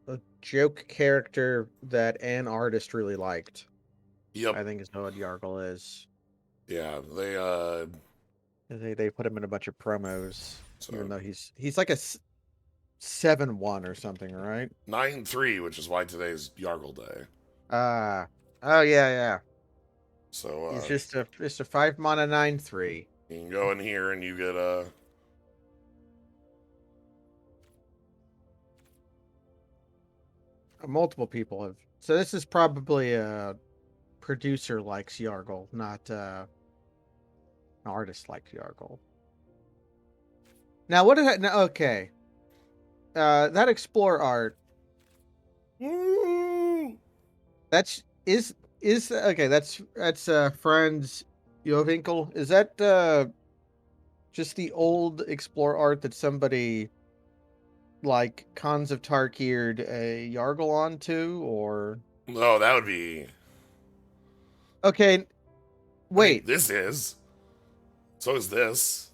a joke character that an artist really liked. Yep. I think is what Yargle is. Yeah, They put him in a bunch of promos, even so though he's like a 7-1 or something, right? 9-3, which is why today's Yargle Day. Ah, oh yeah. So He's just a 5 mana 9/3. you can go in here and you get Multiple people have. So this is probably a producer likes Yargle, not an artist likes Yargle. Now what did I? No, okay, that explore art. That's is okay. That's Franz Jovinkel. Is that just the old explore art that somebody like Cons of Tarkir'd a Yargle onto, or no, that would be. okay? I mean, Wait, this is. So is this.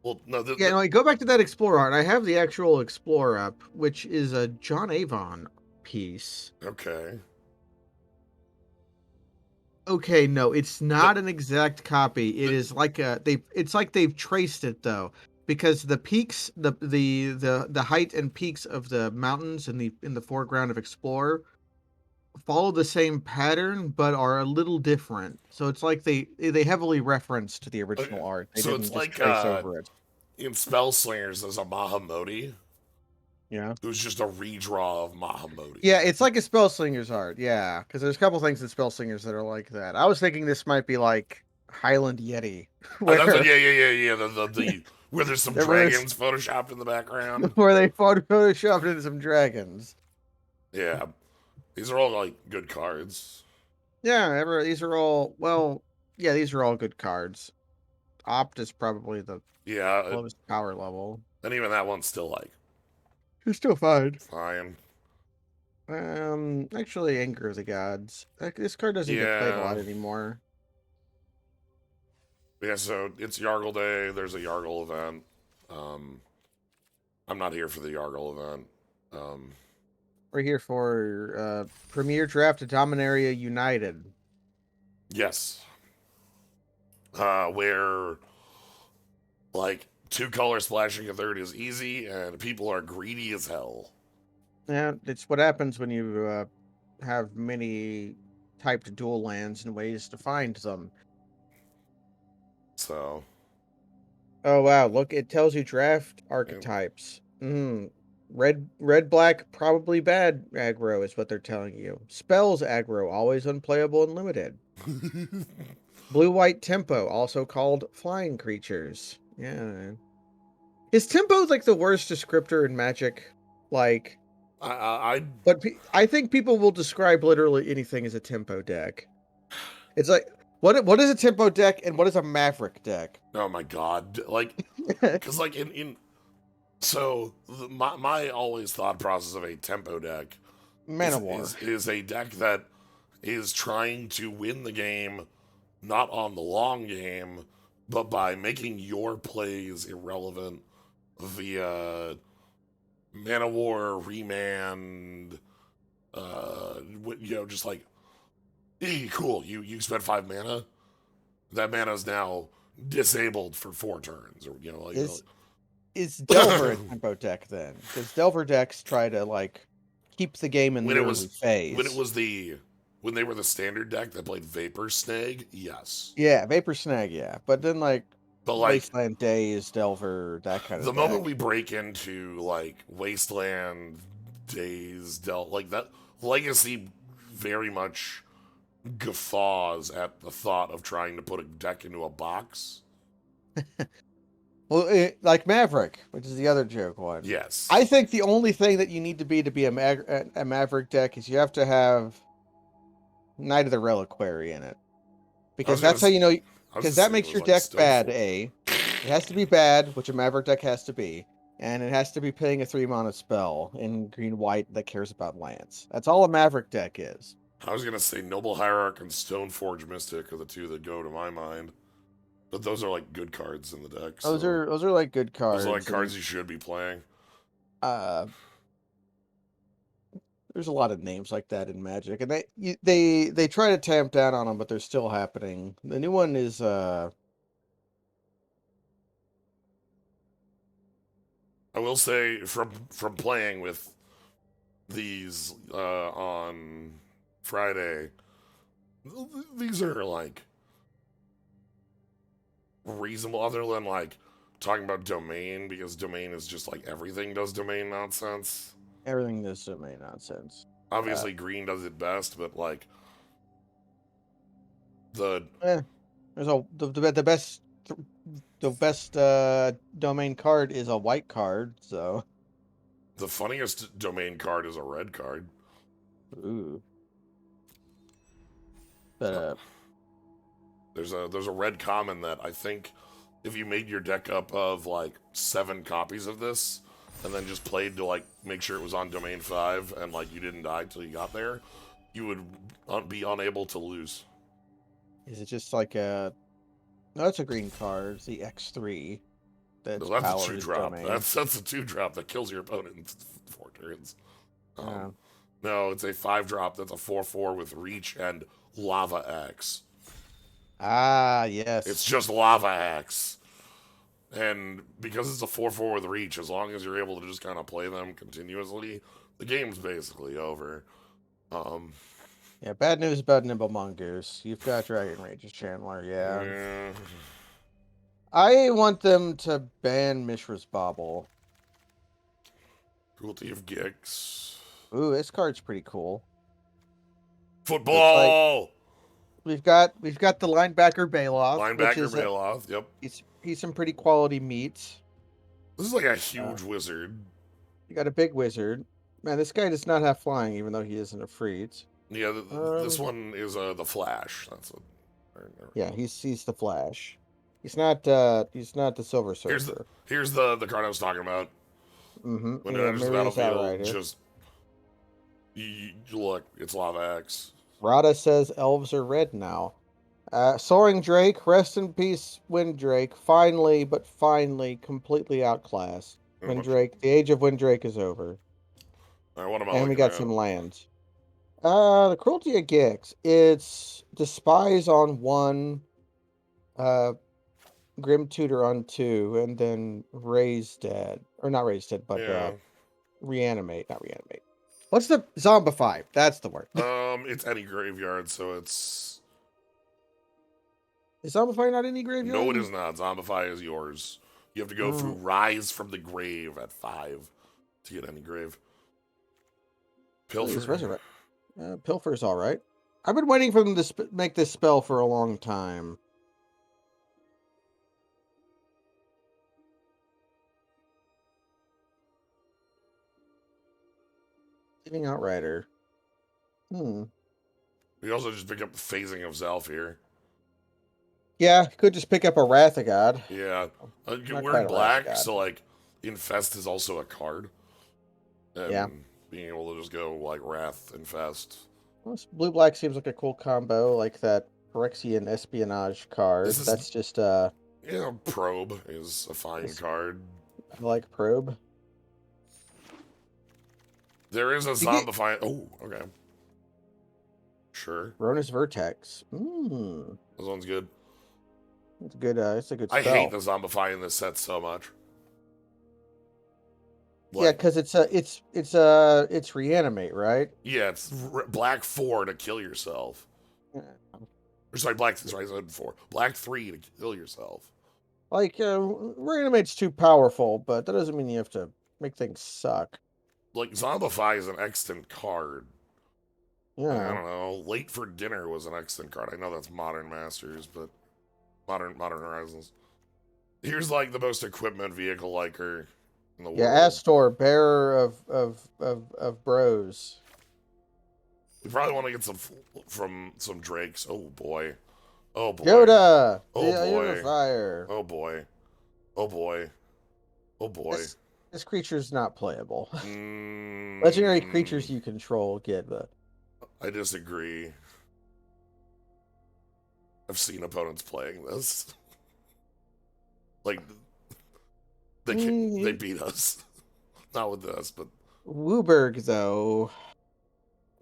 Well, no, yeah, no, go back to that explore art. I have the actual explore up, which is a John Avon piece. okay. Okay, no, it's The, not an exact copy. It the, is like it's like they've traced it though, because the peaks, the height and peaks of the mountains in the foreground of Explorer follow the same pattern but are a little different. So it's like they heavily referenced the okay. original art. They So it's didn't just like trace over it. in Spell Slingers, there's a Mahamoti Yeah. who's just a redraw of Mahamoti. Yeah, it's like a Spellslinger's art. Yeah, because there's a couple things in Spellslingers that are like that. I was thinking this might be like Highland Yeti, That's what, where yeah. The where there's some where there's dragons photoshopped in the background. where they photoshopped into some dragons. Yeah, these are all like good cards. Yeah, these are all yeah, these are all good cards. Opt is probably the Yeah, lowest power level. and even that one's still like It's still fine. fine. Actually, Anger of the Gods. This card doesn't get played a Yeah, lot anymore. yeah. So it's Yargle Day. There's a Yargle event. Um, I'm not here for the Yargle event. Um, We're here for Premier Draft of Dominaria United. yes, where like two color splashing a third is easy, and people are greedy as hell. Yeah, it's what happens when you have many typed dual lands and ways to find them. So, Oh wow, look, it tells you draft and, archetypes. Red black probably bad aggro is what they're telling you. Spells aggro always unplayable and limited. Blue white tempo also called flying creatures. Yeah. Is tempo like the worst descriptor in Magic? Like, I but I think people will describe literally anything as a tempo deck. It's like what is a tempo deck and what is a Maverick deck? oh my god, like because like in so my always thought process of a tempo deck Mana War. is a deck that is trying to win the game not on the long game, but by making your plays irrelevant via mana war, remand, just like, hey, cool, you spent 5 mana. That mana is now disabled for 4 turns, or Is is Delver a tempo deck then? Because Delver decks try to like keep the game in when the it early was when it phase. was the when they were the standard deck that played Vapor Snag, yes, Yeah, Vapor Snag, yeah. But then like but like Wasteland Days, Delver, that kind of the moment deck. we break into like Wasteland Days, like that Legacy very much guffaws at the thought of trying to put a deck into a box. Well, like Maverick, which is the other joke one. Yes. I think the only thing that you need to be a Maverick deck is you have to have Knight of the Reliquary in it. I Because was gonna that's how you know, I was because gonna that say it makes was your like deck Stone bad, Forge. A. It has to be bad, which a Maverick deck has to be. And it has to be paying a 3 mana spell in green white that cares about lands. That's all a Maverick deck is. I was gonna say Noble Hierarch and Stoneforge Mystic are the two that go to my mind. But those are like good cards in the deck, so Those are like good those are like cards, and cards you should be playing. uh There's a lot of names like that in Magic, and they try to tamp down on them, but they're still happening. The new one is I will say from playing with these on Friday, these are like reasonable. Other than like talking about domain, because domain is just like everything does domain nonsense. everything this domain nonsense. Uh, Obviously, green does it best, but like the eh, there's the best domain card is a white card. So, the funniest domain card is a red card. ooh, but Uh, there's a red common that I think if you made your deck up of like 7 copies of this and then just played to like make sure it was on domain 5 and like you didn't die till you got there, you would be unable to lose. is it just like a? No, it's a green card. It's the X3. No, That's that's a power two is drop. domain. That's a 2 drop that kills your opponent in 4 turns. Uh, No, it's a 5 drop. That's a 4/4 with reach and lava X. It's yes. just lava X. And because it's a 4/4 with reach, as long as you're able to just kind of play them continuously, the game's basically over. Um, Yeah, bad news about Nimble Mongoose. You've got Dragon Rage's Chandler, yeah. eh, I want them to ban Mishra's Bobble. cruelty of Gix. Ooh, this card's pretty cool. So it's like Football! we've got the linebacker Bailoff, which Linebacker is a Bailoff. Yep. he's some pretty quality meat. This is like a Uh, huge wizard. you got a big wizard. Man, this guy does not have flying, even though he isn't a freeze. Yeah, this Um, one is the Flash. That's what. yeah, he's the Flash. He's not the Silver Here's the Surfer. here's the card I was talking about. When it Yeah, enters the Maria's battlefield, Outrider. just you look. It's Lava X. Rada says elves are red now. Soaring Drake, rest in peace, Windrake. Finally, but finally, completely outclassed. And Windrake, the age of Windrake is over. what am I And we looking got at? some lands. The Cruelty of Gix. It's Despise on 1, uh, Grim Tutor on 2, and then Raise Dead. Or not Raise Dead, but Yeah. Reanimate. Not Reanimate. What's the Zombify? That's the word. It's any graveyard, so it's Is Zombify not any no, it graveyard? is not. Zombify is yours. You have to go through Mm, Rise from the Grave at 5 to get any grave. Please, Pilfer. Resurrect. Pilfer's all right. I've been waiting for them to make this spell for a long time. Leaving Outrider. Hmm. We also just pick up Phasing of Zelf here. Yeah, could just pick up a Wrath of God. Yeah. Not We're quite in a Wrath of black, God. so like Infest is also a card. Yeah. And being able to just go like Wrath, Infest. Well, blue black seems like a cool combo, like that Phyrexian espionage This card. is That's just Probe is a fine this, card. I like Probe. There is a You get Zombify. Oh, okay. Sure. Ronus Vertex. Hmm. This one's good. It's a good I hate spell. the Zombify in this set so much. Yeah, Like, because it's reanimate, right? yeah, it's black 4 to kill yourself. Yeah. Or sorry, black. Sorry, I said 4. Black 3 to kill yourself. Like, reanimate's too powerful, but that doesn't mean you have to make things suck. Like, Zombify is an extant card. Like, I Yeah. don't know. Late for Dinner was an extant card. I know that's Modern Masters, but Modern Horizons. Here's like the most equipment vehicle liker in the Yeah, world. Astor, bearer of bros. We probably want to get some from some Drakes. Oh boy. Oh boy. Yoda, Oh the boy. Unifier. Oh boy. Oh boy. Oh boy. This creature's not playable. Legendary Mm, creatures you control get the. I disagree. I've seen opponents playing this. Like they Mm, beat us. Not with this, but Wooburg though.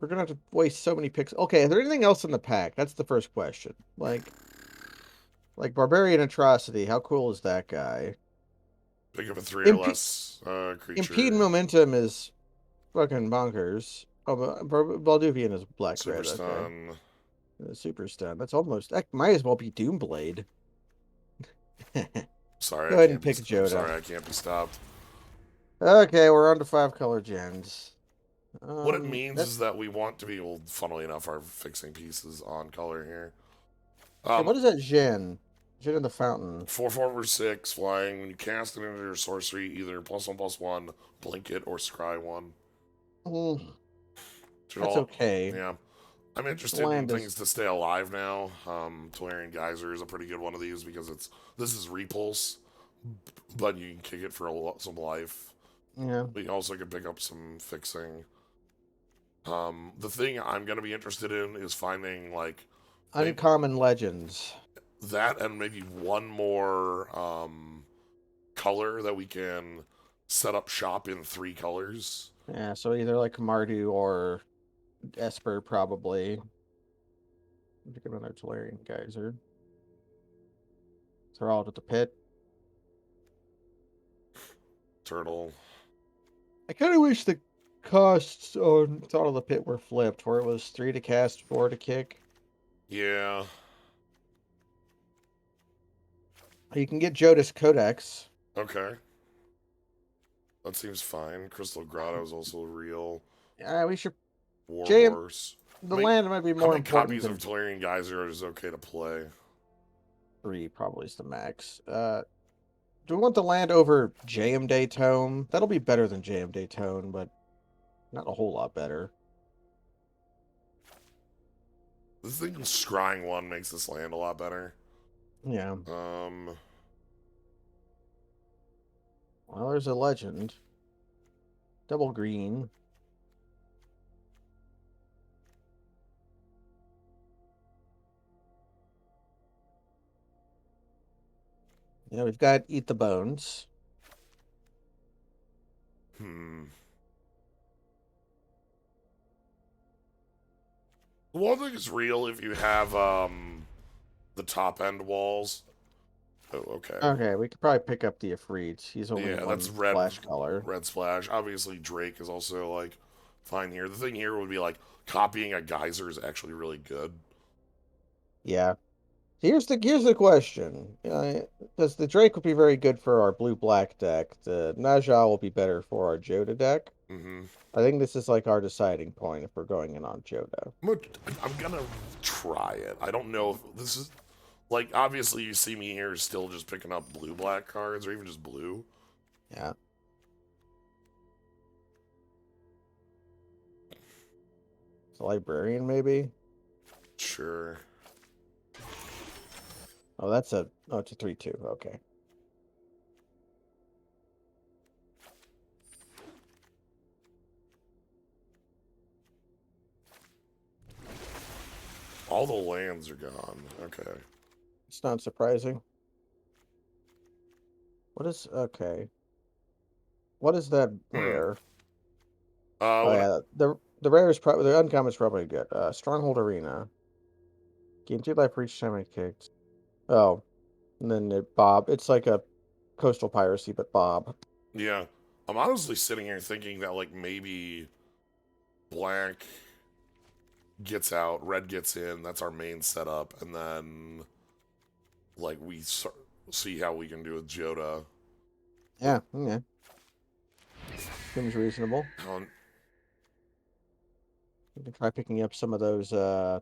we're gonna have to waste so many pixels. Okay, is there anything else in the pack? That's the first question. Like Barbarian Atrocity, how cool is that guy? Pick up a 3 or Imp less Impede creature. Momentum is fucking bonkers. Oh, but Balduvian is black Super red. Okay, stun. super stun. That's almost. That might as well be Doomblade. Sorry, Go I ahead and can't be. pick I'm Joda. sorry, I can't be stopped. Okay, we're on to 5 color gens. What it means That is that we want to be able, funnily enough, are fixing pieces on color here. okay. Um, What is that gen? Gen of the Fountain. 4/4/6 flying. When you cast it into your sorcery, either +1/+1, blanket, or scry one. Mm, Should that's all, okay. yeah. I'm The interested in land is things to stay alive now. Tolarian Geyser is a pretty good one of these because this is repulse, but you can kick it for some life. yeah But you also can pick up some fixing. The thing I'm gonna be interested in is finding like maybe uncommon legends. that and maybe one more color that we can set up shop in 3 colors. Yeah, so either like Mardu or Esper probably. Pick another Tolarian Geyser. Throw out at the pit. Turtle. I kind of wish the costs on Thought of the Pit were flipped, where it was 3 to cast, 4 to kick. Yeah. You can get Jodis Codex. Okay. That seems fine. Crystal Grotto is also real. Yeah, we should jam. Warhorse. The land might be How more many important copies of than Tolarian Geyser is okay to play? 3, probably is the max. Do we want the land over JM Day Tome? That'll be better than JM Day Tome, but not a whole lot better. This thing scrying one makes this land a lot better. Yeah. Um, Well, there's a legend. Double green. We've got Eat the Bones. hmm. The wall thing is real if you have the top end walls. Oh, okay. Okay, we could probably pick up the Ifrit. He's only Yeah, that's one red. splash color. Red splash. Obviously, Drake is also like fine here. The thing here would be like copying a geyser is actually really good. Yeah. Here's the question. Because the Drake would be very good for our blue-black deck. The Naja will be better for our Joda deck. Mm-hmm. I think this is like our deciding point if we're going in on Joda. I'm gonna try it. I don't know if this is like obviously you see me here still just picking up blue black cards or even just blue. Yeah. It's a librarian, maybe? Sure. Oh, it's a 3/2. Okay. All the lands are gone. Okay. It's not surprising. Okay. What is that Hmm. rare? Oh What? yeah, the rare is probably the uncommon is probably good. Stronghold Arena. Gain 2 life for each time I kicked. Oh, and then Bob. It's like a coastal piracy, but Bob. Yeah. I'm honestly sitting here thinking that like maybe black gets out, red gets in. That's our main setup, and then like see how we can do with Joda. With Yeah, yeah, seems reasonable. how We can try picking up some of those Warlier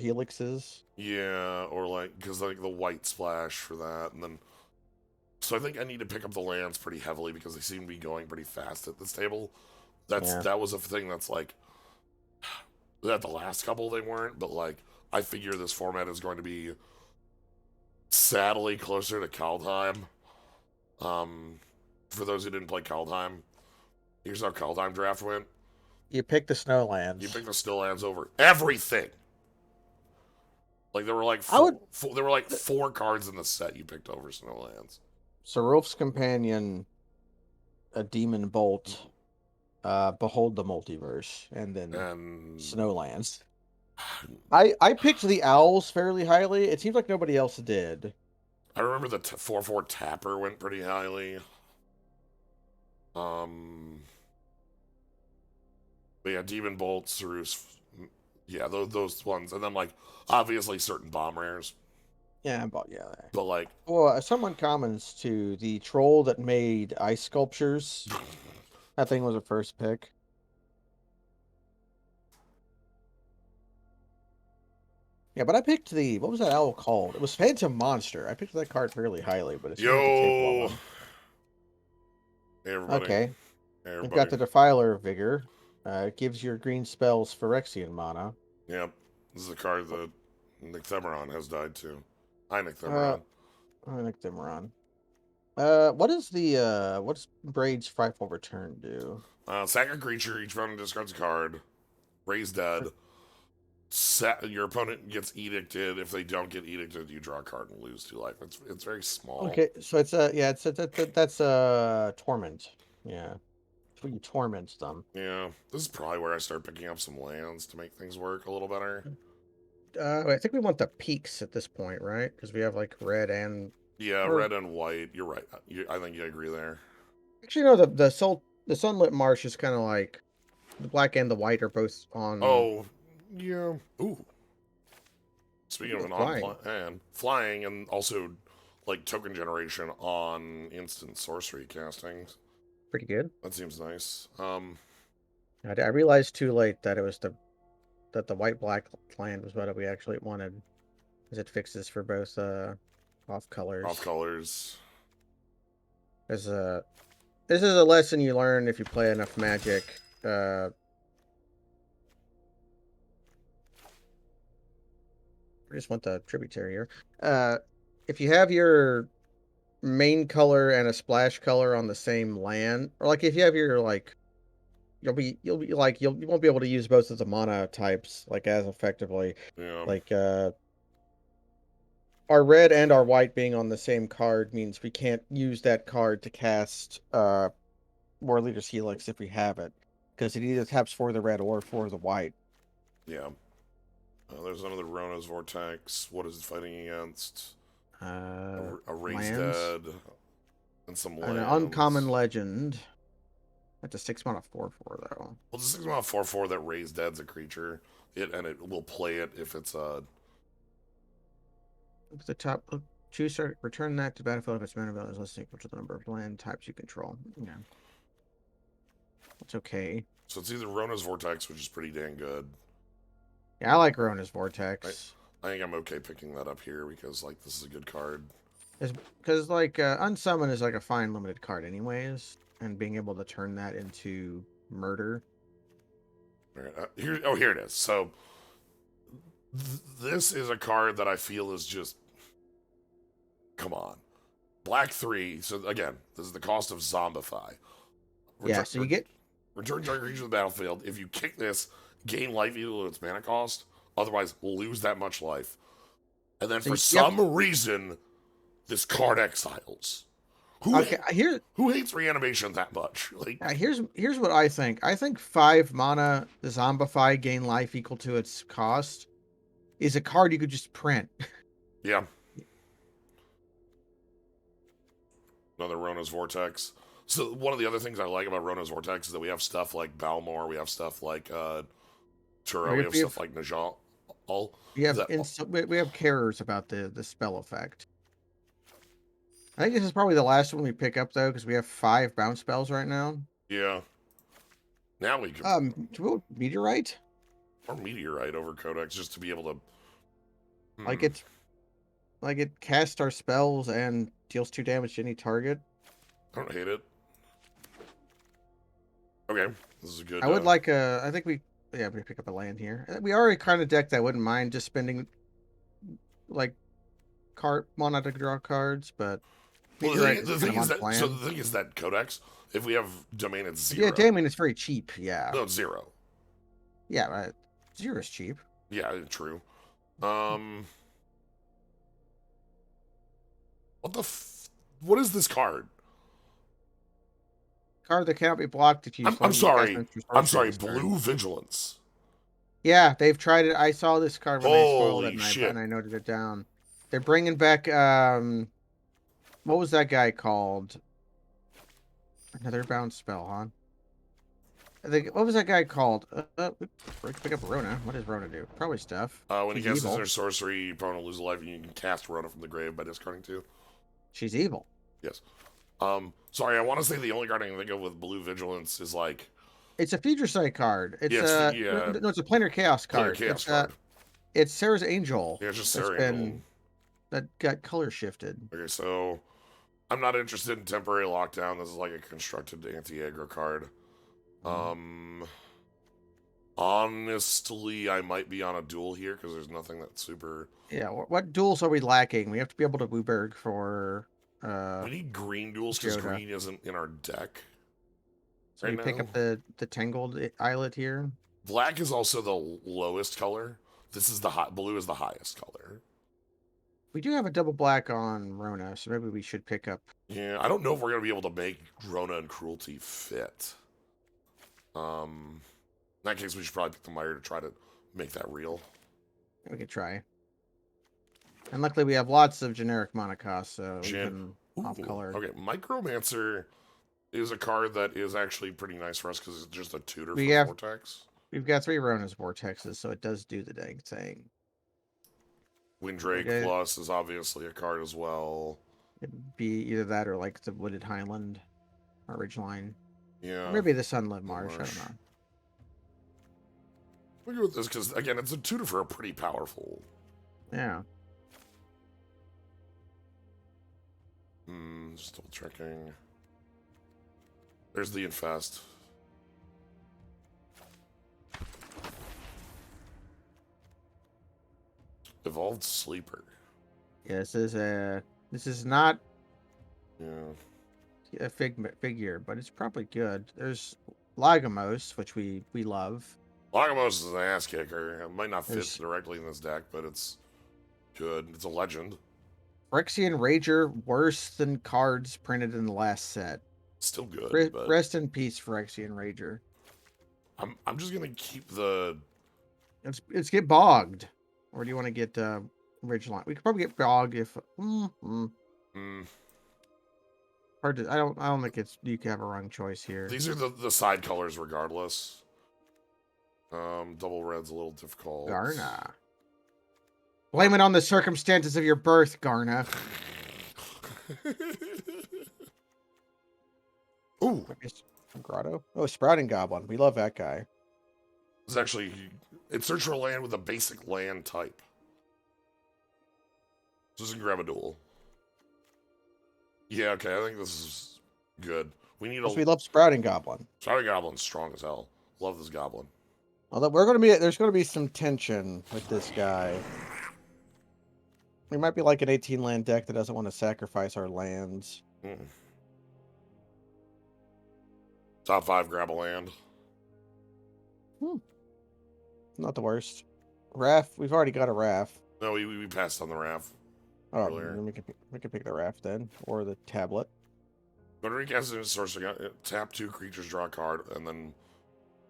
Helixes. yeah, or like because like the white splash for that, and then so I think I need to pick up the lands pretty heavily because they seem to be going pretty fast at this table. Yeah, That was a thing that's like that the last couple they weren't, but like I figure this format is going to be sadly closer to Kaldheim. Um, for those who didn't play Kaldheim, here's how Kaldheim draft went. you pick the You Snowlands. pick the still lands over everything. Like there were like I would there were like 4 cards in the set you picked over Snowlands. Sarulf's Companion, a Demon Bolt. Behold the Multiverse, and then And Snowlands. I picked the owls fairly highly. It seems like nobody else did. I remember the 4/4 Tapper went pretty highly. But yeah, Demon Bolts, yeah, those ones, and then like obviously certain bomb rares, Yeah, but yeah. but like Well, some uncommons to the troll that made ice sculptures. That thing was a first pick. Yeah, but I picked the what was that owl called? It was Phantom Monster. I picked that card fairly highly, but it seems like the table yo, level. hey everybody, Okay, hey we've got everybody, the Defiler of Vigor. It gives your green spells Phyrexian mana. yep, this is a card that Nick Themeron has died to. Hi Nick Uh, Themeron. I think them around. What does Braid's Frightful Return do? Sack a creature, each opponent discards a card, raise dead. Your opponent gets edicted. If they don't get edicted, you draw a card and lose 2 life. It's very small. Okay, so it's yeah, that's torment. Yeah, so you torment them. Yeah, this is probably where I start picking up some lands to make things work a little better. I think we want the peaks at this point, right? Because we have like red and Yeah, or red and white. You're right. I think you agree there. actually no, the sunlit marsh is kind of like the black and the white are both on Oh, yeah. Ooh. Speaking of ooh, an on flying. and flying, and also like token generation on instant sorcery casting. Pretty good. That seems nice. I realized too late that it was the white black land was what we actually wanted, because it fixes for both off Off colors. colors. As this is a lesson you learn if you play enough Magic. I just want the tributary here. If you have your main color and a splash color on the same land, or like if you have your like, you'll be like you won't be able to use both of the mana types like as effectively. Yeah. Like our red and our white being on the same card means we can't use that card to cast War Leader's Helix if we have it, because it either taps for the red or for the white. Yeah. There's another Rona's Vortex. What is it fighting against? A Raised Lands. Dead and some An uncommon lands. legend. That's a 6 mana 4/4 though. Well, this is about 4/4 that Raised Dead's a creature. It will play it if it's Look at the top. Look, choose or return that to battlefield if its mana value is less than equal to the number of land types you control. Yeah, that's okay. so it's either Rona's Vortex, which is pretty dang good. Yeah, I like Rona's I Vortex. I think I'm okay picking that up here because like this is a good card. Because like Unsummon is like a fine limited card anyways, and being able to turn that into murder. All right, here it is. So this is a card that I feel is just come on. Black 3. So again, this is the cost of Zombify. Yeah, Return, so you get return target creature to the battlefield. If you kick this, gain life equal to its mana cost. Otherwise, lose that much life. And then so for you have some reason, this card exiles. Who okay. Here who hates reanimation that much? Like, here's what I think. I think 5 mana the Zombify gain life equal to its cost is a card you could just print. yeah, another Rona's Vortex. So one of the other things I like about Rona's Vortex is that we have stuff like Balmor, we have stuff like Turo, we have We stuff have like Najal. All we have that, we have carers about the spell effect. I think this is probably the last one we pick up though, because we have 5 bounce spells right now. yeah. Now we can Do we go meteorite? or Meteorite over Codex just to be able to. Like Hmm, it casts our spells and deals 2 damage to any target. I don't hate it. Okay, this is a good. I would like I think we pick up a land here. We already kind of decked that wouldn't mind just spending like card mana to draw cards, but Well, meteorite is the kind thing of is on that so plan. the thing is that Codex, if we have domain at If you had 0, Damien, it's very cheap. Yeah, no, it's 0. yeah, right. 0 is cheap. Yeah, true. Um, what the? What is this card? card that cannot be blocked if you use I'm legendary cast sorry. monster I'm sorcery sorry. this turn. Blue Vigilance. Yeah, they've tried it. I saw this card when they spoiled it, Holy and shit. I noted it down. They're bringing back what was that guy called? Another bounce spell, huh? I think what was that guy called? We can pick up Rona. What does Rona do? Probably stuff. When he She's casts evil. their sorcery, opponent loses a life, and you can cast Rona from the grave by discarding 2. She's evil. Yes. Sorry, I want to say the only card I can think of with Blue Vigilance is like... It's a future sight card. It's Yeah, no, it's a planar chaos Planar card. Chaos card. It's Sarah's Angel. Yeah, it's just That's Sarah Angel. been that got color shifted. Okay, so I'm not interested in temporary lockdown. This is like a constructed anti-aggro card. Honestly, I might be on a duel here because there's nothing that's super... Yeah, what duels are we lacking? We have to be able to Wooburg for We need green duels because Joda. green isn't in our deck. So right we pick now. up the Tangled Islet here. Black is also the lowest color. This is the high. Blue is the highest color. We do have a double black on Rona, so maybe we should pick up. Yeah, I don't know if we're gonna be able to make Rona and Cruelty fit. In that case, we should probably pick the Mire to try to make that real. We could try. And luckily, we have lots of generic mana costs, so even off color. Okay, Micromancer is a card that is actually pretty nice for us because it's just a tutor for Vortex. We've got 3 Rona's Vortexes, so it does do the dang thing. Windrake Plus is obviously a card as well. It'd be either that or like the Wooded Highland or Ridgeline. Yeah. Or maybe the Sunlit Marsh. I don't know. We'll go with this because, again, it's a tutor for a pretty powerful. Yeah. Just double checking. There's the Infest. Evolved Sleeper. Yeah, this is not a figure, but it's probably good. There's Lagomos, which we love. Lagomos is an ass kicker. It might not fit directly in this deck, but it's good. It's a legend. Phyrexian Rager, worse than cards printed in the last set. Still good. But rest in peace, Phyrexian Rager. I'm just gonna keep the. Let's get bogged. Or do you want to get Ridgeline? We could probably get bogged if. Hard to. I don't think it's. You can have a wrong choice here. These are the side colors, regardless. Double red's a little difficult. Garna. Blame it on the circumstances of your birth, Garna. Ooh. Grotto? Oh, Sprouting Goblin. We love that guy. It's actually... It search for a land with a basic land type. So this is grab a duel. Yeah, okay, I think this is good. We need we love Sprouting Goblin. Sprouting Goblin's strong as hell. Love this goblin. Although there's gonna be some tension with this guy. We might be like an 18 land deck that doesn't want to sacrifice our lands. Top 5 grab a land. Not the worst. Raff, we've already got a Raff. No, we passed on the Raff. Oh, then we can pick the Raff then, or the tablet. Go to recast it sorcery. Tap 2 creatures, draw a card, and then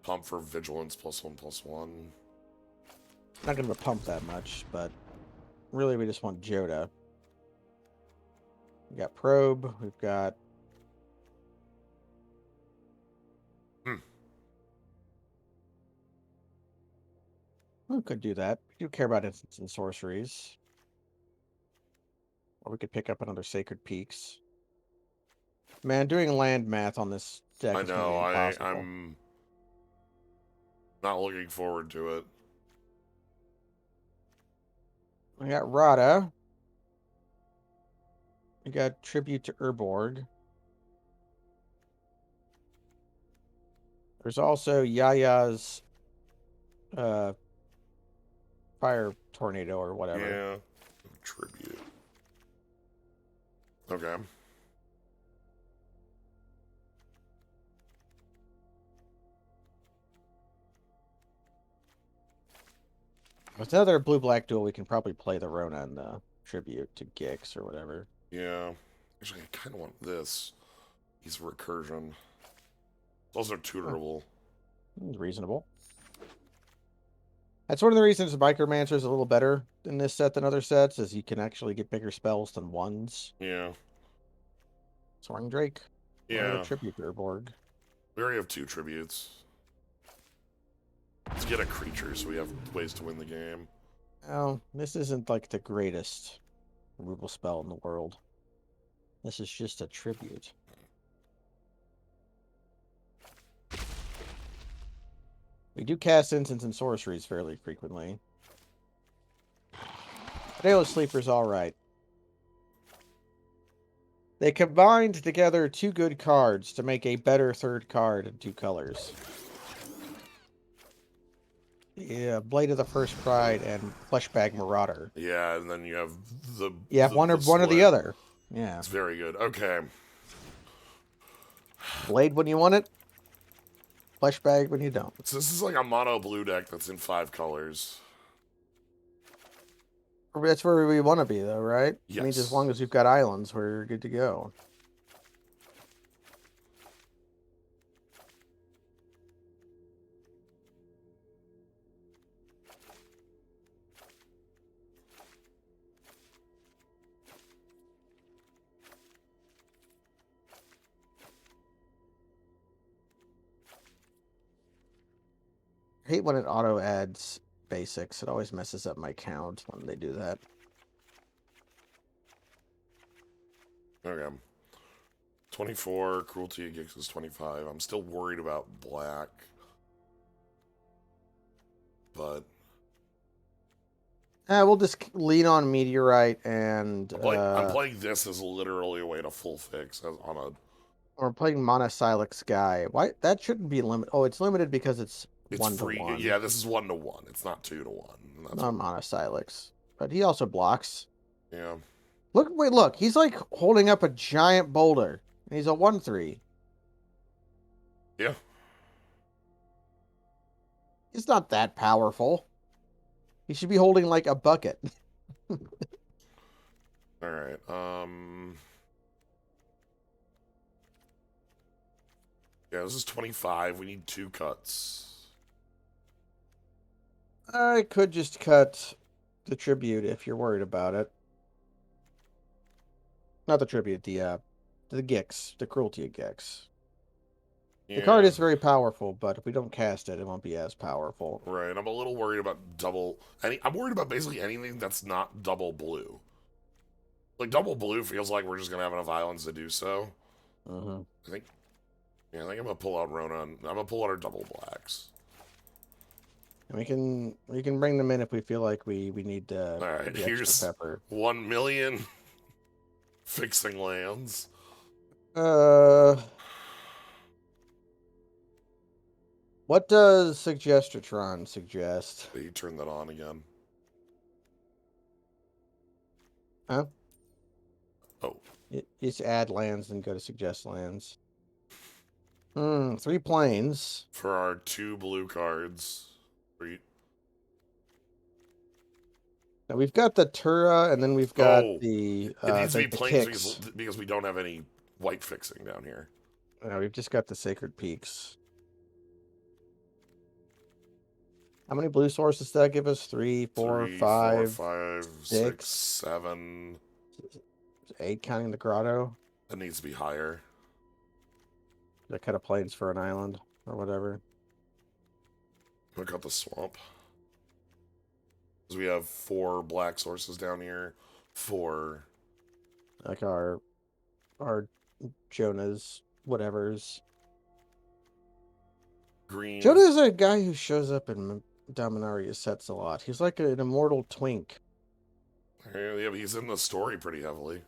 pump for vigilance +1/+1. Not gonna pump that much, but really we just want Joda. We got Probe. We've got. We could do that. We do care about instants and sorceries. Or we could pick up another Sacred Peaks. Man, doing land math on this deck is gonna be impossible. I'm not looking forward to it. We got Rada. We got Tribute to Urborg. There's also Yaya's Fire Tornado or whatever. Yeah. Tribute. Okay. With another blue-black duel, we can probably play the Rona and the Tribute to Gix or whatever. Yeah. Actually, I kind of want this. He's recursion. It's also tutorable. Reasonable. That's one of the reasons Micromancer is a little better in this set than other sets, is you can actually get bigger spells than ones. Yeah. Soaring Drake. Or the Yeah. Tributor Borg. We already have 2 tributes. Let's get a creature so we have ways to win the game. Oh, this isn't like the greatest removal spell in the world. This is just a tribute. We do cast instants and sorceries fairly frequently. Daily Sleeper's alright. They combined together 2 good cards to make a better third card in 2 colors. Yeah, Blade of the First Pride and Fleshbag Marauder. Yeah, and then you have the You have one or the other. Yeah. It's very good. Okay. Blade when you want it. Fleshbag when you don't. So this is like a mono blue deck that's in 5 colors. That's where we want to be, though, right? Yes. I mean, as long as we've got islands, we're good to go. I hate when it auto adds basics. It always messes up my count when they do that. Okay. 24, Cruelty of Gix is 25. I'm still worried about black. But We'll just lean on Meteorite and... I'm playing this as literally a way to full fix on a... We're playing Monosylic Sky. Why? That shouldn't be limited. Oh, it's limited because it's free. 1-to-1. Yeah, this is 1-to-1. It's not 2-to-1. Not Monosylics. But he also blocks. Yeah. Look. He's like holding up a giant boulder. And he's a 1/3. Yeah. He's not that powerful. He should be holding like a bucket. Alright, yeah, this is 25. We need 2 cuts. I could just cut the tribute if you're worried about it. Not the tribute, the Gix, the Cruelty of Gix. Yeah. The card is very powerful, but if we don't cast it, it won't be as powerful. Right, I'm a little worried about I'm worried about basically anything that's not double blue. Like, double blue feels like we're just gonna have enough islands to do so. Mm-hmm. I think I'm gonna pull out Ronan. I'm gonna pull out our double blacks. And we can bring them in if we feel like we need All right, the here's extra pepper. 1 million fixing lands. What does Suggestatron suggest? You turn that on again. Huh? Oh. Just add lands and go to suggest lands. 3 planes. For our 2 blue cards. Now we've got the Tura, and then we've got it needs to be planes because we don't have any white fixing down here. We've just got the Sacred Peaks. How many blue sources does that give us? 3, 4, 5, 6, 7. 8 counting the grotto. That needs to be higher. That kind of planes for an island or whatever. Look at the swamp. Because we have 4 black sources down here. 4. Like our Jonah's whatevers. Green. Jonah's a guy who shows up in Dominaria sets a lot. He's like an immortal twink. Yeah, but he's in the story pretty heavily.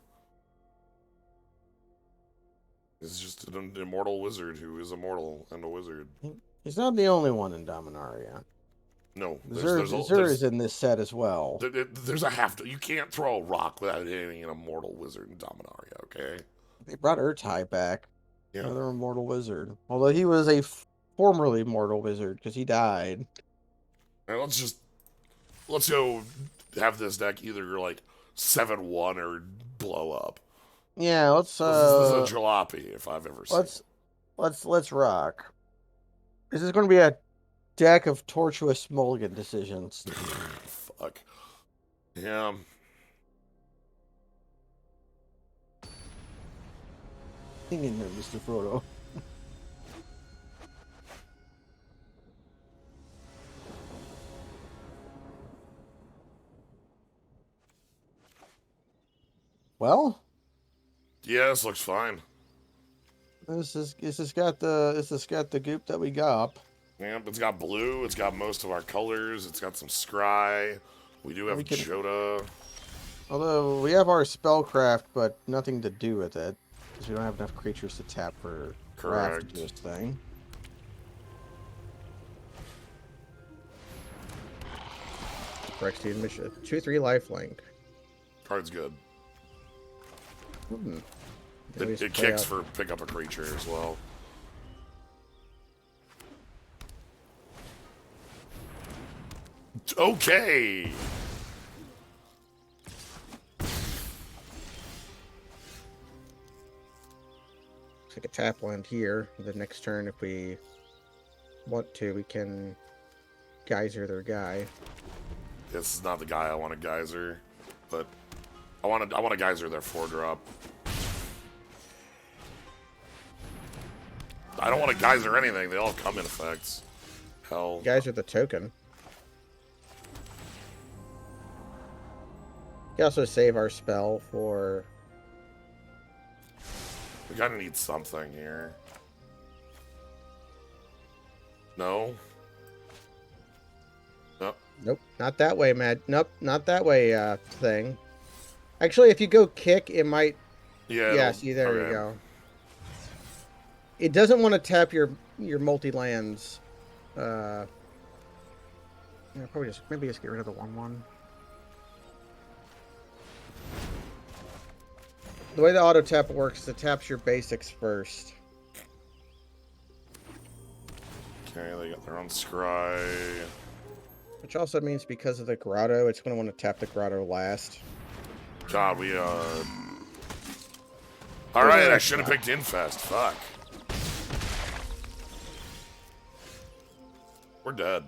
He's just an immortal wizard who is immortal and a wizard. He's not the only one in Dominaria. No, Zur is in this set as well. There's you can't throw a rock without hitting an immortal wizard in Dominaria, okay? They brought Urtai back. Yeah. Another immortal wizard. Although he was a formerly mortal wizard because he died. All right, let's go have this deck either like 7-1 or blow up. Yeah, let's This is a jalopy if I've ever seen. Let's rock. This is going to be a deck of tortuous mulligan decisions. Fuck. Yeah. Hang in there, Mr. Frodo. Well, Yeah, this looks fine. this has got the goop that we got. Yep, it's got blue, it's got most of our colors, it's got some scry. We do have We can, Joda. although we have our spellcraft, but nothing to do with it because we don't have enough creatures to tap for craft to Correct. do its thing. Phyrexia mission 2/3 lifelink. Card's good. Hmm. It kicks for pick up a creature as well. Okay. Looks like a tap land here. The next turn, if we want to, we can geyser their guy. This is not the guy I want a geyser, but I want a geyser their 4-drop. I don't want to geyser anything. They all come in effects. Hell. Geyser the token. We can also save our spell for. We gotta need something here. No. Nope. Nope, not that way, Matt. Nope, not that way, thing. Actually, if you go kick, it might. Yeah. See, there okay. you go. It doesn't want to tap your multi-lands. Yeah, probably maybe just get rid of the 1/1. The way the auto tap works, it taps your basics first. Okay, they got their own scry. Which also means because of the grotto, it's going to want to tap the grotto last. God, we Alright, I should have picked Infest. Fuck. We're dead.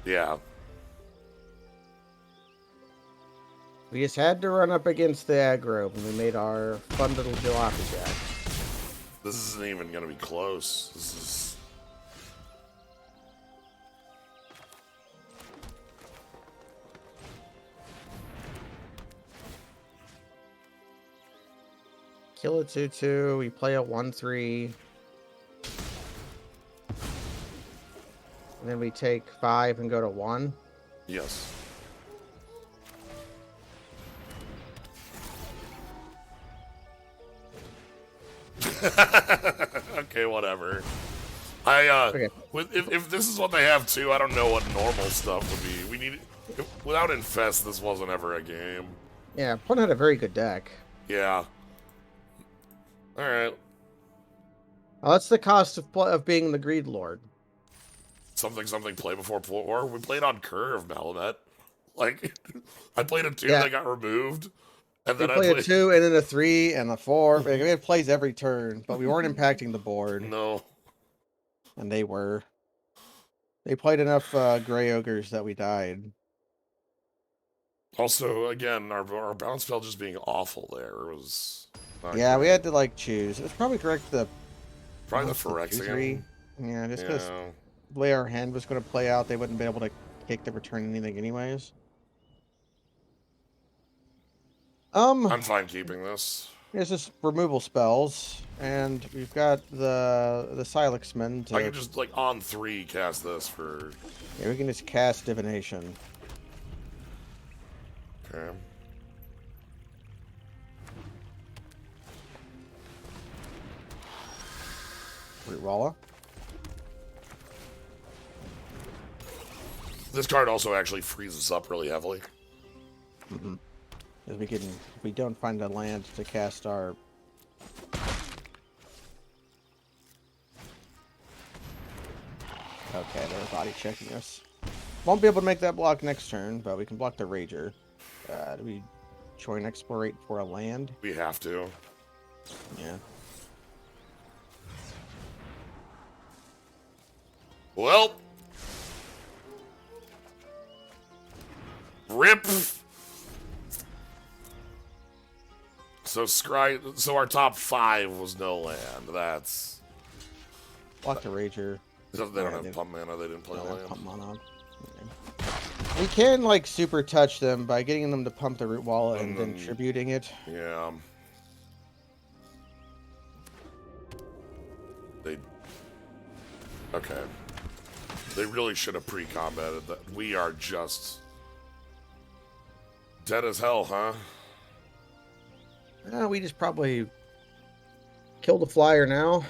Yeah. We just had to run up against the aggro when we made our fun little jalopy jack. This isn't even gonna be close. This is... Kill a 2/2, we play a 1/3. And then we take 5 and go to 1. Yes. Okay, whatever. Okay. If this is what they have too, I don't know what normal stuff would be. We need... Without Infest, this wasn't ever a game. Yeah, Opponent had a very good deck. Yeah. Alright. Oh, that's the cost of being the Greed Lord. Something play before war. We played on curve, Malamet. Like, I played a 2 Yeah. that got removed. And They then played I a 2 and then a 3 and a 4. We had plays every turn, but we weren't impacting the board. No. And they were. They played enough Gray Ogres that we died. Also, again, our bounce spell just being awful there was... Yeah, great. we had to, like, choose. It was probably correct Probably the Phyrexia. Yeah, just because the way our hand was going to play out, they wouldn't be able to kick the return anything anyways. I'm fine keeping this. There's just removal spells, and we've got the Silexmen to... I can just, like, on 3 cast this for... Yeah, we can just cast Divination. Okay. Rootwalla. This card also actually frees us up really heavily. Mm-hmm. Because if we don't find a land to cast our... Okay, they're body checking us. Won't be able to make that block next turn, but we can block the Rager. Do we join Explorate for a land? We have to. Yeah. Well, rip. So our top 5 was no land. That's Block the Rager. they don't Yeah, have pump mana. They didn't play a don't have land. pump mana. Okay. We can like super touch them by getting them to pump the root wall and then tributing it. Yeah. Okay. They really should have pre-combated that. We are just dead as hell, huh? We just probably kill the flyer now.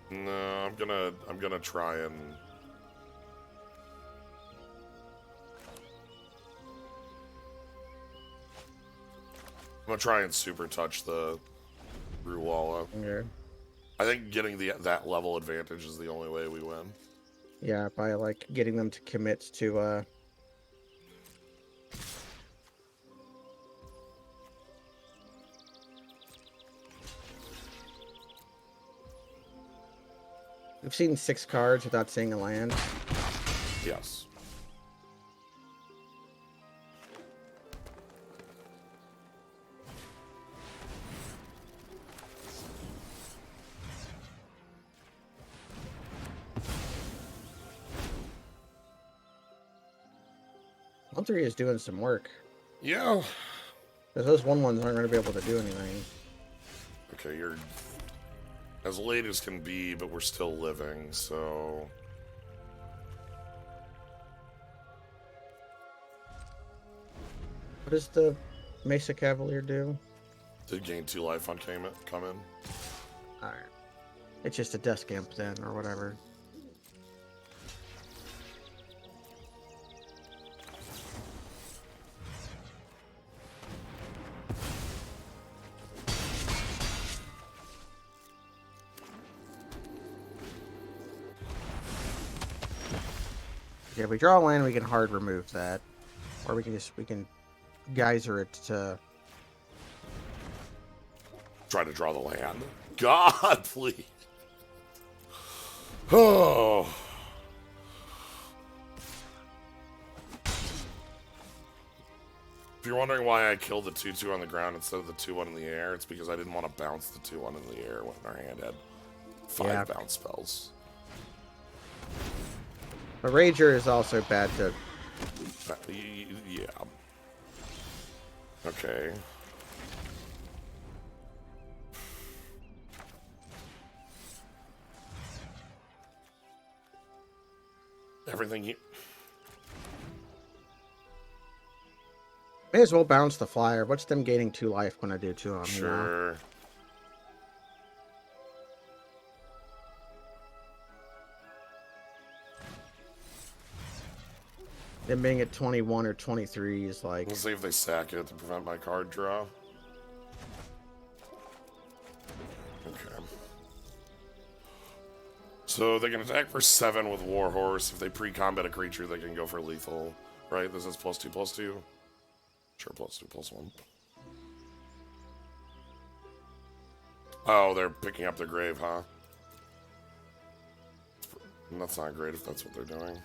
No, I'm gonna try and super touch the Ruwala. Okay. I think getting that level advantage is the only way we win. Yeah, by like getting them to commit to We've seen 6 cards without seeing a land. Yes. One-3 is doing some work. Yeah. Because those 1/1s aren't going to be able to do anything. Okay, you're as late as can be, but we're still living, so... What does the Mesa Cavalier do? Did gain 2 life on come in. Alright. It's just a desk amp then, or whatever. Yeah, if we draw a land, we can hard remove that. Or we can geyser it to... Try to draw the land. God, please. Oh. If you're wondering why I killed the 2/2 on the ground instead of the 2/1 in the air, it's because I didn't want to bounce the 2/1 in the air when our hand had 5 bounce spells. The Rager is also bad to... Yeah. Okay. Everything you... May as well bounce the flyer. What's them gaining 2 life when I do 2 on them? Sure. You know? Them being at 21 or 23 is like... Let's see if they sack it to prevent my card draw. Okay. So they can attack for 7 with Warhorse. If they pre-combat a creature, they can go for lethal. Right? This is +2/+2. Sure, +2/+1. Oh, they're picking up their grave, huh? That's not great if that's what they're doing.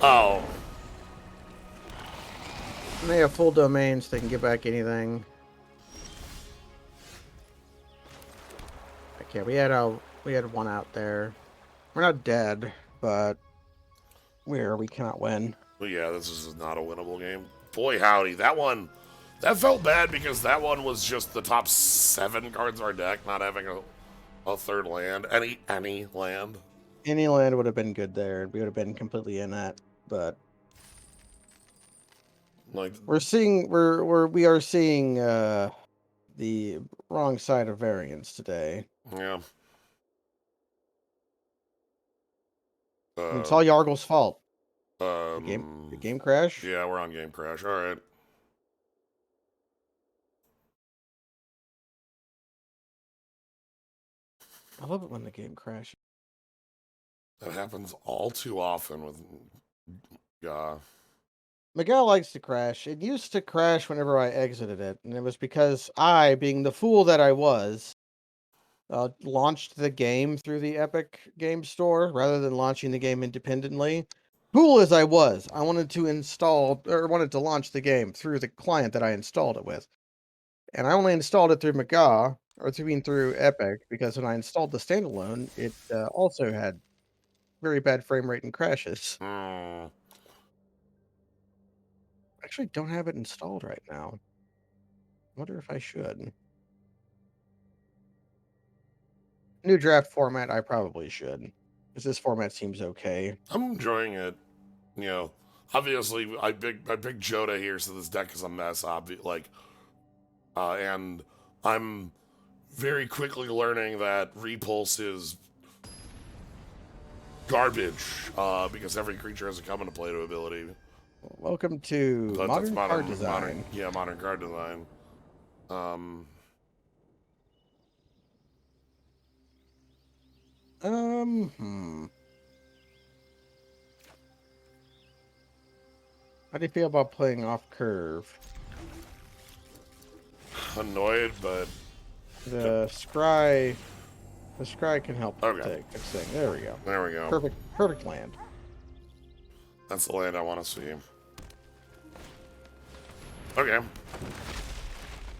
Oh. And they have full domains, they can get back anything. Okay, we had one out there. We're not dead, but we cannot win. Well, yeah, this is not a winnable game. Boy, howdy. That felt bad because that one was just the top 7 cards of our deck, not having a third land. Any land. Any land would have been good there. We would have been completely in that, but Like we are seeing the wrong side of variance today. yeah. It's all Yargle's fault. The game crash? Yeah, we're on game crash. All right. I love it when the game crashes. That happens all too often with. Miguel likes to crash. It used to crash whenever I exited it, and it was because I, being the fool that I was, launched the game through the Epic Game Store rather than launching the game independently. Fool as I was, I wanted to launch the game through the client that I installed it with, and I only installed it through through Epic because when I installed the standalone, it also had very bad frame rate and crashes. Mm, I actually don't have it installed right now. I wonder if I should. New draft format, I probably should. Because this format seems okay. I'm enjoying it. You know, obviously, I picked Joda here, so this deck is a mess. And I'm very quickly learning that Repulse is garbage because every creature has a come into play to ability. Welcome to But that's modern card design. modern card design. Um, Hmm. How do you feel about playing off curve? Annoyed, but The scry, the scry can help okay. take this thing. There we go. There we go. Perfect land. That's the land I want to see. Okay.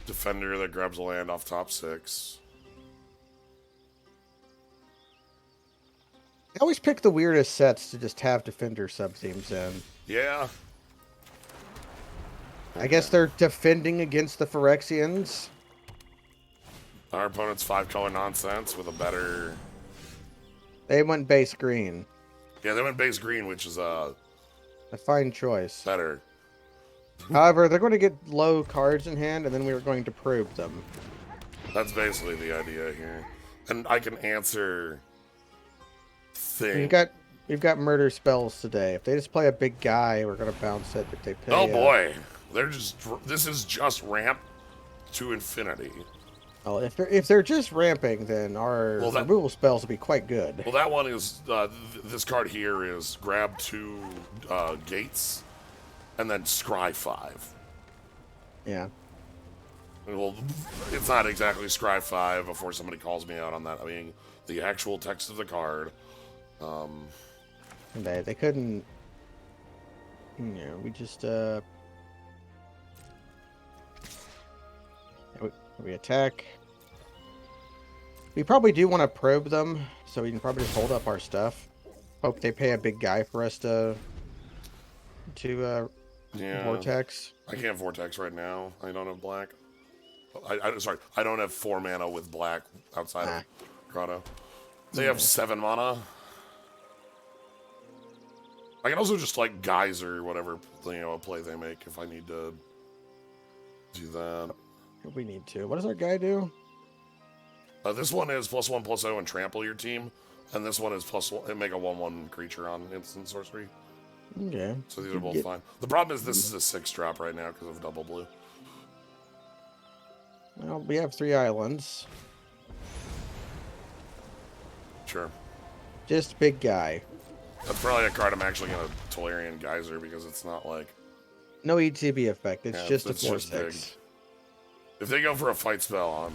Defender that grabs a land off top 6. I always pick the weirdest sets to just have defender sub-themes in. Yeah. I guess they're defending against the Phyrexians. Our opponent's 5-color nonsense with a better. They went base green. Yeah, they went base green, which is A fine choice. better. However, they're going to get low cards in hand, and then we are going to probe them. That's basically the idea here. And I can answer thing. We've got murder spells today. If they just play a big guy, we're going to bounce it. If they play, Oh boy, this is just ramp to infinity. well, if they're just ramping, then our removal spells will be quite good. Well, that one is this card here is grab 2 gates, and then scry 5. Yeah. Well, it's not exactly scry 5 before somebody calls me out on that. I mean, the actual text of the card. They couldn't. You know, we just we attack. We probably do want to probe them, so we can probably just hold up our stuff. Hope they pay a big guy for us to vortex. I can't vortex right now. I don't have black. Sorry, I don't have 4 mana with black outside of Grotto. They have 7 mana. I can also just like geyser whatever play they make if I need to do that. If we need to. What does our guy do? This one is +1/+0 and trample your team, and this one is +1 and make a 1/1 creature on instant sorcery. Okay. So these are both fine. The problem is this is a 6-drop right now because of double blue. Well, we have 3 islands. Sure. Just big guy. That's probably a card I'm actually going to Tolarian Geyser because it's not like... No ETB effect. It's just a 4/6. Just if they go for a fight spell,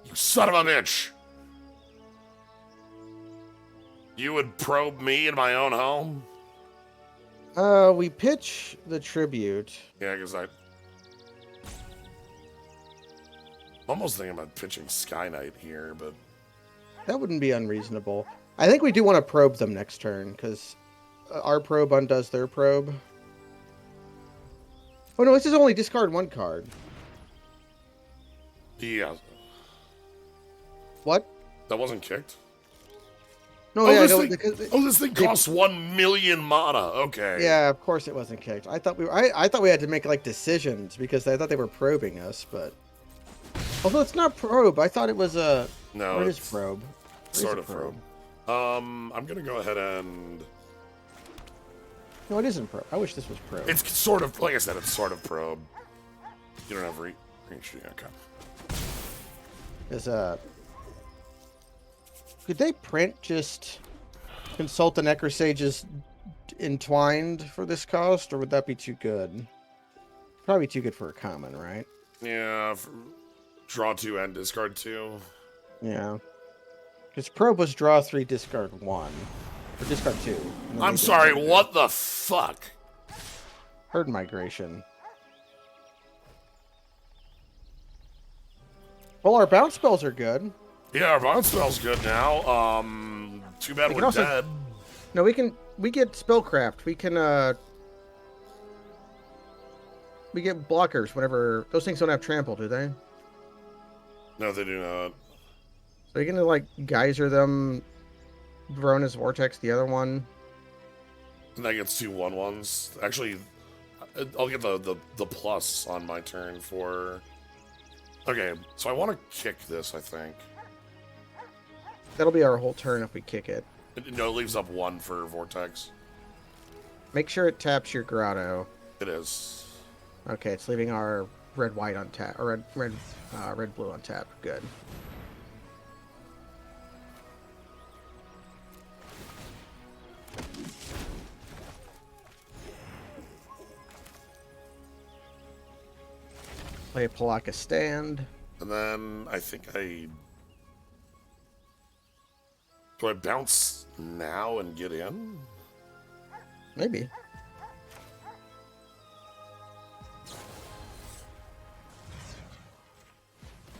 you son of a bitch! You would probe me in my own home? We pitch the tribute. Yeah, because I'm almost thinking about pitching Sky Knight here, but... That wouldn't be unreasonable. I think we do want to probe them next turn, because our probe undoes their probe. Oh no, this is only discard 1 card. Yeah. What? That wasn't kicked? No, this thing costs 1 million mana. Okay. Yeah, of course it wasn't kicked. I thought we had to make like decisions because I thought they were probing us, but although it's not probe, I thought it was a no. It's probe. Sort of probe. I'm gonna go ahead and No, it isn't probe. I wish this was probe. It's sort of, like I said, it's sort of probe. You don't have reach. Okay. Is could they print just consult the Necrosages entwined for this cost, or would that be too good? Probably too good for a common, right? Yeah, draw 2 and discard 2. Yeah. Because probe was draw 3, discard 1. Or discard 2. I'm sorry, what the fuck? Herd migration. Well, our bounce spells are good. Yeah, our bounce spell's good now. Too bad we're dead. No, we get spellcraft. We get blockers whenever those things don't have trample, do they? No, they do not. So you're gonna like geyser them, Verona's Vortex, the other one. And that gets 2 1/1s. Actually, I'll get the plus on my turn for. Okay, so I want to kick this, I think. That'll be our whole turn if we kick it. No, it leaves up 1 for Vortex. Make sure it taps your Grotto. It is. Okay, it's leaving our red-white on tap, or red-blue on tap. Good. Play a Palaka stand. And then I think do I bounce now and get in? Maybe.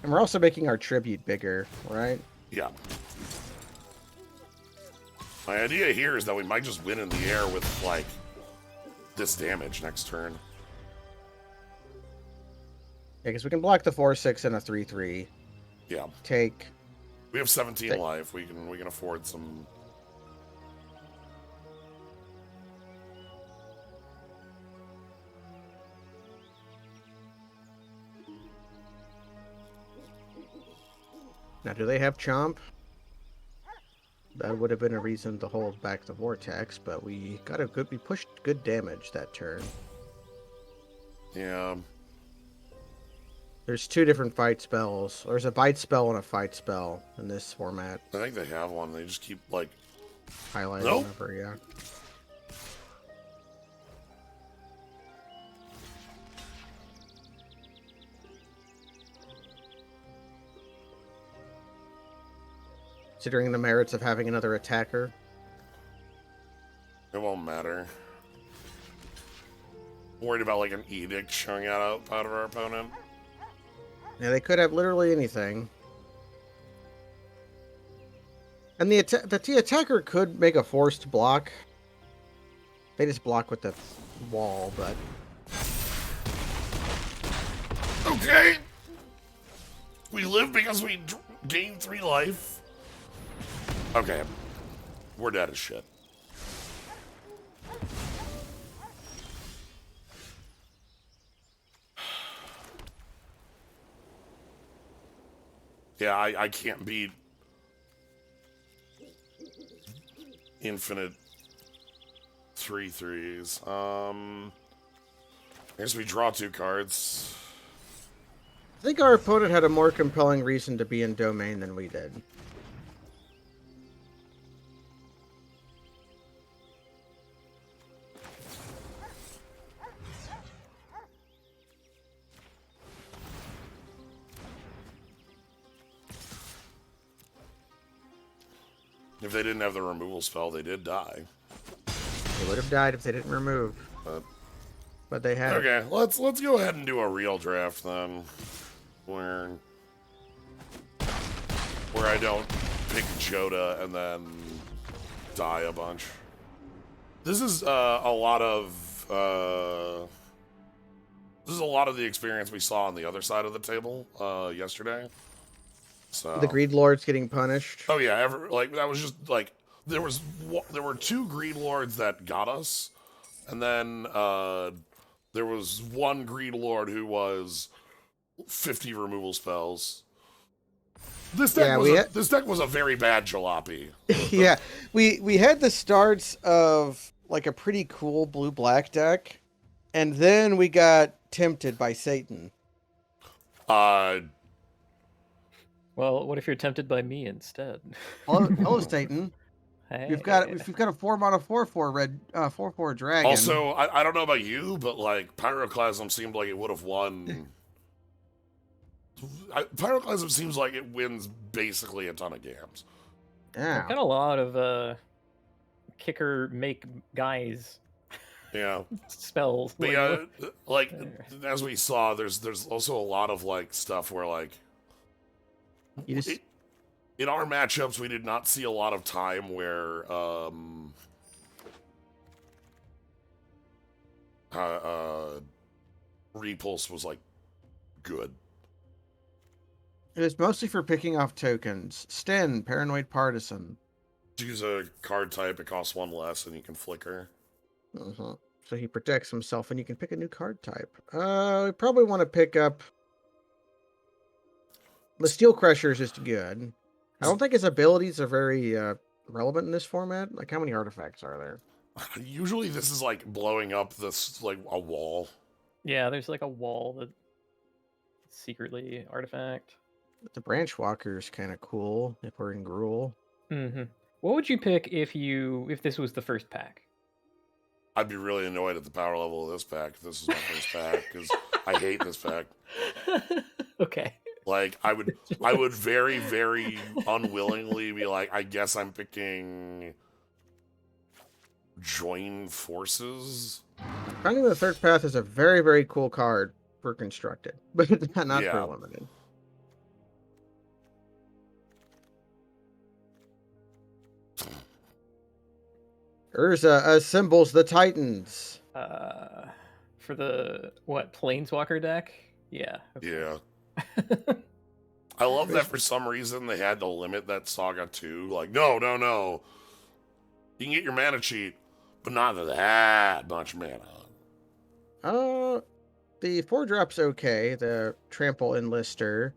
And we're also making our tribute bigger, right? Yeah. My idea here is that we might just win in the air with, like, this damage next turn. Yeah, because we can block the 4/6 and a 3/3. Yeah. Take. We have 17 life. We can afford some. Now, do they have Chomp? That would have been a reason to hold back the Vortex, but we pushed good damage that turn. Yeah. There's 2 different fight spells. There's a bite spell and a fight spell in this format. I think they have one. They just keep, like... Highlighting over, yeah. Considering the merits of having another attacker. It won't matter. I'm worried about, like, an edict showing out of our opponent. Yeah, they could have literally anything. And the attacker could make a forced block. They just block with the wall, but... Okay! We live because we gain 3 life. Okay. We're dead as shit. Yeah, I can't beat infinite 3/3s. I guess we draw 2 cards. I think our opponent had a more compelling reason to be in domain than we did. If they didn't have the removal spell, they did die. They would have died if they didn't remove. But they had. Okay, let's go ahead and do a real draft then, where I don't pick Joda and then die a bunch. This is a lot of the experience we saw on the other side of the table yesterday. So The Greed Lords getting punished. oh yeah, that was just like there were 2 Greed Lords that got us, and then there was 1 Greed Lord who was 50 removal spells. This deck was a very bad jalopy. Yeah, we had the starts of like a pretty cool blue-black deck, and then we got tempted by Satan. Uh, Well, what if you're tempted by me instead? Hello, Satan. Hey. We've got a 4-mana 4/4 red 4/4 dragon. also, I don't know about you, but like Pyroclasm seemed like it would have won. Pyroclasm seems like it wins basically a ton of games. Yeah. I've got a lot of kicker make guys Yeah. spells. But yeah, like as we saw, there's also a lot of like stuff where like in our matchups we did not see a lot of time where Repulse was like good. It is mostly for picking off tokens. Sten, Paranoid Partisan. Choose a card type, it costs one less, and you can flicker. So he protects himself, and you can pick a new card type. We probably want to pick up... The Steel Crusher is just good. I don't think his abilities are very relevant in this format. Like, how many artifacts are there? Usually this is like blowing up this, like, a wall. Yeah, there's like a wall that secretly artifact. The Branch Walker is kind of cool if we're in Gruul. Mm-hmm. What would you pick if this was the first pack? I'd be really annoyed at the power level of this pack if this is my first pack, because I hate this pack. Okay. Like, I would very, very unwillingly be like, I guess I'm picking Join Forces. Finding the Third Path is a very, very cool card for Constructed, but not Yeah. for Limited. Urza assembles the Titans. For the Planeswalker deck? Yeah. Okay. Yeah. I love that for some reason they had to limit that Saga 2. Like, no. You can get your mana cheat, but not that much mana. The 4-drop's okay. The Trample Enlister.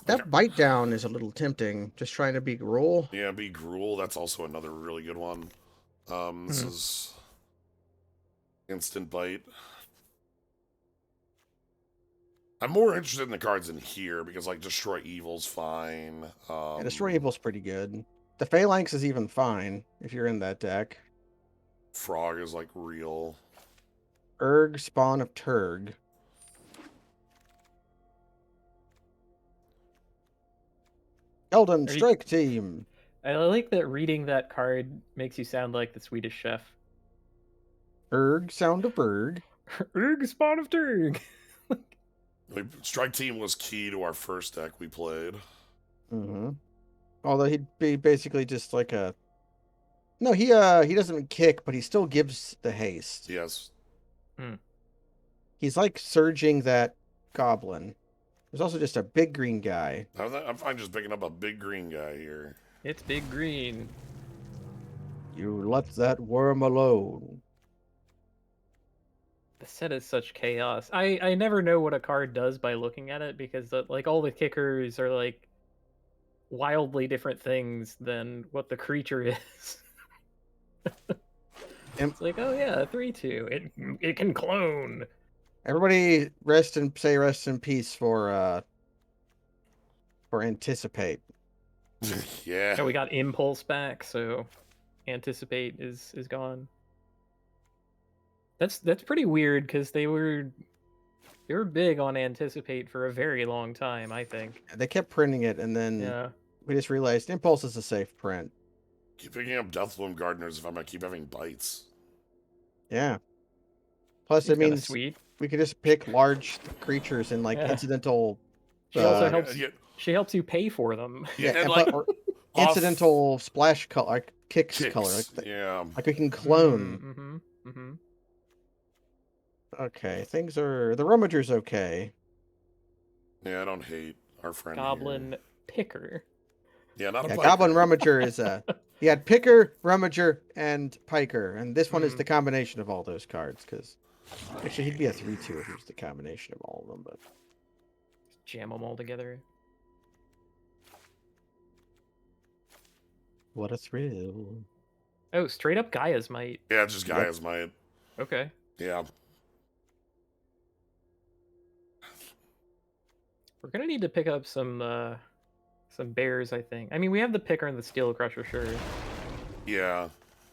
That Okay. Bite Down is a little tempting. Just trying to be Gruul. Yeah, be Gruul. That's also another really good one. This is Instant Bite. I'm more interested in the cards in here because, like, Destroy Evil's fine. Yeah, Destroy Evil's pretty good. The Phalanx is even fine if you're in that deck. Frog is, like, real. Urg, Spawn of Turg. Eldon, Strike Team. I like that reading that card makes you sound like the Swedish chef. Urg, Sound of Urg. Urg, Spawn of Turg. Strike Team was key to our first deck we played. Although he'd be basically just like a... No, he doesn't kick, but he still gives the haste. Yes. He's like surging that goblin. There's also just a big green guy. I'm fine just picking up a big green guy here. It's big green. You let that worm alone. The set is such chaos. I never know what a card does by looking at it because like all the kickers are like wildly different things than what the creature is. It's like, oh yeah, 3/2. It can clone. Everybody rest in peace for Anticipate. Yeah. Oh, we got Impulse back, so Anticipate is gone. That's pretty weird because they were big on Anticipate for a very long time, I think. They kept printing it, and then we just realized Impulse is a safe print. Keep picking up Deathloom Gardeners if I'm gonna keep having bites. Yeah. Plus, it means sweet. We could just pick large creatures and like incidental. She also helps. She helps you pay for them. Yeah, and like incidental splash color, like kicks color. Like, like we can clone. Okay, things are... The Rummager's okay. Yeah, I don't hate our friend Goblin here. Picker. Yeah, not a Piker. Goblin Rummager is a... He had Picker, Rummager, and Piker, and this one is the combination of all those cards, because... Actually, he'd be a 3/2 if he was the combination of all of them, but... Jam them all together. What a thrill. Oh, straight up Gaia's Might. Yeah, just Gaia's Might. Okay. Yeah. We're gonna need to pick up some bears, I think. I mean, we have the picker and the steel crusher, sure. Yeah.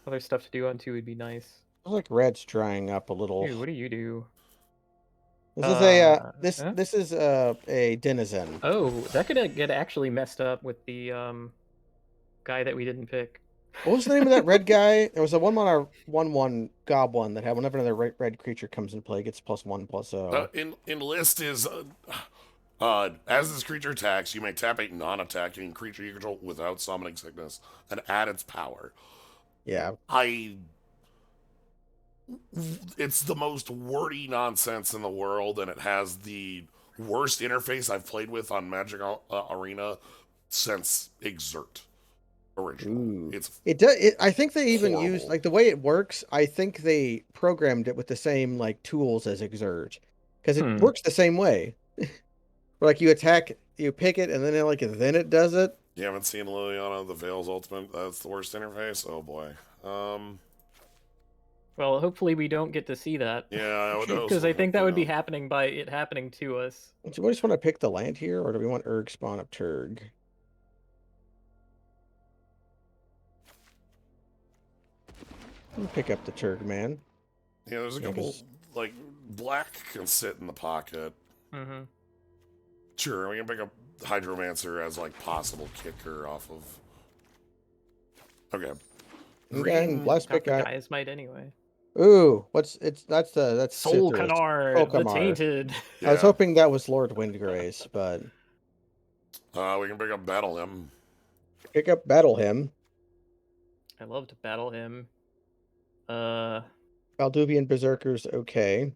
Other stuff to do on 2 would be nice. I feel like red's drying up a little. Dude, what do you do? This is a Huh? this is a denizen. Oh, that could get actually messed up with the guy that we didn't pick. What was the name of that red guy? There was a 1/1 goblin that had whenever another red creature comes in play, it gets +1/+0. Enlist is as this creature attacks, you may tap a non-attacking creature you control without summoning sickness and add its power. Yeah. It's the most wordy nonsense in the world, and it has the worst interface I've played with on Magic Arena since Exert original. Ooh. It's It does. I think they even horrible. use like the way it works. I think they programmed it with the same like tools as Exert because it works the same way. Where, like you attack, you pick it, and then it does it. You haven't seen Liliana the Veil's Ultimate? That's the worst interface? Oh boy. Well, hopefully we don't get to see that. Yeah, I would Because I think that would be happening by it happening to us. Do we just want to pick the land here, or do we want Urg spawn up Turg? We'll pick up the Turg, man. Yeah, there's a couple, like, black can sit in the pocket. Mm-hmm. Sure, we can pick up Hydromancer as, like, possible kicker off of... Okay. Okay, last pick the Gaia's Might anyway. Ooh, that's Soul Citrus. Canard, the Tainted. Yeah. I was hoping that was Lord Windgrace, but we can pick up Battle Him. Pick up Battle Him. I love to battle him. Valduvian Berserker's okay.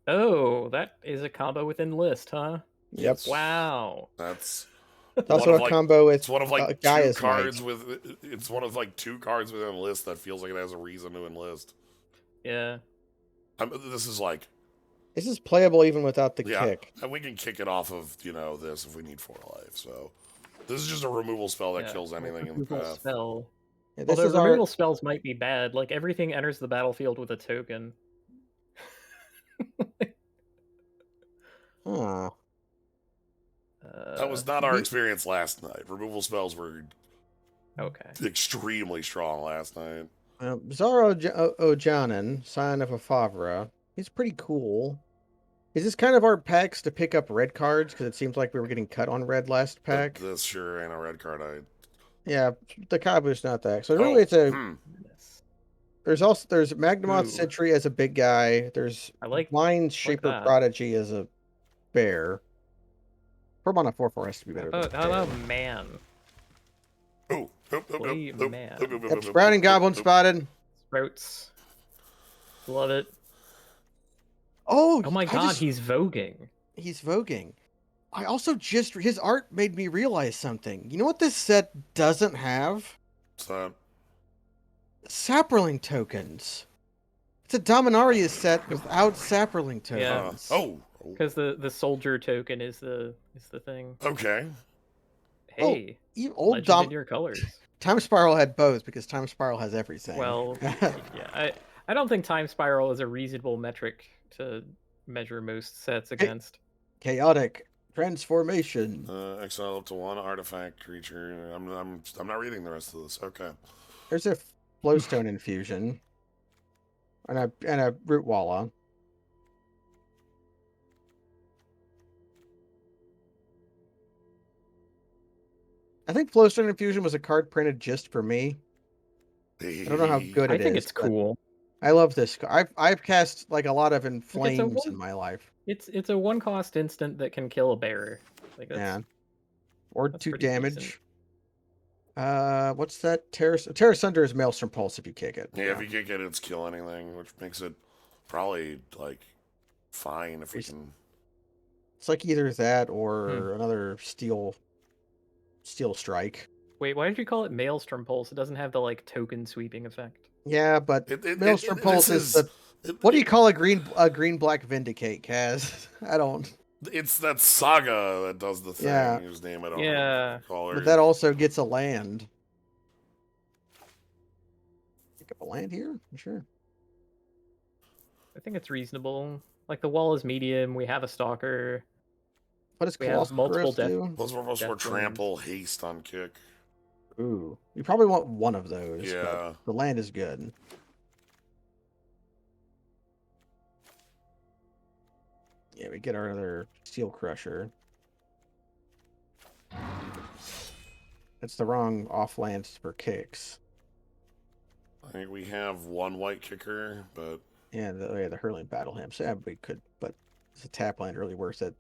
Oh, that is a combo with Enlist, huh? Yep. Wow. That's also a combo with it's one of like Gaia's two cards Might. with it's one of like 2 cards with Enlist that feels like it has a reason to enlist. Yeah. This is playable even without the kick. And we can kick it off of, this if we need 4 life. So this is just a removal spell that kills anything in the path. Spell. Yeah, Although removal spells might be bad. Like everything enters the battlefield with a token. That was not our experience last night. Removal spells were extremely strong last night. Zaro Ojanen, Sign of a Favre. He's pretty cool. Is this kind of our packs to pick up red cards? Because it seems like we were getting cut on red last pack. This sure ain't a red card. Yeah, the Kabu's not that. So really, it's a. There's Magnamoth Sentry as a big guy. There's Blind Shaper Prodigy as a bear. Permana 4/4 has to be better. How about man? Oh, man. Yep, Sprouting Goblin spotted. Sprouts. Love it. Oh my god, he's voguing. He's voguing. I also his art made me realize something. You know what this set doesn't have? What's that? Sapperling tokens. It's a Dominaria set without Sapperling tokens. Because the soldier token is the thing. Okay. Hey, old in your colors. Time Spiral had both because Time Spiral has everything. Well, yeah, I don't think Time Spiral is a reasonable metric to measure most sets against. Chaotic Transformation. Exile up to 1 artifact creature. I'm not reading the rest of this. Okay. There's a Flowstone Infusion. And a Root Walla. I think Flowstone Infusion was a card printed just for me. I don't know how good it is. I think it's cool. I love this. I've cast like a lot of Inflames in my life. It's a 1-cost instant that can kill a bearer. Like or 2 damage. Decent. What's that? Terra Sunder is Maelstrom Pulse if you kick it. Yeah, if you kick it, it's kill anything, which makes it probably like fine if we can. It's like either that or another Steel Strike. Wait, why did you call it Maelstrom Pulse? It doesn't have the like token sweeping effect. Yeah, but Maelstrom Pulse is the. What do you call a green black Vindicate, Kaz? I don't. It's that Saga that does the thing. Whose name I don't recall. But that also gets a land. Pick up a land here? Sure. I think it's reasonable. Like the wall is medium. We have a stalker. What does We have multiple Colossus do? Plus more death trample, haste on kick. Ooh. You probably want one of those, Yeah. but the land is good. Yeah, we get our other Steel Crusher. That's the wrong off lands for kicks. I think we have one white kicker, but Yeah, the Hurling Battle Hymn. So yeah, we could, but it's a tap land really worth it.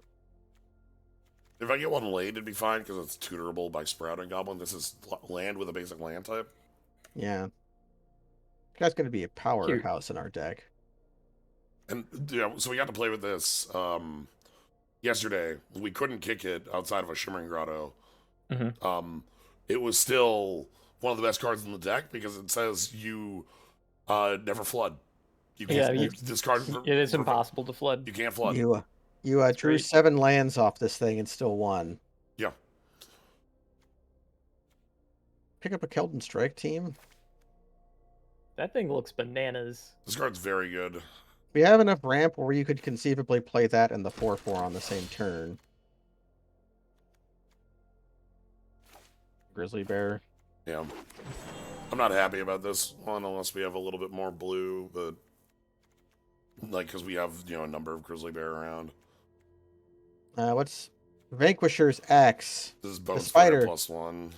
if I get one laid, it'd be fine because it's tutorable by Sprouting Goblin. This is land with a basic land type. Yeah. Guy's going to be a powerhouse in our deck. And yeah, so we got to play with this yesterday. We couldn't kick it outside of a Shimmering Grotto. Mm-hmm. It was still one of the best cards in the deck because it says you never flood. You can't, this card. It is impossible to flood. You can't flood. You drew great. 7 lands off this thing and still won. Yeah. Pick up a Keldon Strike team. That thing looks bananas. This card's very good. We have enough ramp where you could conceivably play that and the 4/4 on the same turn. Grizzly Bear. Yeah. I'm not happy about this one unless we have a little bit more blue, but like because we have a number of Grizzly Bear around. What's Vanquisher's X? This is Bone Spider +1.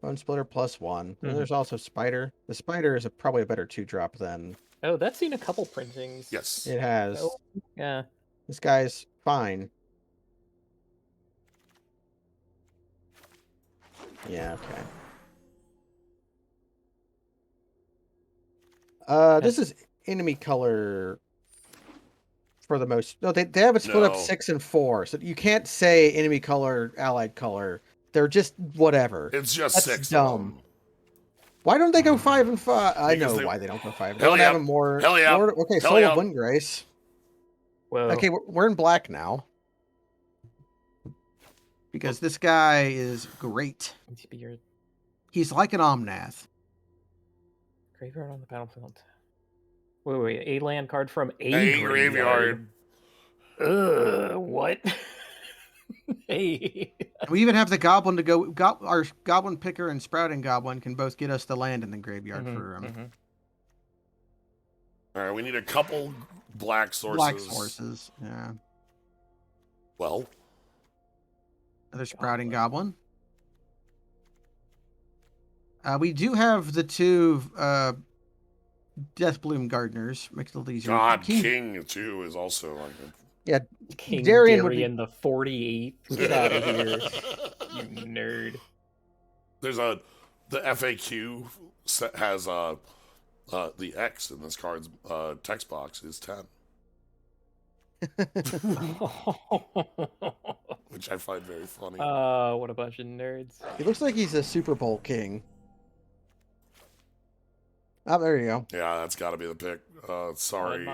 Bone Splitter +1. Mm-hmm. And there's also Spider. The Spider is probably a better 2-drop than. Oh, that's seen a couple printings. Yes. It has. Oh, yeah. This guy's fine. Yeah, okay. This is enemy color for the most. No, they have it split up 6 and 4, so you can't say enemy color, allied color. They're just whatever. It's just That's 6 dumb. of them. Why don't they go 5 and 5? I Because know why they don't go 5. They Hell don't yeah. have them more. Hell yeah. Okay, Hell Soul yeah. of Windgrace. Whoa. Okay, we're in black now. Because this guy is great. He's like an Omnath. Graveyard on the battlefield. Wait. A land card from A graveyard. What? Hey. We even have the Goblin to go. Our Goblin Picker and Sprouting Goblin can both get us the land in the graveyard for him. All right, we need a couple black sources. Black sources, yeah. Well. Another Sprouting Goblin. We do have the 2 Deathbloom Gardeners. Makes it a little easier. God, King too is also like a... Yeah, King Darian Darian the 48th. Get out of here, you nerd. There's the FAQ has the X in this card's text box is 10. Which I find very funny. What a bunch of nerds. He looks like he's a Super Bowl king. Oh, there you go. Yeah, that's got to be the pick. Sorry.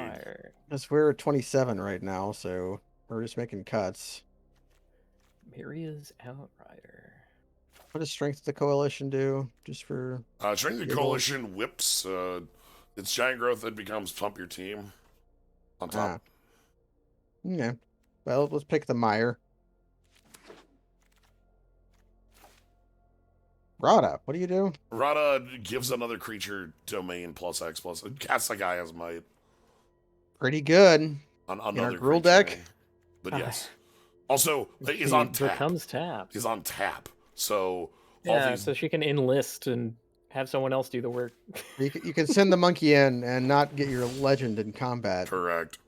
Because we're at 27 right now, so we're just making cuts. Maria's Outrider. What does Strength of the Coalition do? Just for... Strength of the Coalition whips its giant growth that becomes Pump Your Team on top. Okay. Well, let's pick the Mire. Rada, what do you do? Rada gives another creature domain +X+. Cast the guy has might. Pretty good. On in another our Gruul creature. deck? But yes. Also, is on tap. Becomes tapped. Is on tap. So yeah, so she can enlist and have someone else do the work. You can send the monkey in and not get your legend in combat. Correct.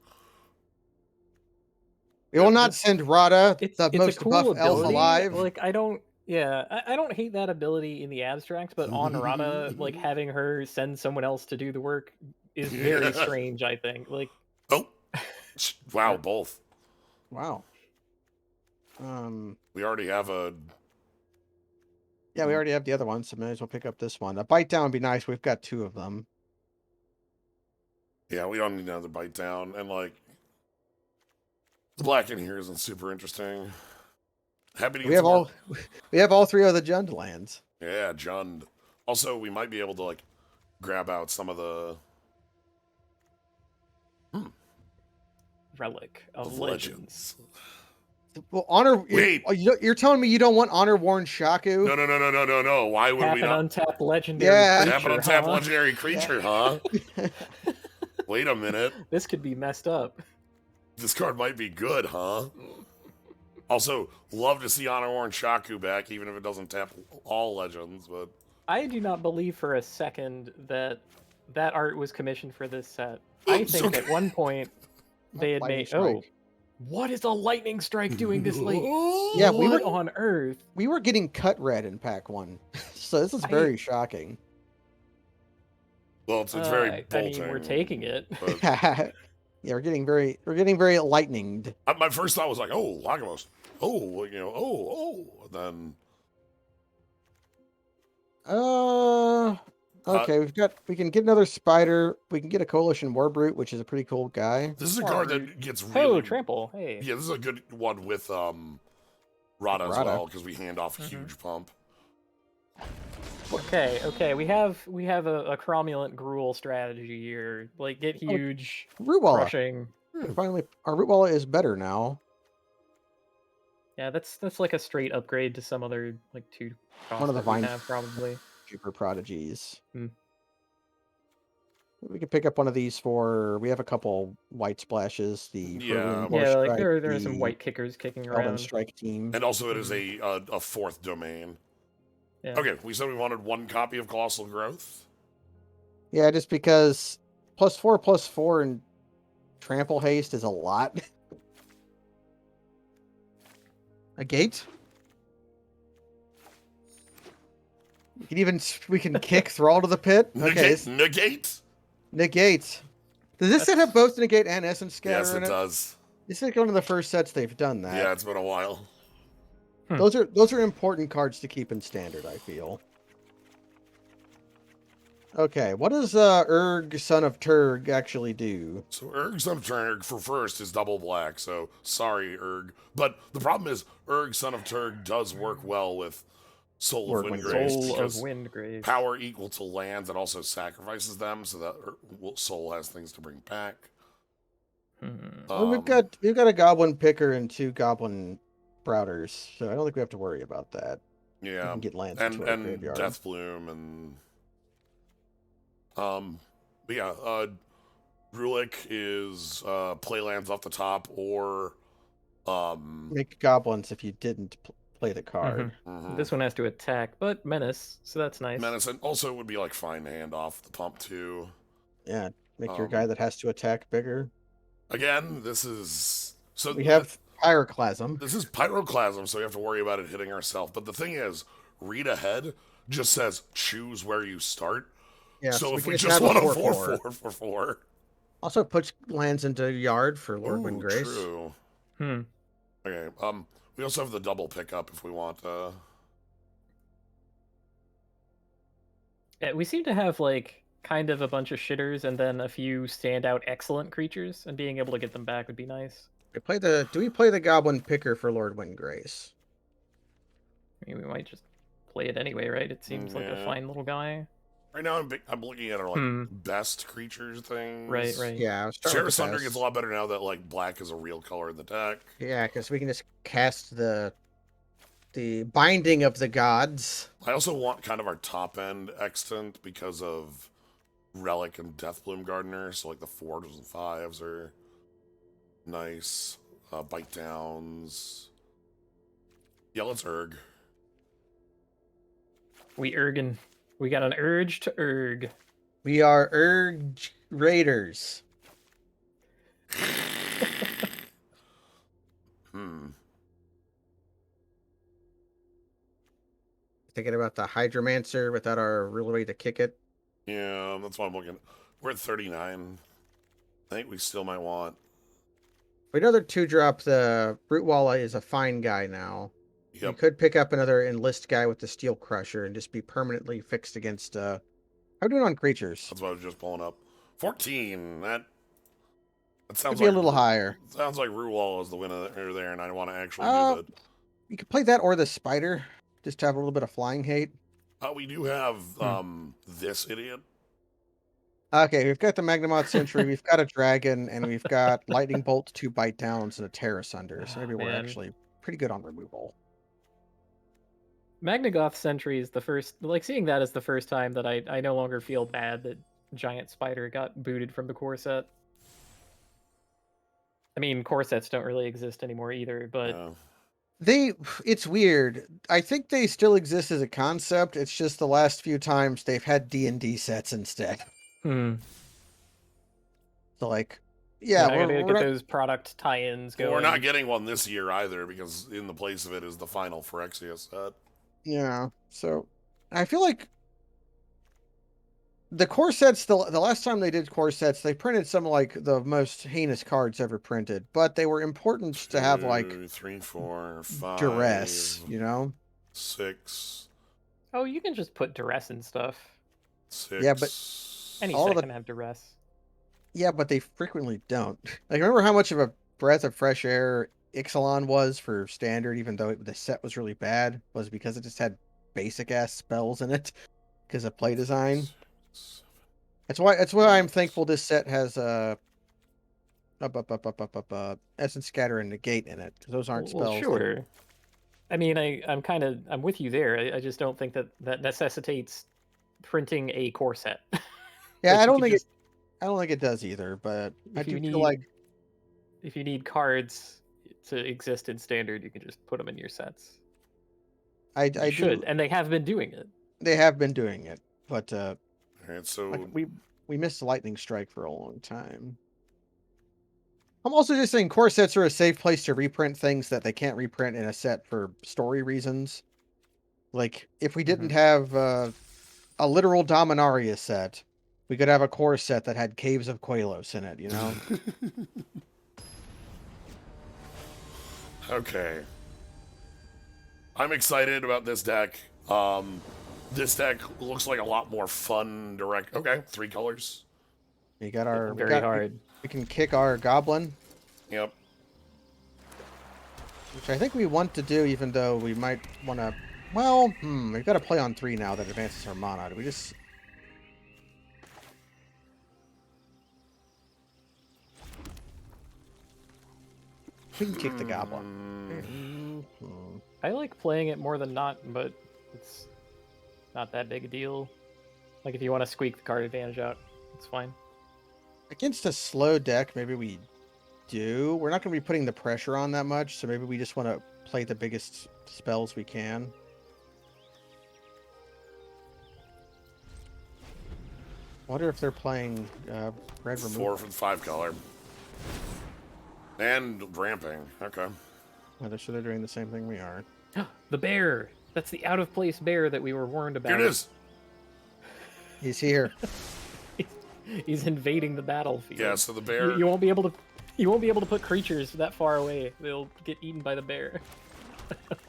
We will not send Rada, the most cool buff elf ability. alive. Like, I don't hate that ability in the abstract, but on Rada, like, having her send someone else to do the work is very strange, I think. Like, oh. Wow, both. Wow. We already have a... Yeah, we already have the other one, so may as well pick up this one. A Bite Down would be nice. We've got 2 of them. Yeah, we don't need another Bite Down. And, like, the black in here isn't super interesting. Happy to get we have all 3 of the Jund lands. Yeah, Jund. Also, we might be able to, like, grab out some of the Relic of legends. Well, honor. Wait. You're telling me you don't want honor worn Shaku? No. Why would Tap we an not? untapped legendary Yeah. Tap creature, an untapped huh? legendary creature, huh? Wait a minute. This could be messed up. This card might be good, huh? Also, love to see Honor Worn Shaku back, even if it doesn't tap all legends, but... I do not believe for a second that that art was commissioned for this set. I think Okay. at one point they had Lightning made... strike. Oh, what is a lightning strike doing this late? Yeah, What on earth? We were getting cut red in pack 1, so this is very shocking. Well, it's very I bolting. mean, we're taking it. But Yeah, we're getting very lightninged. my first thought was like, oh, Lagos. Oh, you know, and then... Okay, we can get another spider. We can get a coalition warbrute, which is a pretty cool guy. This is a card that gets Oh, really... trample, hey. Yeah, this is a good one with Rada as well, because we hand off a huge pump. Okay, we have a cromulent gruel strategy here. Like, get huge, crushing. Finally, our Rootwalla is better now. Yeah, that's like a straight upgrade to some other, like, 2 costs One of the that we vine have, probably. super prodigies. Hmm. We could pick up one of these for... We have a couple white splashes. Yeah. Yeah, like, there are some white kickers kicking Elven around. Strike team. And also it is a fourth domain. Yeah. Okay, we said we wanted 1 copy of Colossal Growth. Yeah, just because +4/+4 and trample haste is a lot. A gate? We can kick Thrall to the pit. Okay. Negate. Does this set have both negate and essence scatter? Yes, it does. This is one of the first sets they've done that. Yeah, it's been a while. Those are important cards to keep in standard, I feel. Okay, what does Urg, Son of Turg, actually do? So Urg, Son of Turg, for first, is double black, so sorry, Urg. But the problem is, Urg, Son of Turg does work well with Soul of Windgrace. Power equal to lands, and also sacrifices them, so that Soul has things to bring back. Well, we've got a Goblin Picker and 2 Goblin Sprouters, so I don't think we have to worry about that. Yeah, we can get lands and graveyard. Deathbloom and but yeah, Rulik is play lands off the top or make goblins if you didn't play the card. This one has to attack, but menace, so that's nice. Menace, and also it would be like fine to hand off the pump too. Yeah, make your guy that has to attack bigger. Again, this is we have Pyroclasm. This is Pyroclasm, so we have to worry about it hitting ourselves. But the thing is, read ahead just says choose where you start. Yeah, so if we just want a 4/4. Also puts lands into yard for Lord Windgrace. True. Okay. We also have the double pickup if we want. Yeah, we seem to have like kind of a bunch of shitters and then a few standout excellent creatures, and being able to get them back would be nice. Do we play the Goblin Picker for Lord Windgrace? I mean, we might just play it anyway, right? It seems like a fine little guy. Right now, I'm looking at our like best creatures things. Right. Yeah, Sheriff Sunder gets a lot better now that like black is a real color in the deck. Yeah, because we can just cast the Binding of the Gods. I also want kind of our top end extant because of Relic and Deathbloom Gardener. So like the 4s and 5s are nice. Bite downs. Yeah, let's Urg. We got an urge to Urg. We are Urge Raiders. Thinking about the Hydromancer without our real way to kick it. Yeah, that's what I'm looking at. We're at 39. I think we still might want. Another 2-drop, the Rootwalla is a fine guy now. Yep. You could pick up another Enlist guy with the Steel Crusher and just be permanently fixed against... How are we doing on creatures? That's what I was just pulling up. 14. That sounds like... a little higher. Sounds like Rootwalla is the winner there, and I want to actually do that. You could play that or the Spider. Just to have a little bit of flying hate. We do have this idiot. Okay, we've got the Magnemite Sentry, we've got a dragon, and we've got Lightning Bolt, 2 Bite Downs, and a Terra Sunder. So Oh, maybe we're man. actually pretty good on removal. Magnagoth Sentry is the first, like, seeing that is the first time that I no longer feel bad that Giant Spider got booted from the core set. I mean, core sets don't really exist anymore either, but They it's weird. I think they still exist as a concept. It's just the last few times they've had D&D sets instead. hmm. So like, yeah, Yeah, I gotta we're get not. those product tie-ins Well, going. we're not getting one this year either because in the place of it is the final Phyrexia set. Yeah. So I feel like the core sets, the last time they did core sets, they printed some like the most heinous cards ever printed, but they were important to have like 2, 3, 4, 5, duress, you know? 6, Oh, you can just put duress and stuff. Yeah, but 6. Any all of set the can have duress. yeah, but they frequently don't. Like remember how much of a breath of fresh air Ixalan was for standard, even though the set was really bad, was because it just had basic ass spells in it because of play design. 6, That's why I'm 8. thankful this set has Essence Scatter and Negate in it. 'Cause those aren't Well, spells that. sure. I mean, I'm with you there. I just don't think that that necessitates printing a core set. Yeah, Like, you could just, I don't think it does either, but I if do you feel like need if you need cards to exist in standard, you can just put them in your sets. I You do should, and they have been doing it. they have been doing it, but Alright, like so we missed Lightning Strike for a long time. I'm also just saying core sets are a safe place to reprint things that they can't reprint in a set for story reasons. Like if we didn't Mhm. have a literal Dominaria set, we could have a core set that had Caves of Quelos in it, you know? okay. I'm excited about this deck. This deck looks like a lot more fun direct. Okay, 3 colors. We got Hitting very hard. we can kick our Goblin, Yep. which I think we want to do, even though we might want to. Well, we've got to play on 3 now that advances our mana. Do we just? We can kick the Goblin. I like playing it more than not, but it's not that big a deal. Like, if you want to squeak the card advantage out, it's fine. Against a slow deck, maybe we do. We're not going to be putting the pressure on that much, so maybe we just want to play the biggest spells we can. Wonder if they're playing red removal. 4 for the 5 color. And ramping. Okay. So they're doing the same thing we are. The bear! That's the out of place bear that we were warned about. Here it is. He's here. He's invading the battlefield. Yeah, so the bear. You won't be able to. You won't be able to put creatures that far away. They'll get eaten by the bear.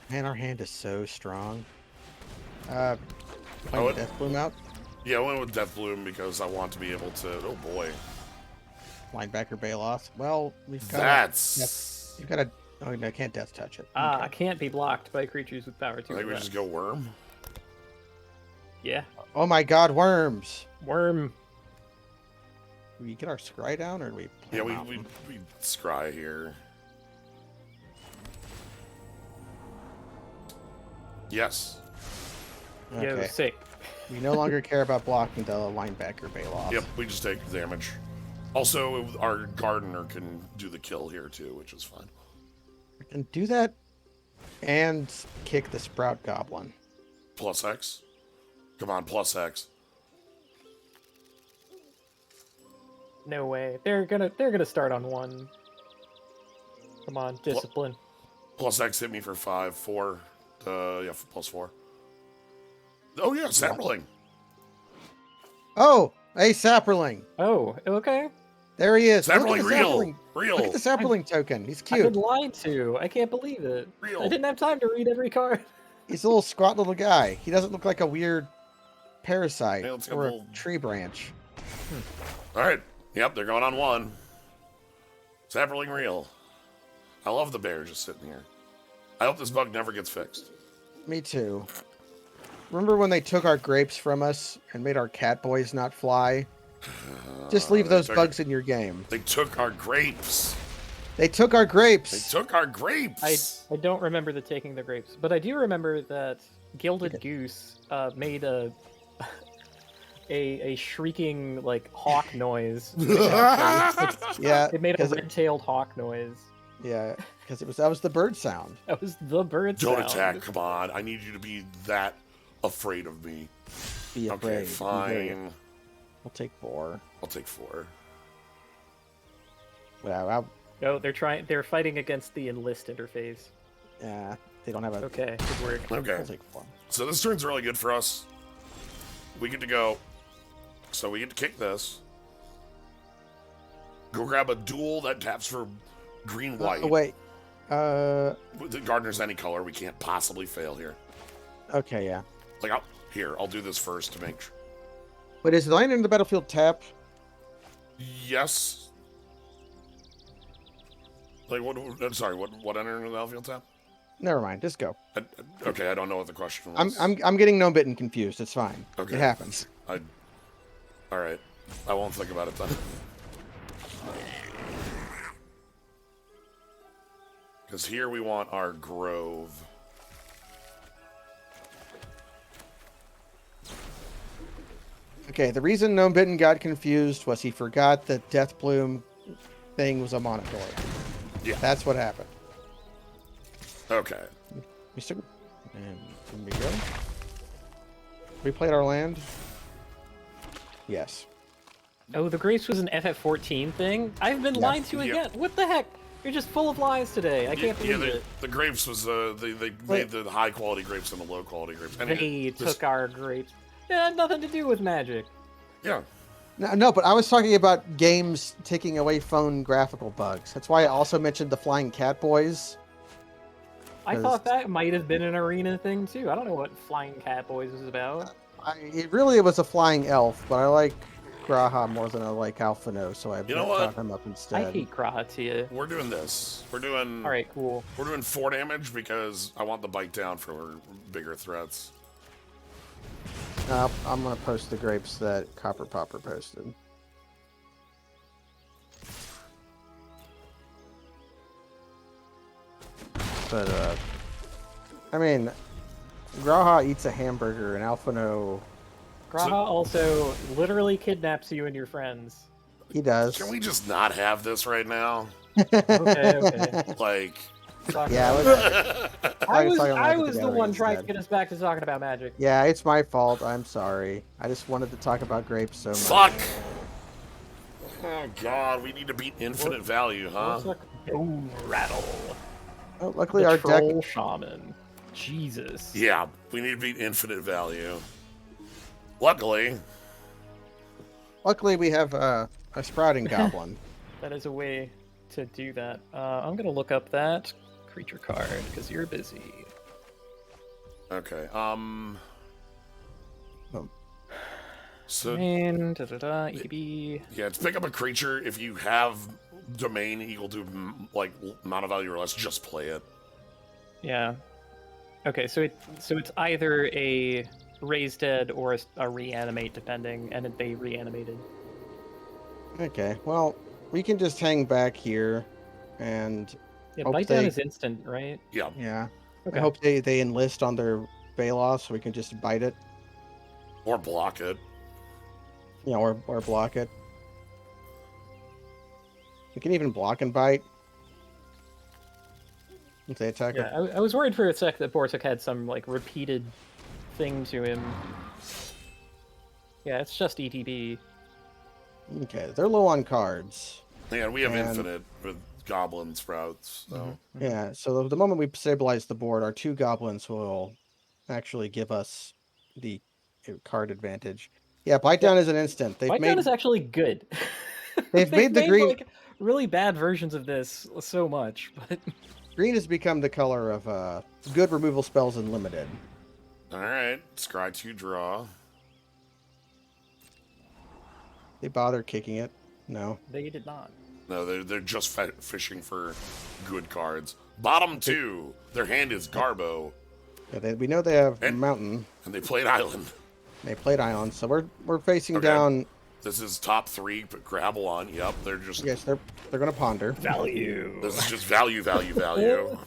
Man, our hand is so strong. Oh, Playing it- Death Bloom out. Yeah, I went with Death Bloom because I want to be able to. Oh boy. Linebacker Bailoff. Well, we've got. That's. You've got a. Oh, no, I can't death touch it. I can't be blocked by creatures with power 2. I think we just go worm. Yeah, Oh my god, worms! worm. Do we get our scry down or do we play Yeah, we mountain? scry here. Yes. Yo, Okay. sick. We no longer care about blocking the linebacker Bailoff. Yep, we just take damage. Also, our gardener can do the kill here too, which is fine. We can do that and kick the Sprout Goblin. Plus X. Come on, plus X. No way. They're gonna start on 1. Come on, discipline. Plus X hit me for 5, 4. Yeah, plus 4. Oh yeah, sapling. Oh, a Sapperling! Oh, okay. There he is. Look at Sapling the real. Sapperling. Real. Look at the Sapperling token. He's I've been cute. lied to. I can't believe it. Real. I didn't have time to read every card. He's a little squat little guy. He doesn't look like a weird parasite Yeah, let's go or a little- tree branch. Alright. Yep, they're going on 1. Sapling real. I love the bear just sitting here. I hope this bug never gets fixed. Me too. Remember when they took our grapes from us and made our cat boys not fly? Just leave They those took bugs in your game. They took our grapes. They took our They grapes. took our grapes. I don't remember the taking the grapes, but I do remember that Gilded Okay. Goose made a shrieking like hawk noise. Yeah, It made a 'cause red-tailed hawk noise. yeah, because that was the bird sound. That was the bird Don't sound. attack. Come on. I need you to be that afraid of me. Be afraid. Okay, Be very- fine. We'll take 4. I'll take 4. Wow, No, they're fighting against the enlist interface. yeah, they don't have a. Okay, good work. Okay. We'll take 4. So this turn's really good for us. We get to go. So we get to kick this. Go grab a duel that taps for green white. Oh, wait. The Gardener's any color. We can't possibly fail here. Okay, yeah. Like, I'll do this first to make sure. Wait, is the land in the battlefield tap? Yes. Like, I'm sorry, what entering the battlefield tap? Never mind. Just go. Okay, I don't know what the question was. I'm getting Gnomebitten confused. It's fine. Okay. It happens. All right. I won't think about it then. Because here we want our grove. Okay, the reason Gnomebitten got confused was he forgot that Death Bloom thing was a monitor. Yeah. That's what happened. Okay. And here we go. We played our land? Yes. Oh, the grapes was an FF14 thing? I've been Yeah. lied to Yeah. again. What the heck? You're just full of lies today. I can't believe it. The grapes was they made the high quality grapes and the low quality grapes. They took our grapes. It had nothing to do with magic. Yeah. No, but I was talking about games taking away phone graphical bugs. That's why I also mentioned the Flying Cat Boys. I thought that might have been an arena thing too. I don't know what Flying Cat Boys was about. It was a flying elf, but I like Graha more than I like Alphino, so I know what? brought him up instead. I hate Krahatia. We're doing this. We're doing. All right, cool. We're doing 4 damage because I want the bite down for bigger threats. I'm gonna post the grapes that Copper Popper posted. But I mean, Graha eats a hamburger, and Alphino Graha also literally kidnaps you and your friends. he does. Can we just not have this right now? Okay. Like, Yeah, I let's was talk about it the together one trying to instead. get us back to talking about magic. Yeah, it's my fault. I'm sorry. I just wanted to talk about grapes so much. fuck. Oh god, we need to beat infinite value, huh? Boom rattle. Oh, luckily The our deck. troll shaman. Jesus. Yeah, we need to beat infinite value. Luckily, Luckily we have a sprouting goblin. That is a way to do that. I'm gonna look up that creature card because you're busy. okay. So Domain, EDB. yeah, to pick up a creature, if you have domain equal to like amount of value or less, just play it. Yeah. Okay, so it's either a raise dead or a reanimate, depending, and they reanimated. Okay, well, we can just hang back here, and Yeah, Hope bite down they- is instant, right? Yeah. yeah, Okay. I hope they enlist on their Baloth so we can just bite it, Or block it. or block it. We can even block and bite. If they attack Yeah, I was worried for a sec that Bortuk had some like repeated thing to him. Yeah, it's just ETB. Okay, they're low on cards. Yeah, we have And- infinite with goblin sprouts, so Yeah, so the moment we stabilize the board, our 2 goblins will actually give us the card advantage. Yeah, bite down is an instant. They've Bite made down is actually good. They've made the green- like really bad versions of this so much, but green has become the color of good removal spells in limited. alright. Scry 2 draw. They bother kicking it. No. they did not. No, they're just fishing for good cards. Bottom 2, their hand is Garbo, Yeah, we know they have And- mountain. and they played Island. They played Island, so we're facing Okay. down This is top 3, but grabble on. Yep, they're just... Yes, they're going to ponder. Value. This is just value, value, value.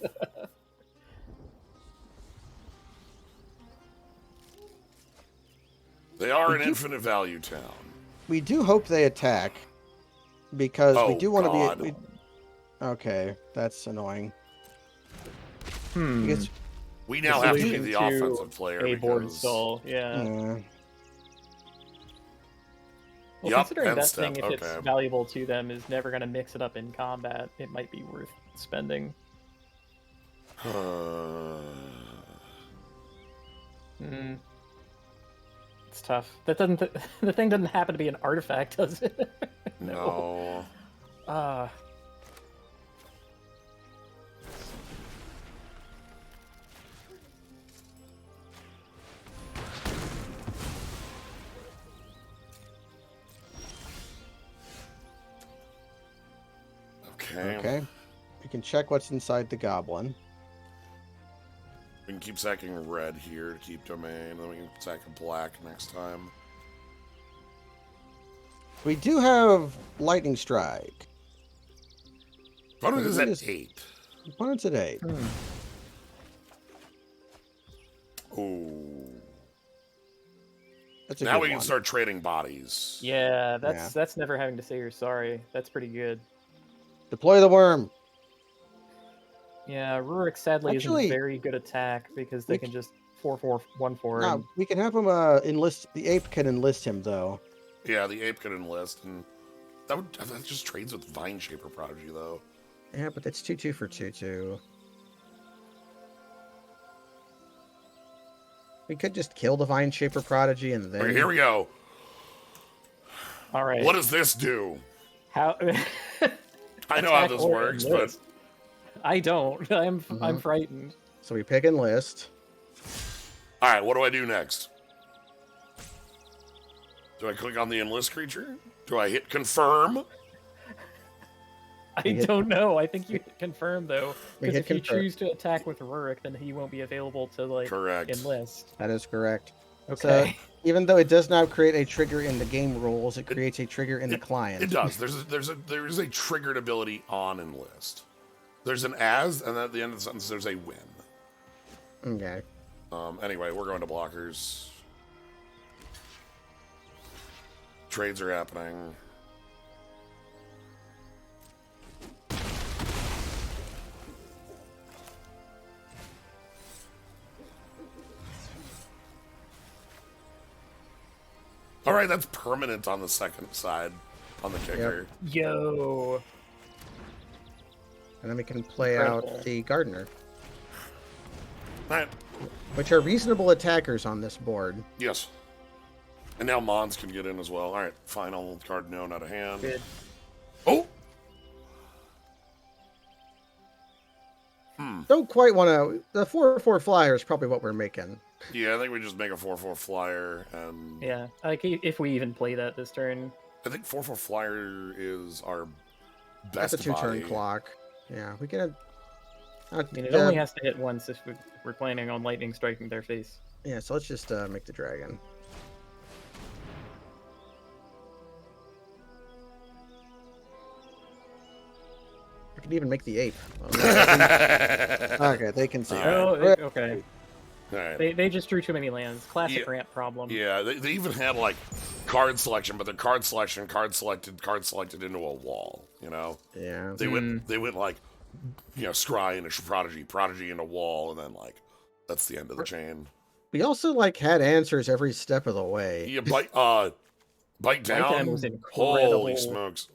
They are an infinite value town. We do hope they attack, because we do want to be... Okay, that's annoying. Because We now have to be the offensive player. A board because... stall, yeah. Yeah. Well, Yup, considering end that step, thing, if it's valuable to them, is never going to mix it up in combat, it might be worth spending. It's tough. That doesn't. The thing doesn't happen to be an artifact, does it? No. Okay. We can check what's inside the goblin. We can keep sacking red here to keep domain, then we can sack a black next time. We do have lightning strike. Opponent is at 8. Opponent's at 8. Ooh. That's a now good we can one. start trading bodies. Yeah, that's never having to say you're sorry. That's pretty good. Deploy the worm. Yeah, Rurik sadly isn't a very good attack because they can just 4-4-1-4. No, we can have him enlist. The ape can enlist him though. Yeah, the ape can enlist, and that just trades with Vine Shaper Prodigy though. Yeah, but that's 2/2 for 2/2. We could just kill the Vine Shaper Prodigy and then... Okay, here we go. All right. What does this do? How? I know how this works, but... I don't. I'm frightened. So we pick enlist. All right, what do I do next? Do I click on the enlist creature? Do I hit confirm? I don't know. I think you hit confirm though, because if you confirm. choose to attack with Rurik, then he won't be available to enlist. That is correct. Okay. So, even though it does not create a trigger in the game rules, it creates a trigger in the client. It does. There is a triggered ability on enlist. There's an as, and at the end of the sentence, there's a win. Okay. Anyway, we're going to blockers. Trades are happening. All right, that's permanent on the second side, on the kicker. Yep. Yo. And then we can play out the gardener. All right. Which are reasonable attackers on this board. Yes. And now Mons can get in as well. All right, final card known out of hand. Good. Oh! Don't quite want to... The 4/4 flyer is probably what we're making. Yeah, I think we just make a 4/4 flyer, and... Yeah, like if we even play that this turn. I think 4/4 flyer is our That's best a 2-turn body. clock. Yeah, we can... I mean, it only has to hit once if we're planning on lightning striking their face. Yeah, so let's just make the dragon. We can even make the ape. Okay, they can see. Oh, Right. okay. All right. They just drew too many lands. Classic Yeah. ramp problem. Yeah, they even had, like, card selection, but their card selection, card selected into a wall, you know? Yeah. They went like, you know, scry into prodigy into wall, and then, like, that's the end of the chain. We also like had answers every step of the way. Yeah, bite down. was incredible. Holy smokes!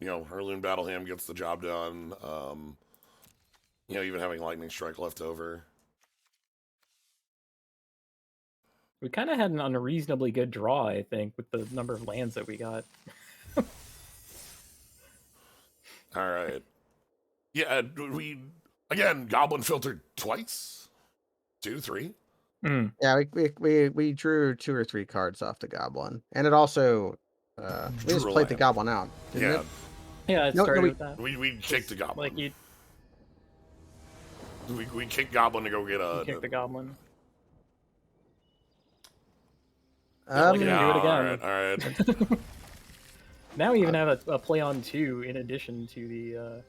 Heirloom Battleham gets the job done. Even having lightning strike left over. We kind of had an unreasonably good draw, I think, with the number of lands that we got. All right. Yeah, again goblin filtered twice, 2, 3. Yeah, we drew 2 or 3 cards off the goblin, and it also we just played the goblin out. Didn't it? Yeah, it started with that. We kicked the goblin. Like we kicked goblin to go get you kick the goblin. Yeah, do it again. All right. Now we even have a play on 2 in addition to the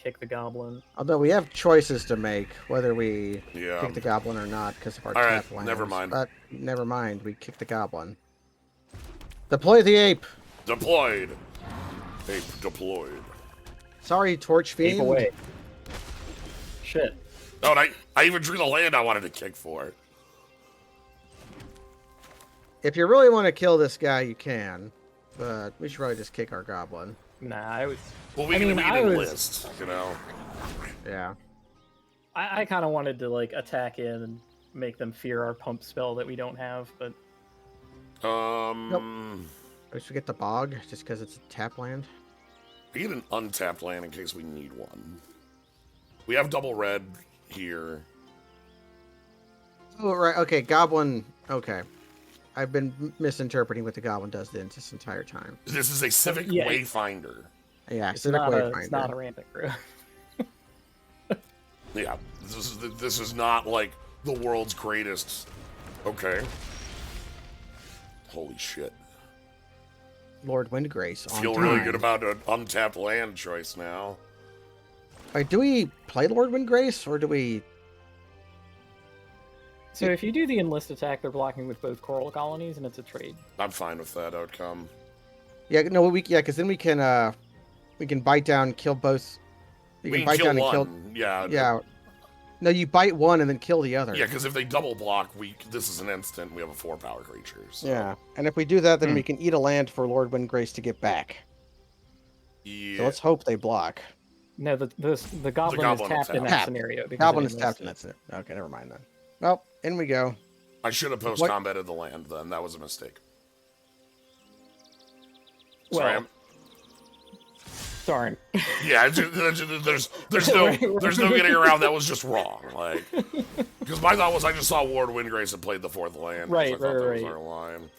kick the goblin. Although we have choices to make whether we Yeah. kick the goblin or not because of our All right, tap lands. never mind. But never mind, we kick the goblin. Deploy the ape. Deployed. Ape deployed. Sorry, Torch Fiend. Ape away. Shit. Oh, and I even drew the land I wanted to kick for. If you really want to kill this guy, you can. But we should probably just kick our goblin. Nah, I was. Well, we I mean, can I was- enlist, you know. Yeah. I kind of wanted to like attack in and make them fear our pump spell that we don't have, but We should get the bog just because it's a tap land. We get an untapped land in case we need one. We have double red here. Oh, right. Okay, goblin. Okay. I've been misinterpreting what the goblin does this entire time. This is a civic Yeah. wayfinder. Yeah, it's Civic not, Wayfinder. it's not a rampant growth. Yeah, this is not like the world's greatest. Okay. Holy shit. Lord Windgrace. I On feel time. really good about an untapped land choice now. Wait, do we play Lord Windgrace or do we? So if you do the enlist attack, they're blocking with both coral colonies, and it's a trade. I'm fine with that outcome. Yeah, no, because then we can bite down, kill both. You We can can bite kill down one. and kill. Yeah. Yeah. No, you bite one and then kill the other. Yeah, because if they double block, this is an instant. We have a 4-power creature. So. Yeah, and if we do that, then we can eat a land for Lord Windgrace to get back. Yeah. So let's hope they block. No, the goblin is goblin tapped in that tapped. scenario. because Goblin it is tapped, and enlisted. that's it. Okay, never mind then. Well, in we go. I should have post-combated the land then. That was a mistake. Sorry, Well, I'm- darn. Yeah, there's no getting around. That was just wrong. Like, because my thought was I just saw Lord Windgrace and played the 4th land. 'cause Right, I thought that was right. our line.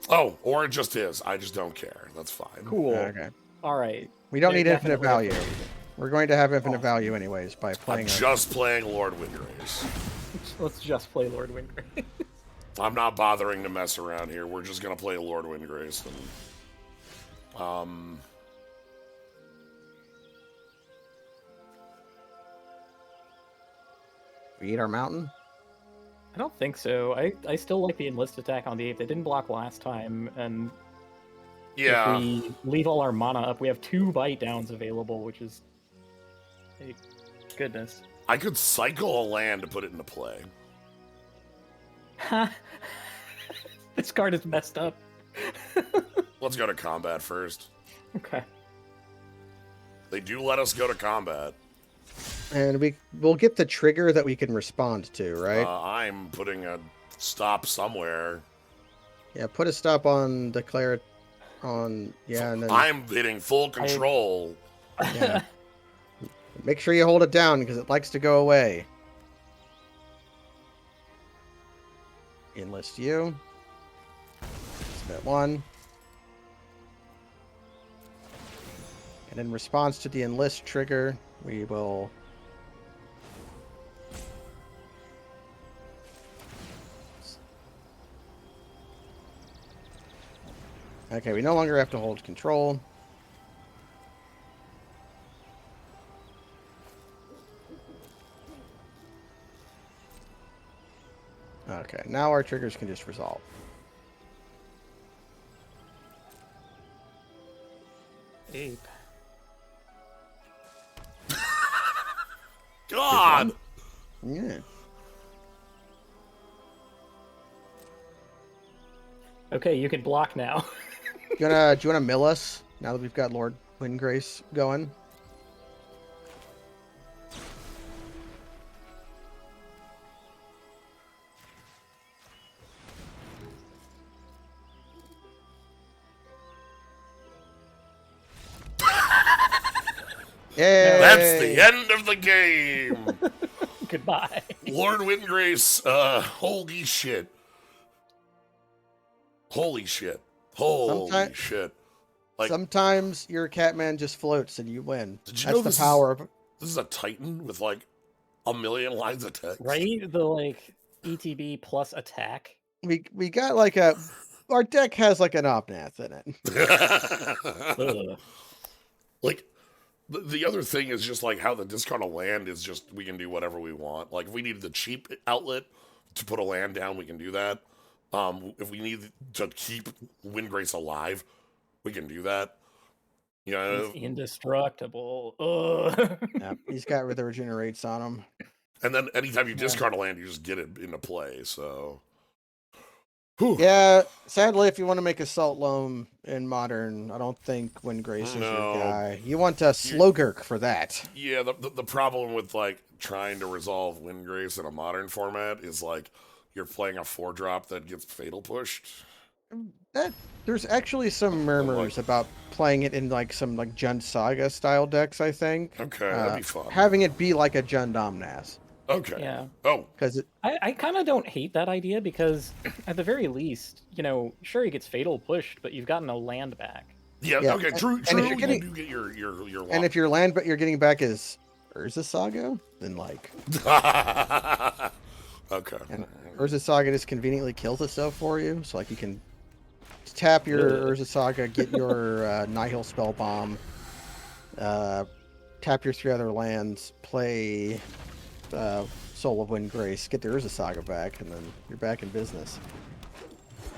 Oh, or it just is. I just don't care. That's fine. Cool. Okay. All right. We don't They're need infinite definitely value. afraid. We're going to have infinite value anyways by I'm playing. just playing Lord Windgrace. Let's just play Lord Windgrace. I'm not bothering to mess around here. We're just gonna play Lord Windgrace. And, We eat our mountain. I don't think so. I still like the enlist attack on the ape. They didn't block last time, and yeah. if we leave all our mana up, we have 2 bite downs available, which is goodness. I could cycle a land to put it into play. This card is messed up. Let's go to combat first. Okay. They do let us go to combat. And we'll get the trigger that we can respond to, right? I'm putting a stop somewhere. Yeah, put a stop on declare it on and then I'm hitting full control. yeah. Make sure you hold it down because it likes to go away. Enlist you. Submit 1. And in response to the enlist trigger, we will Okay, we no longer have to hold control. Okay, now our triggers can just resolve. Ape. God! Yeah. Okay, you can block now. Do you wanna mill us now that we've got Lord Windgrace going? Yay! That's the end of the game! Goodbye. Lord Windgrace, holy shit. Holy shit. Holy Sometime- shit. Like, Sometimes your Catman just floats and you win. Did you That's know the this power of this is a Titan with like a million lines of text. Right? The like ETB plus attack. we got like a our deck has like an Obnath in it. Ugh. Like, the other thing is just like how the discard of land is just we can do whatever we want. Like if we needed the cheap outlet to put a land down, we can do that. If we need to keep Windgrace alive, we can do that. You know, He's indestructible. Ugh. Yeah, he's got the regenerates on him. and then anytime you Yeah. discard a land, you just get it into play. So, Whew. Yeah, sadly, if you want to make Assault Loam in Modern, I don't think Windgrace is No. your guy. You want a Slogurk for that. Yeah, the problem with like trying to resolve Windgrace in a modern format is like you're playing a 4-drop that gets fatal pushed. There's actually some murmurs about playing it in like some like Jund Saga style decks, I think. Okay, that'd be fun. Having it be like a Jund Omnath. Okay. Yeah. Oh, Because I kind of don't hate that idea because, at the very least, sure he gets fatal pushed, but you've gotten a land back. yeah. Yeah, Okay. True. and True. if you're getting- you do get your and if your land but you're getting back is Urza Saga, then like okay. and Urza Saga just conveniently kills itself for you, so like you can tap your Urza Saga, get your Nihil Spell Bomb, tap your 3 other lands, play Soul of Windgrace, get the Urza Saga back, and then you're back in business.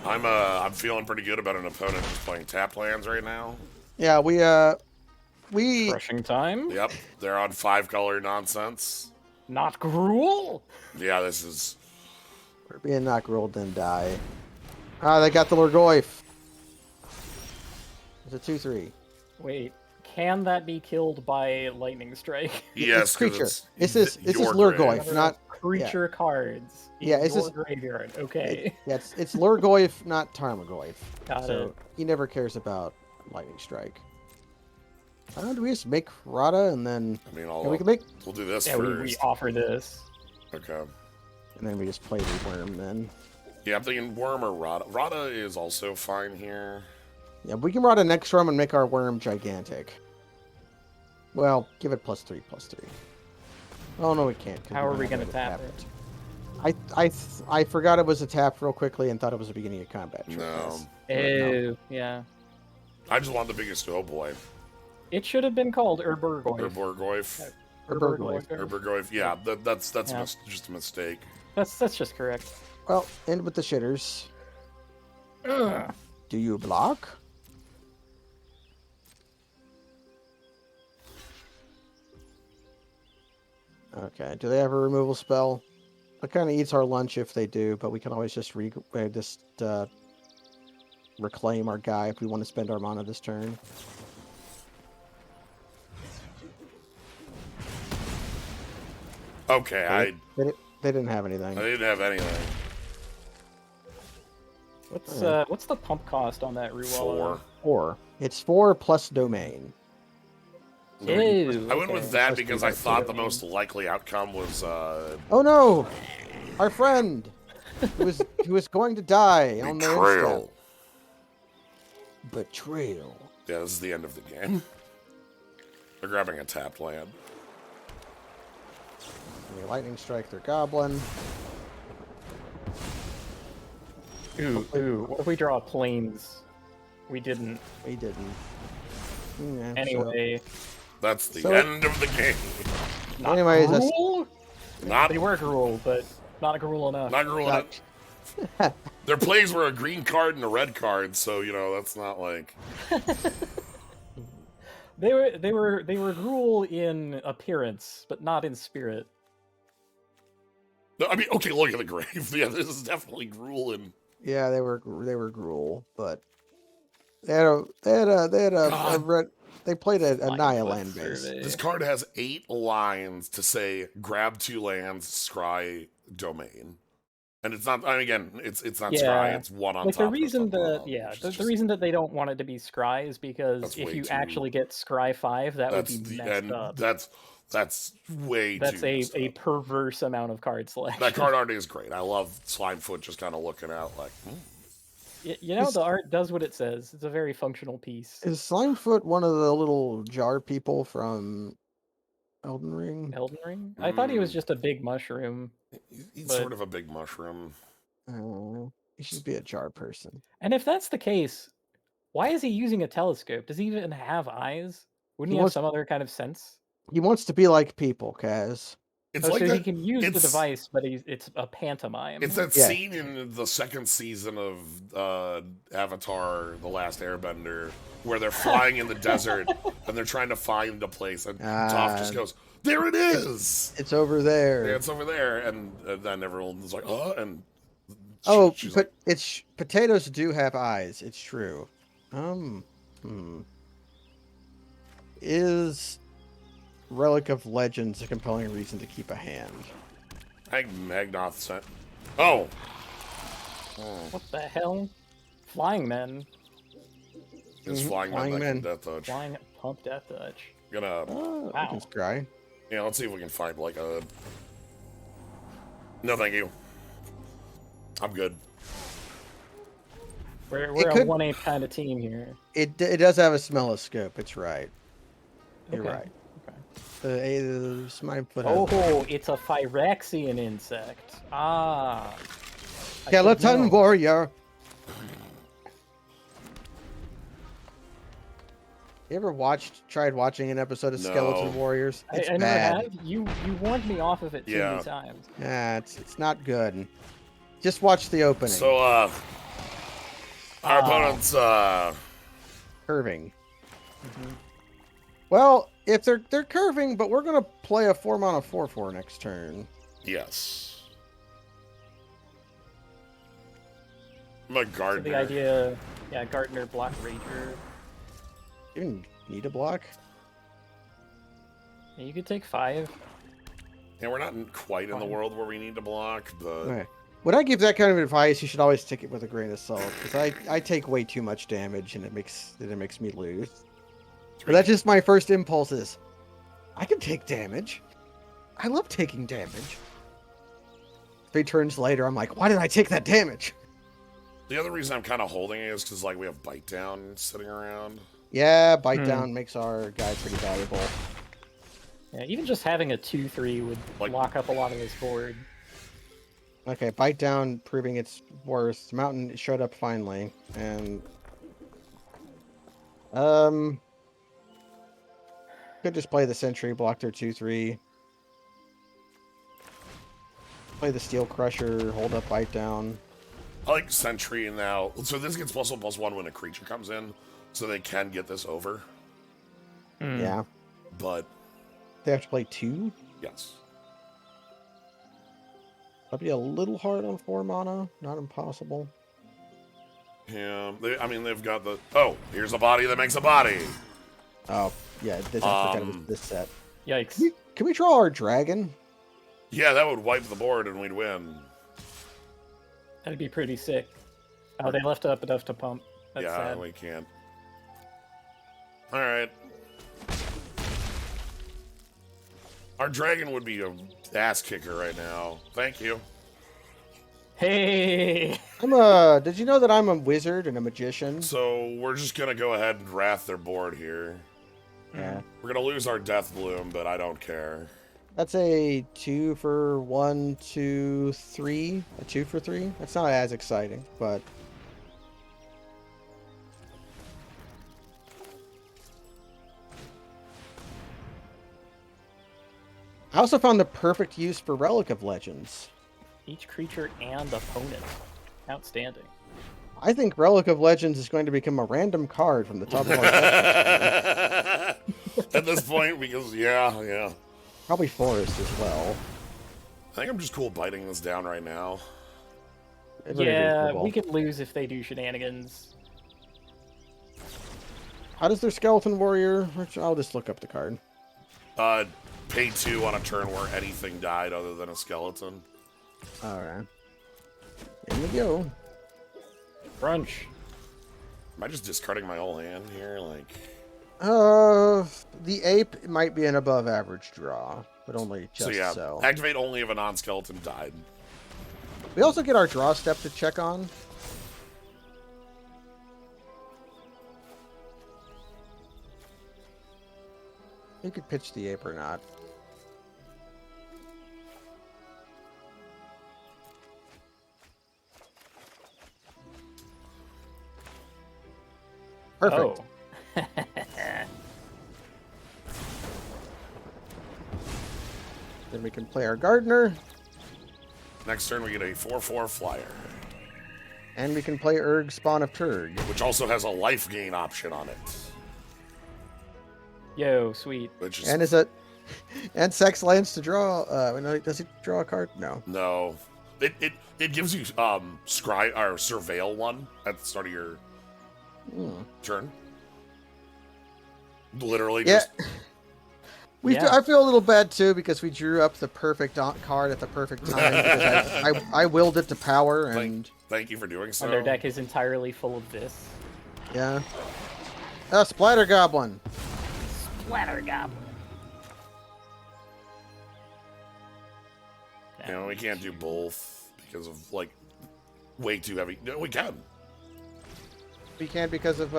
I'm feeling pretty good about an opponent just playing tap lands right now. Yeah, we Crushing time. Yep, they're on 5-color nonsense. Not Gruul. Yeah, this is. we're being not rolled then die. Ah, they got the Lurgoyf. It's a 2/3. Wait, can that be killed by lightning strike? Yes, It's creature. 'cause This is your Lurgoyf, grave. not Creature cards. In Yeah, it's your just- graveyard. Okay. yeah, it's Lurgoyf, not Tarmogoyf. Got So it. he never cares about lightning strike. Do we just make Rada and then I mean, we can make we'll do this Yeah, first. we offer this. Okay. and then we just play the worm then. Yeah, I'm thinking Worm or Rada. Rada is also fine here. Yeah, we can Rada next round and make our worm gigantic. Well, give it +3/+3. Oh no, we can't. 'cause How are don't we have gonna a way to tap it? I forgot it was a tap real quickly and thought it was the beginning of combat. trick. No. Ew. Yeah. I just want the biggest boy. It should have been called Urborgoyf. Urborgoyf. Urborgoyf. Urborgoyf. Yeah, that's Yeah. just a mistake. That's just correct. Well, end with the shitters. Ugh. Do you block? Okay. Do they have a removal spell? It kind of eats our lunch if they do, but we can always just reclaim our guy if we want to spend our mana this turn. Okay, They didn't have anything. I didn't have anything. What's the pump cost on that Ruwala? 4. 4. It's 4 plus domain. Ew. I went with okay. that Plus because two I plus thought the domain. most likely outcome was Oh no! Our friend who was going to die on the betrayal. instant. Betrayal. Yeah, this is the end of the game. They're grabbing a tapped land. We lightning strike their goblin. Ooh. What if we draw planes? We didn't. We didn't. Yeah, Anyway. That's the So- end of the game. Not Anyways, that's- Gruul? Not They were Gruul, but not Gruul enough. not grueling. Their plays were a green card and a red card, so that's not like. They were Gruul in appearance, but not in spirit. No, I mean, okay, look at the grave. Yeah, this is definitely grueling. Yeah, they were gruel, but they had a God. red. They played a Lightfoot Nihilland base. Survey. This card has 8 lines to say grab 2 lands, scry domain. And it's not, I mean, again, it's not Yeah. scry, it's one on Like top. the of reason the that bottom, yeah, which is the just- reason that they don't want it to be Scry is because That's if way you too- actually get Scry 5, that would that's be the messed end. up. That's way That's too messed a up. perverse amount of card selection. That card art is great. I love Slimefoot just kind of looking out like, The art does what it says. It's a very functional piece. Is Slimefoot one of the little jar people from Elden Ring? Elden Ring? I thought he was Mm. just a big mushroom. he's But- sort of a big mushroom. Oh. He should be a jar person. And if that's the case, why is he using a telescope? Does he even have eyes? Wouldn't He he have wants some other kind of sense? he wants to be like people, Kaz. It's Oh, like so he that. can use the It's device, but it's a it's pantomime. that Yeah. scene in the second season of Avatar: The Last Airbender where they're flying in the desert and they're trying to find a place, and Toph just goes, "There it is! It's over there. Yeah, it's over there!" And then everyone's like, "Oh!" And she's but like, potatoes do have eyes. It's true. Is Relic of Legends a compelling reason to keep a hand? Magnoth sent. Oh, What the hell? Flying men. it's flying Flying men men. Death Touch. Flying pump death touch. Gonna We Wow. can scry. Yeah, let's see if we can find like a. No, thank you. I'm good. We're a could- 1/8 kind of team here. It does have a smelloscope. It's right. You're Okay. right. Okay. My foot. Oh, it's a Phyrexian insect. Ah. I should Skeleton know. warrior. You ever tried watching an episode of No. Skeleton Warriors? It's I never bad. have. You warned me off of it too Yeah. many times. Yeah, it's not good. Just watch the opening. So, our opponent's, Curving. Well, if they're curving, but we're gonna play a 4-mana 4/4 next turn. yes. I'm a So gardener. the idea, yeah, Gardener block Rager. You even need a block. Yeah, you could take 5. Yeah, we're not quite in the Fine. world where we need to block, but Okay. When I give that kind of advice, you should always take it with a grain of salt, because I take way too much damage, and it makes me lose. But that's just my first impulse is, I can take damage. I love taking damage. 3 turns later, I'm like, why did I take that damage? the other reason I'm kind of holding it is because, like, we have Bite Down sitting around. Yeah, bite down makes our guy pretty valuable. Yeah, even just having a 2/3 would Like- lock up a lot of this board. Okay, bite down, proving its worth. Mountain showed up finally, and could just play the Sentry, block their 2/3. Play the Steel Crusher, hold up, bite down. I like Sentry now. So this gets +1/+1 when a creature comes in, so they can get this over. Yeah, But, they have to play 2. yes. That'd be a little hard on 4 mana, not impossible. Yeah, they've got the... Oh, here's a body that makes a body. Oh, yeah, this I forgot it was this set. Yikes. Can we draw our dragon? Yeah, that would wipe the board and we'd win. That'd be pretty sick. Oh, they left up enough to pump. That's yeah, sad. we can't. Alright. Our dragon would be a ass kicker right now. Thank you. Hey! Did you know that I'm a wizard and a magician? So we're just gonna go ahead and wrath their board here. Yeah. We're gonna lose our Death Bloom, but I don't care. That's a 2 for 1, 2, 3. A 2 for 3. That's not as exciting, but I also found the perfect use for Relic of Legends. Each creature and opponent. Outstanding. I think Relic of Legends is going to become a random card from the top of our deck. At this point, because yeah. Probably Forest as well. I think I'm just cool biting this down right now. It's very Yeah, reasonable. we could lose if they do shenanigans. How does their Skeleton Warrior? I'll just look up the card. Pay 2 on a turn where anything died other than a skeleton. Alright. In we go. Crunch. Am I just discarding my whole hand here? Like, The ape might be an above average draw, but only just so yeah, so. activate only if a non-skeleton died. We also get our draw step to check on. You could pitch the ape or not. Perfect. Oh. Then we can play our gardener, Next turn, we get a 4/4 flyer, and we can play Urg Spawn of Turg. which also has a life gain option on it. Yo, sweet. Which is And is it? And Sex lands to draw. Does he draw a card? No. no. It gives you scry or surveil one at the start of your turn. Literally, Yeah. just Yeah. I feel a little bad too because we drew up the perfect card at the perfect time. Because I willed it to power, and thank you for doing so. And their deck is entirely full of this. yeah. Splatter Goblin. Splatter Goblin. You know, we can't do both because of like way too heavy. No, we can. We can because of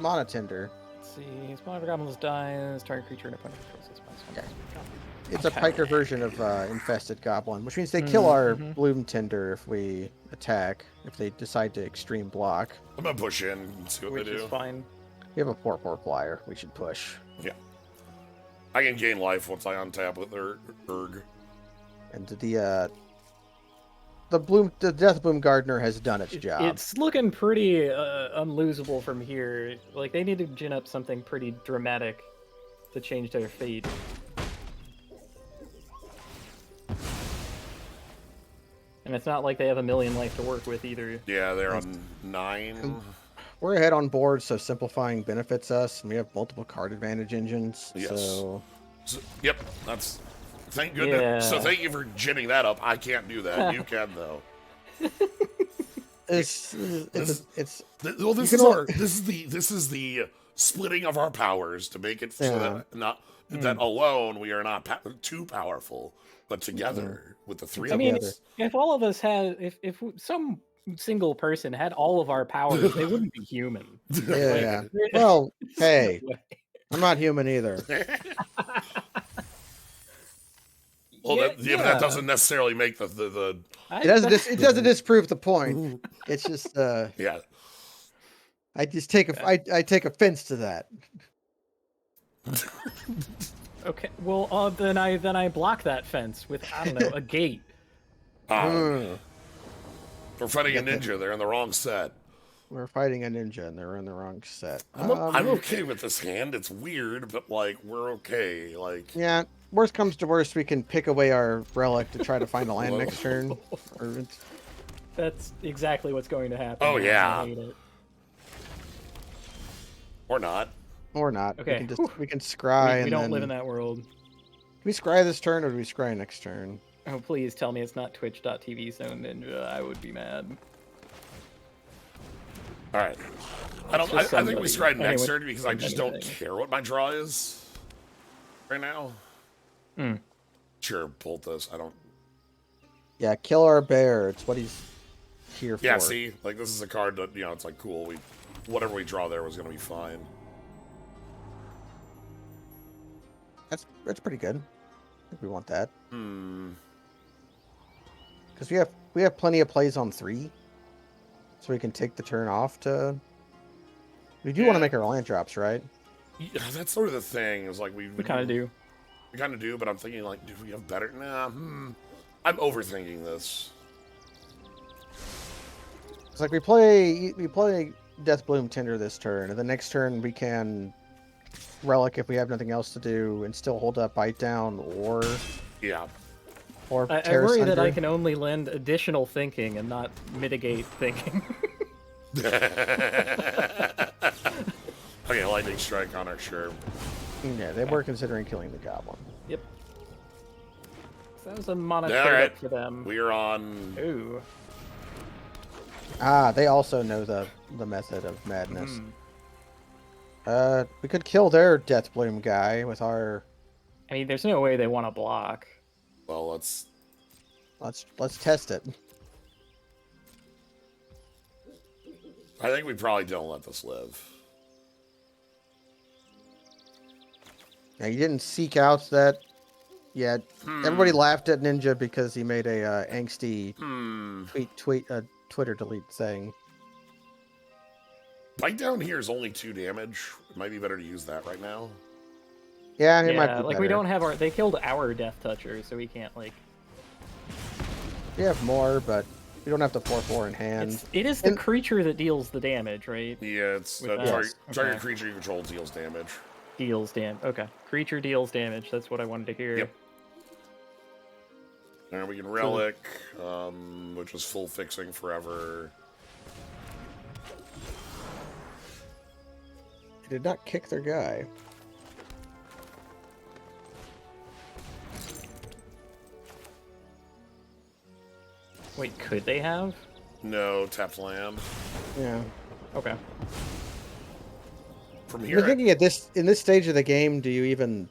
Mana Tender. Let's see. Splatter Goblins dies. Target creature and opponent controls this monster. Okay. It's a piker version of Infested Goblin, which means they kill our Bloom Tender if we attack, if they decide to extreme block. I'm gonna push in and see what Which they do. is fine. We have a 4/4 flyer. We should push. Yeah. I can gain life once I untap with their Urg. And the Death Bloom Gardener has done its job. It's looking pretty unlosable from here. Like, they need to gin up something pretty dramatic to change their fate. And it's not like they have a million life to work with either. Yeah, they're on 9. We're ahead on board, so simplifying benefits us, and we have multiple card advantage engines. Yes. So Yep, that's. Thank goodness. Yeah. So thank you for ginning that up. I can't do that. You can though. it's Well, this you is can our. This is the splitting of our powers to make it so that not that alone we are not too powerful, but together with the three I of mean, us. if all of us had, if some single person had all of our powers, they wouldn't be human. yeah. Well, hey, I'm not human either. Well, that doesn't necessarily make the It doesn't disprove the point. It's just yeah. I just take I take offense to that. Okay, well, then I block that fence with, I don't know, a gate. We're fighting a ninja. They're in the wrong set. We're fighting a ninja, and they're in the wrong set. I'm okay with this hand. It's weird, but like we're okay. Like Yeah. Worst comes to worst, we can pick away our relic to try to find a land next turn. That's exactly what's going to happen. Oh, yeah. I hate it. or not. Or not. Okay. We can scry. We don't live in that world. Can we scry this turn, or do we scry next turn? Oh, please tell me it's not twitch.tv Zone Ninja. I would be mad. All right. I think we scry next Anyway, turn because I just don't care what my draw is right now. Sure, bolt this. I don't. Yeah, kill our bear. It's what he's here for. Yeah, see, like this is a card that it's like cool. Whatever we draw there was gonna be fine. That's pretty good. I think we want that. Because we have plenty of plays on 3, so we can take the turn off to. We do want to make our land drops, right? Yeah, that's sort of the thing. Is like we kind of do. We kind of do, but I'm thinking like, do we have better? Nah. I'm overthinking this. It's like we play Death Bloom Tinder this turn, and the next turn we can relic if we have nothing else to do, and still hold up Bite Down or Yeah. or I Terra worry that I Sunder. can only lend additional thinking and not mitigate thinking. Okay, lightning strike on our sure. Yeah, they were considering killing the goblin. Yep. That was a mana Yeah, trade alright. up for them. We are on. Ooh. They also know the method of madness. We could kill their Death Bloom guy with our. I mean, there's no way they want to block. Well, let's. Let's test it. I think we probably don't let this live. Yeah, you didn't seek out that. Yeah, everybody laughed at Ninja because he made a angsty Twitter delete thing. Bite down here is only 2 damage. It might be better to use that right now. Yeah, it might Yeah, be like better. we don't have our. They killed our Death Toucher, so we can't like. We have more, but we don't have the 4/4 in hand. It is the And- creature that deals the damage, right? Yeah, it's With that? target Okay. creature you control deals damage. Deals damage. Okay, creature deals damage. That's what I wanted to hear. Yep. And we can relic, which is full fixing forever. They did not kick their guy. Wait, could they have? No tapped land. Yeah. Okay. From You're here, thinking in this stage of the game, do you even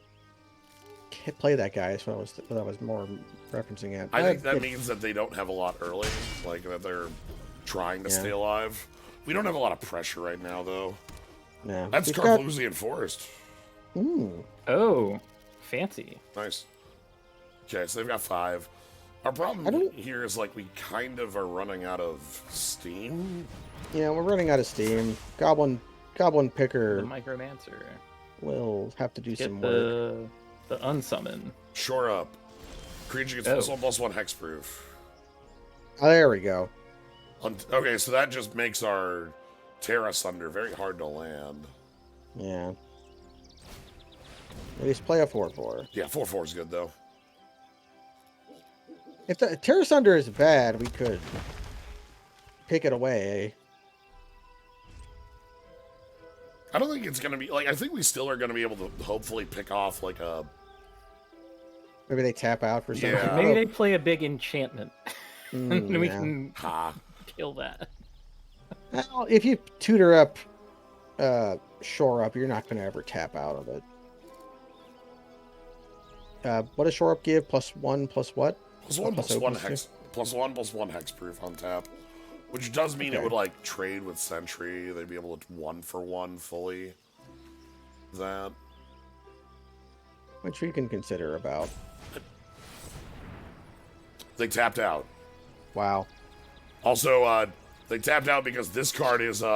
play that guy? That's what I was more referencing at. I think that means that they don't have a lot early, like that they're trying to Yeah. stay alive. We don't have a lot of pressure right now, though. No. That's We've got- Carthusian Forest. Oh, fancy. Nice. Okay, so they've got 5. Our problem here is like we kind of are running out of steam. Yeah, we're running out of steam. Goblin Picker The Micromancer. will have to do Get some work. the unsummon. Shore up. Creature gets +1/+1 hexproof. Oh, there we go. Okay, so that just makes our Terra Sunder very hard to land. Yeah. At least play a 4/4. Yeah, 4/4 is good though. If the Terra Sunder is bad, we could pick it away. I don't think it's gonna be like. I think we still are gonna be able to hopefully pick off like a. Maybe they tap out for something. Yeah. Maybe they play a big enchantment, and we yeah. can Ha. kill that. Well, if you tutor up, Shore Up, you're not going to ever tap out of it. What does Shore Up give? +1 plus what? +1/+1 hex. +1/+1 hexproof on tap, which does mean it would like trade with Sentry. They'd be able to 1-for-1 fully. That. Which we can consider about. They tapped out. Wow. Also, they tapped out because this card is This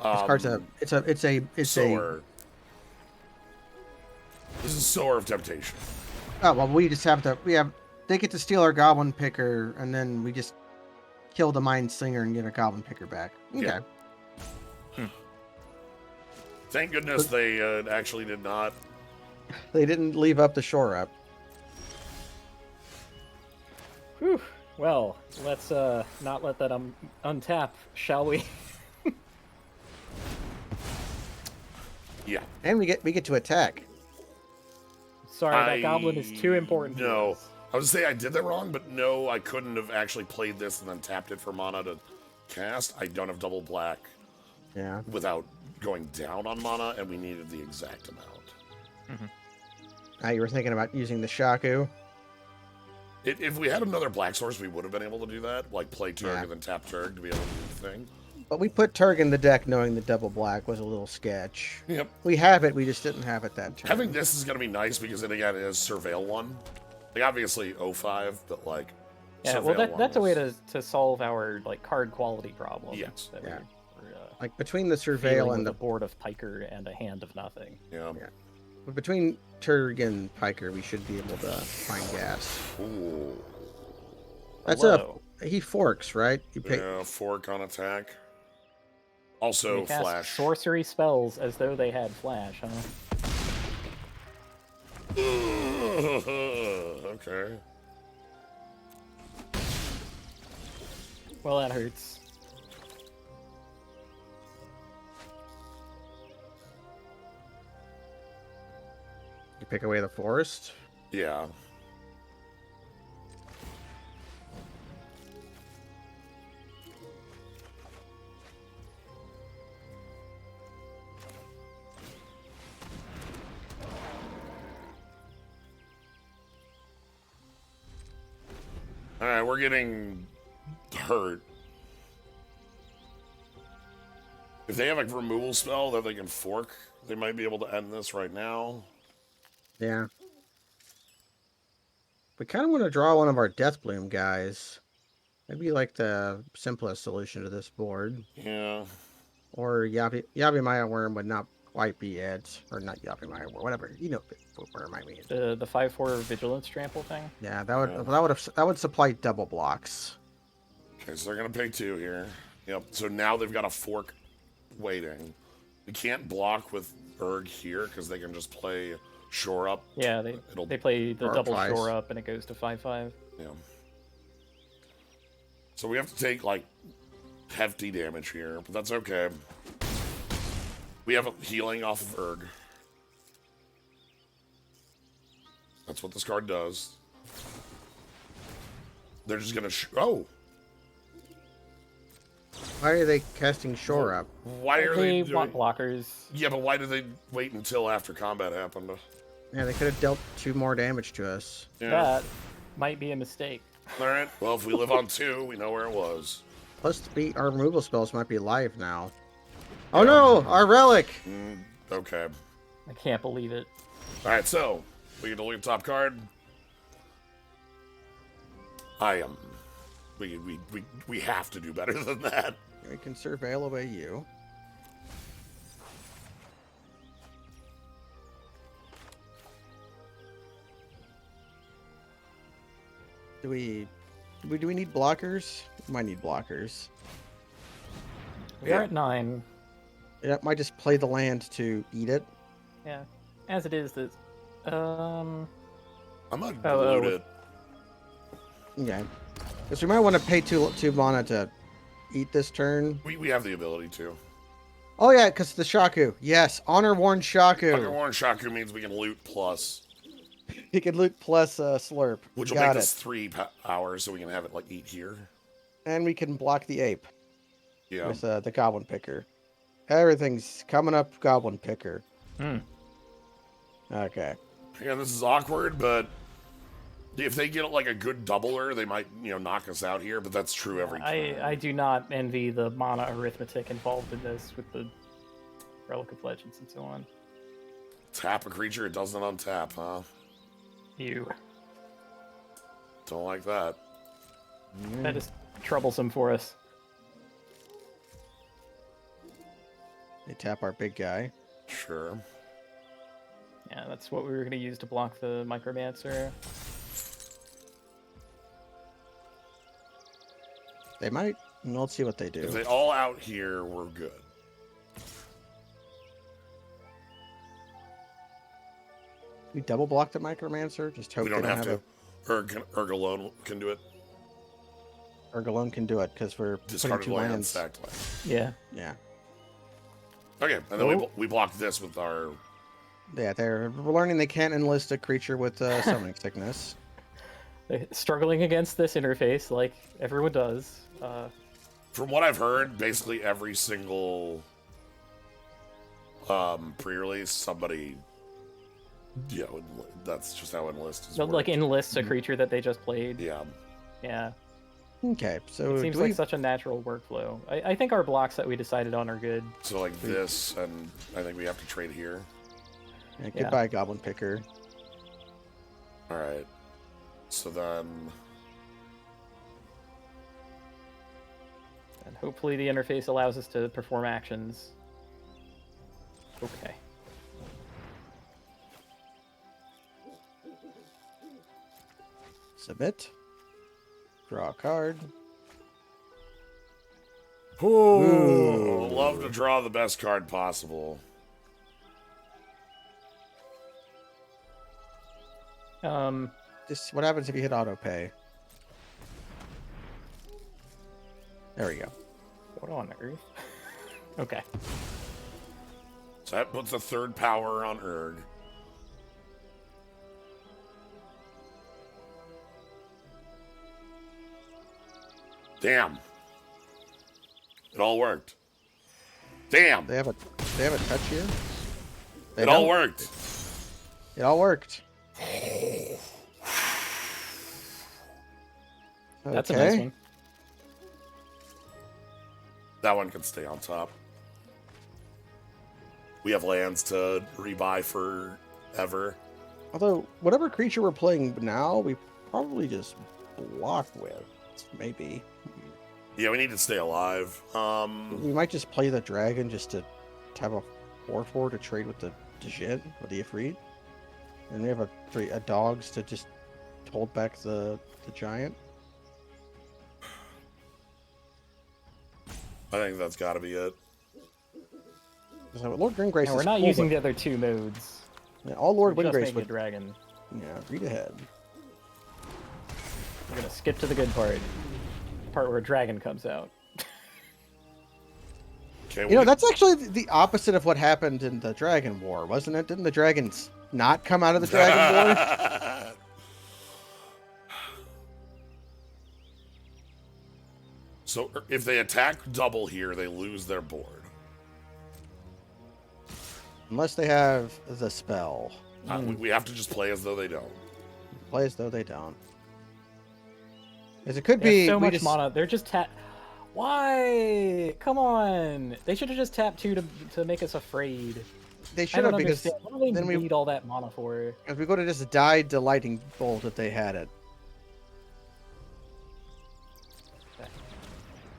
card's it's Sower. This is Sower of Temptation. Oh well, they get to steal our Goblin Picker, and then we just kill the Mind Slinger and get a Goblin Picker back. Okay. Yeah. Thank goodness they actually did not. They didn't leave up the Shore Up. Whew. Well, let's not let that untap, shall we? Yeah. And we get to attack. Sorry, that goblin is too important. No. I was gonna say I did that wrong, but no, I couldn't have actually played this and then tapped it for mana to cast. I don't have double black Yeah. without going down on mana, and we needed the exact amount. You were thinking about using the Shaku. If we had another black source, we would have been able to do that. Like play Turg and then tap Turg to be able to do the thing. But we put Turg in the deck knowing the double black was a little sketch. Yep. We have it, we just didn't have it that turn. Having this is going to be nice because then again, it is Surveil 1. Like, obviously 05, but like. Yeah, well, Surveil that's a way 1 to solve our like card quality problem. Yes. That Yeah. we're Like between the dealing Surveil with and a board of Piker and a hand of nothing. Yeah. between Turg and Piker, we should be able to find gas. Ooh. That's Hello. he forks, right? You pick. Yeah, fork on attack. We Also, cast flash. sorcery spells as though they had flash, huh? Okay. Well, that hurts. You pick away the forest. Yeah. Alright, we're getting hurt. If they have a removal spell that they can fork, they might be able to end this right now. Yeah. We kind of want to draw one of our Deathbloom guys. Maybe like the simplest solution to this board. Yeah. Or Yabimaya Worm would not quite be it. Or not Yabimaya Worm, whatever. You know what worm I mean. The 5/4 vigilance trample thing. Yeah, Yeah. that would supply double blocks. Okay, so they're gonna pay 2 here. Yep. So now they've got a fork waiting. We can't block with Erg here because they can just play shore up. Yeah, they play the Or double twice. shore up and it goes to 5/5. Yeah. So we have to take like hefty damage here, but that's okay. We have a healing off of Erg. That's what this card does. They're just gonna oh. Why are they casting shore up? Why are they want blockers? Yeah, but why did they wait until after combat happened? Yeah, they could have dealt 2 more damage to us. Yeah. That might be a mistake. All right. Well, if we live on 2, we know where it was. Plus, our removal spells might be live now. Oh no, our relic! Okay. I can't believe it. All right. So we get to look at top card. I am. We have to do better than that. We can surveil away you. Do we need blockers? We might need blockers. We are at 9. Yeah, might just play the land to eat it. Yeah. As it is, that. I'm gonna Oh, loot it. Yeah. Because we might want to pay two mana to eat this turn. We have the ability to. Oh yeah, because the Shaku. Yes, Honor Worn Shaku. Hunter Warren Shaku means we can loot plus, He can loot plus Slurp. which will Got make it. us 3 hours, so we can have it like eat here. And we can block the ape Yeah. with the Goblin Picker. Everything's coming up Goblin Picker. Okay. Yeah, this is awkward, but if they get like a good doubler, they might, knock us out here. But that's true every time. I do not envy the mana arithmetic involved in this with the Relic of Legends and so on. Tap a creature, it doesn't untap, huh? You. Don't like that. That is troublesome for us. They tap our big guy. Sure. Yeah, that's what we were going to use to block the Micromancer. They might. Let's see what they do. If they all out here, we're good. We double block the Micromancer. Just hope We they don't don't have have to. Erg alone can do it. Urgalone can do it because we're putting Discarded 2 land, lands. stacked land. Yeah. Yeah. Okay, and then we block this with our. Yeah, we're learning they can't enlist a creature with summoning sickness. Struggling against this interface like everyone does. From what I've heard, basically every single pre-release, somebody, that's just how enlist is. Like enlists a creature that they just played. Yeah. Yeah. Okay, so It seems like such a natural workflow. I think our blocks that we decided on are good. So like this, and I think we have to trade here. Yeah, goodbye, Goblin Picker. All right. So then. And hopefully the interface allows us to perform actions. Okay. Submit. Draw a card. Ooh. Love to draw the best card possible. Just what happens if you hit auto pay? There we go. What on earth? Okay. So that puts a 3rd power on Erg. Damn. It all worked. Damn. They have a touch here. It all worked. It all worked. That's a nice one. That one can stay on top. We have lands to rebuy forever. Although, whatever creature we're playing now, we probably just block with. Maybe. Yeah, we need to stay alive. We might just play the dragon just to have a 4/4 to trade with the Djinn or the Ifrit. And we have a dogs to just hold back the giant. I think that's got to be it. So Lord Greengrace And we're is not cool, using but the other two modes. yeah, all Lord We're just Greengrace making a would. dragon. Yeah, read ahead. We're gonna skip to the good part. Part where a dragon comes out. Okay, You know, that's actually the opposite of what happened in the Dragon War, wasn't it? Didn't the dragons not come out of the Dragon War? So if they attack double here, they lose their board. Unless they have the spell. We have to just play as though they don't. Play as though they don't. As it could They be have so we much just, mana. They're just Why? Come on! They should have just tapped 2 to make us afraid. They I should don't have, because understand. What do they then we need all that mana for? we would have just died to Lightning Bolt if they had it.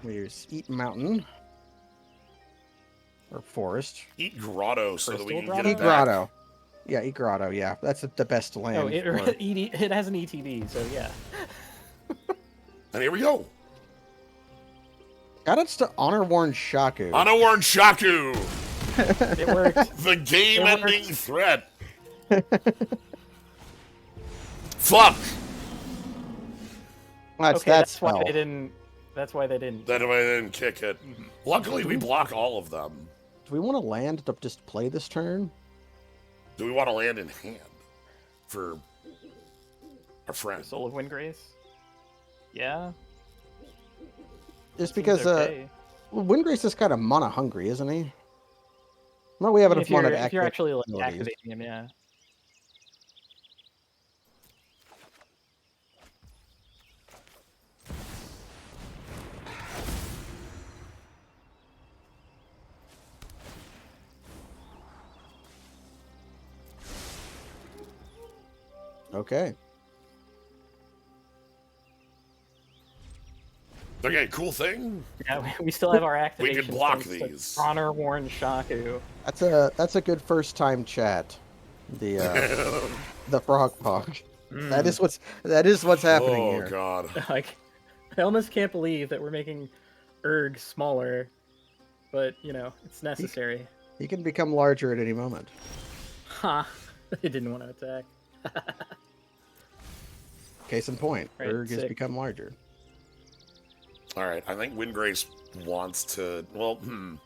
We use Eat Mountain. Or Forest. Eat Grotto so that we can Crystal get it Eat back. Grotto. Yeah, Eat Grotto, yeah. That's the best land. Oh, for- it has an ETB, so yeah. And here we go. Got us to Honor Worn Shaku. Unawarn Shaku, It worked. the game-ending worked. threat. Fuck. That's Okay, that that's why spell. they didn't. That's why they didn't. That way they didn't kick it. Luckily, we block all of them. Do we want to land to just play this turn? Do we want to land in hand for our friend? Soul of Windgrace. Yeah. Just seems because okay. Windgrace is kind of mana hungry, isn't he? No, we have enough if you're, mana to if you're activate actually like abilities. activating him, yeah. Okay. Okay, cool thing. Yeah, we still have our We activation. can block thanks to these. Honor Worn Shaku. That's a good first time chat. The frog pog. That is what's happening Oh here. god. Like, I almost can't believe that we're making Erg smaller, but you know it's necessary. He can become larger at any moment. Ha! They didn't want to attack. Case in point, Right, Erg has sick. become larger. All right, I think Windgrace wants to. Well, You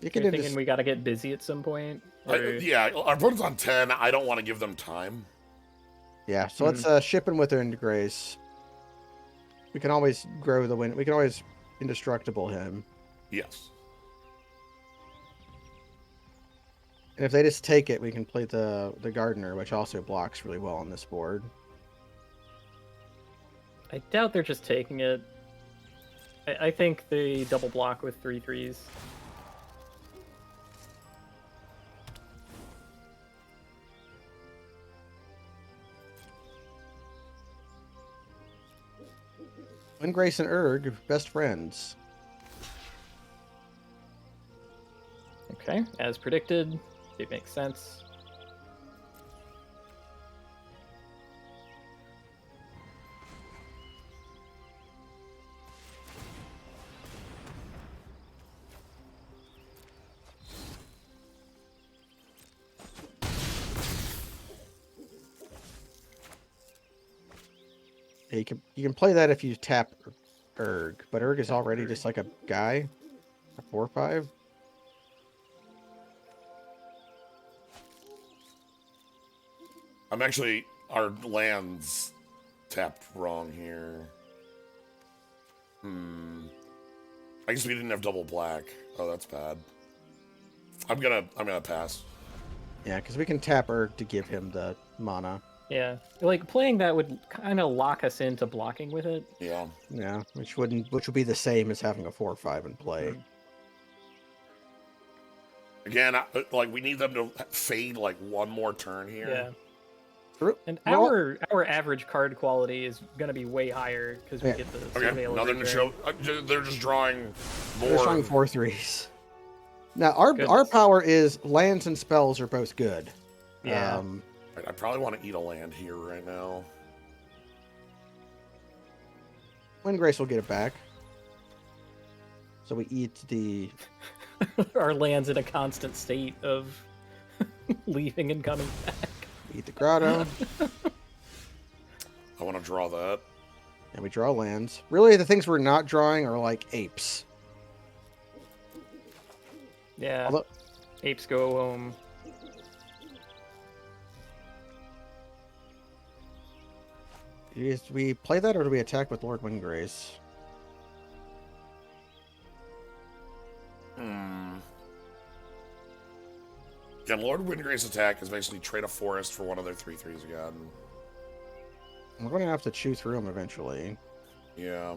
You're can thinking just, we got to get busy at some point. Or... yeah, our opponent's on 10. I don't want to give them time. yeah. So let's ship him with Grace. We can always grow the wind. We can always indestructible him. Yes. And if they just take it, we can play the Gardener, which also blocks really well on this board. I doubt they're just taking it. I think they double block with 3/3s. Windgrace and Erg, best friends. Okay, as predicted, it makes sense. Yeah, you can play that if you tap Erg, but Erg is already just like a guy, a 4/5. I'm actually. Our land's tapped wrong here. I guess we didn't have double black. Oh, that's bad. I'm gonna pass. Yeah, because we can tap Erg to give him the mana. Yeah, like playing that would kind of lock us into blocking with it. Yeah. Yeah, which would be the same as having a 4/5 in play. Again, like we need them to fade like one more turn here. Yeah. And Roll- our average card quality is going to be way higher because we Yeah. get the Okay, surveil nothing to return. show. They're just drawing more. They're showing 4/3s. Now our Goodness. power is lands and spells are both good. Yeah. I probably want to eat a land here right now. Windgrace will get it back. So we eat the. Our land's in a constant state of leaving and coming back. Eat the grotto. I want to draw that. And we draw lands. Really, the things we're not drawing are like apes. Yeah. Although, Apes go home. do we play that or do we attack with Lord Windgrace? Yeah, Lord Windgrace attack is basically trade a forest for one of their 3/3s again. We're going to have to chew through them eventually. Yeah.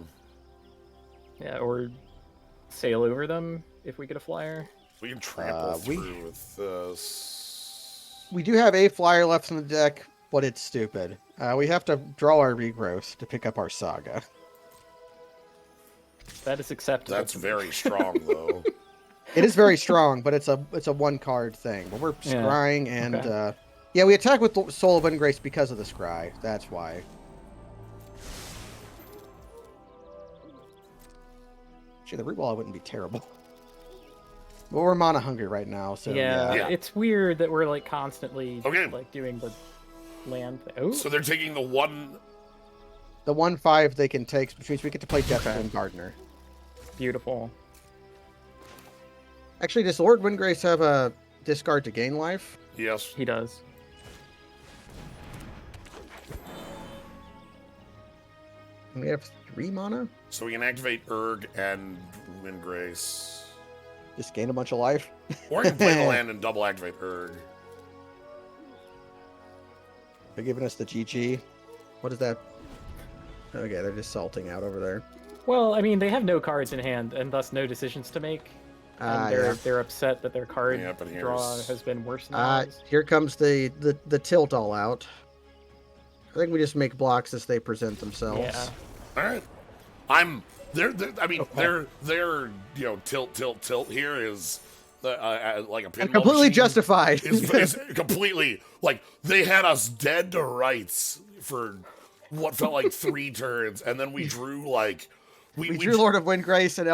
Yeah, or sail over them if we get a flyer. We can trample through with this. We do have a flyer left in the deck, but it's stupid. We have to draw our regrowth to pick up our saga. That is acceptable. That's very strong, though. It is very strong, but it's a one card thing. But we're scrying and Okay. yeah, we attack with Soul of Windgrace because of the scry. That's why. Actually, the root wall wouldn't be terrible. But we're mana hungry right now, so Yeah. It's weird that we're like constantly Okay. like doing the land thing. Oh, So they're taking the one. the 1/5 they can take, which means we get to play Deathwind Gardener. beautiful. Actually, does Lord Windgrace have a discard to gain life? Yes. He does. We have 3 mana? So we can activate Urg and Windgrace. Just gain a bunch of life? Or I can play the land and double activate Urg. They're giving us the GG. What is that? Okay, they're just salting out over there. Well, I mean, they have no cards in hand and thus no decisions to make. And they're upset that their card Yeah, but draw here's- has been worse than ours. Here comes the tilt all out. I think we just make blocks as they present themselves. Yeah. All right. They're I mean, Okay. their tilt here is like a pinball Completely machine. justified. Is completely like they had us dead to rights for what felt like 3 turns, and then we drew like We drew Lord of Windgrace and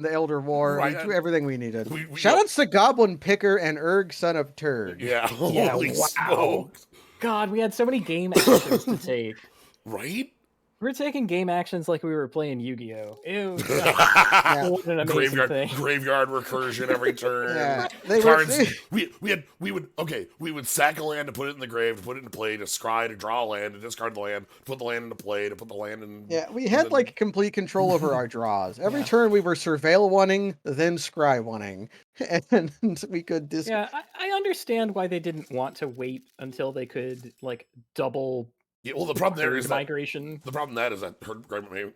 the Elder War. Right, We drew everything we needed. we Shoutouts to Goblin Picker and Urg, son of Turd. Yeah, Yeah, holy wow. smokes. God, we had so many game actions to take. Right? We're taking game actions like we were playing Yu-Gi-Oh. Ew. God, what an amazing thing. Graveyard recursion every turn. Yeah, they Cards. were. We would sack a land to put it in the grave, to put it into play, to scry, to draw a land, to discard the land, to put the land into play, to put the land in. Yeah, we had like complete control over our draws. Every turn we were surveil wanting, then scry wanting, and we could Yeah, I understand why they didn't want to wait until they could like double Yeah, well, the problem there herd is that migration. the problem that is that herd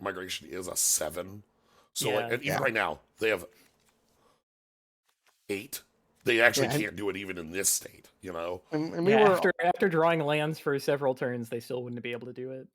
migration is a 7. So Yeah. like, and even right now they have 8. They actually Yeah, and- can't do it even in this state. You know. and we Yeah, were. after drawing lands for several turns, they still wouldn't be able to do it.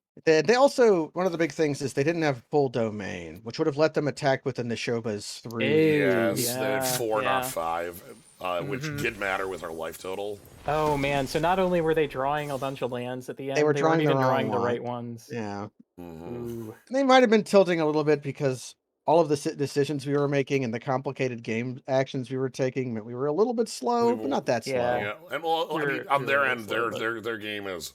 They also, one of the big things is they didn't have full domain, which would have let them attack with the Nishobas through. Yes, they yeah, had 4, not yeah. 5, which did matter with our life total. Oh man, so not only were they drawing a bunch of lands at the end, were weren't drawing the even wrong drawing the one. right ones. Yeah. Mhm. Ooh. They might have been tilting a little bit because all of the decisions we were making and the complicated game actions we were taking meant we were a little bit slow, but not that slow. Yeah. Yeah, and well, I mean, We're- on their we're end, slow, but- their game is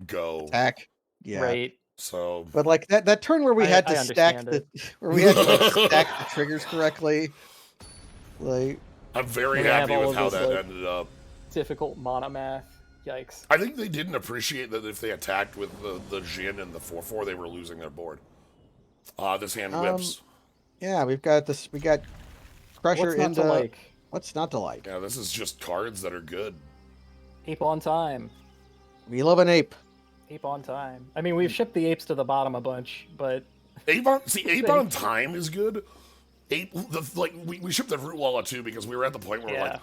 go. Attack. Yeah. Right. So But like that turn where we had I to stack understand the where we had to like, stack the triggers correctly. Like I'm very When they have happy all with of how this, that like- ended up. Difficult mana math. Yikes. I think they didn't appreciate that if they attacked with the Jin and the 4/4, they were losing their board. This hand whips. yeah, we got Crusher What's not into to like? what's not to like? Yeah, this is just cards that are good. Ape on time. We love an ape. Ape on time. I mean, we've shipped the apes to the bottom a bunch, but Ape on time is good. We shipped the Root Walla too because we were at the point where Yeah.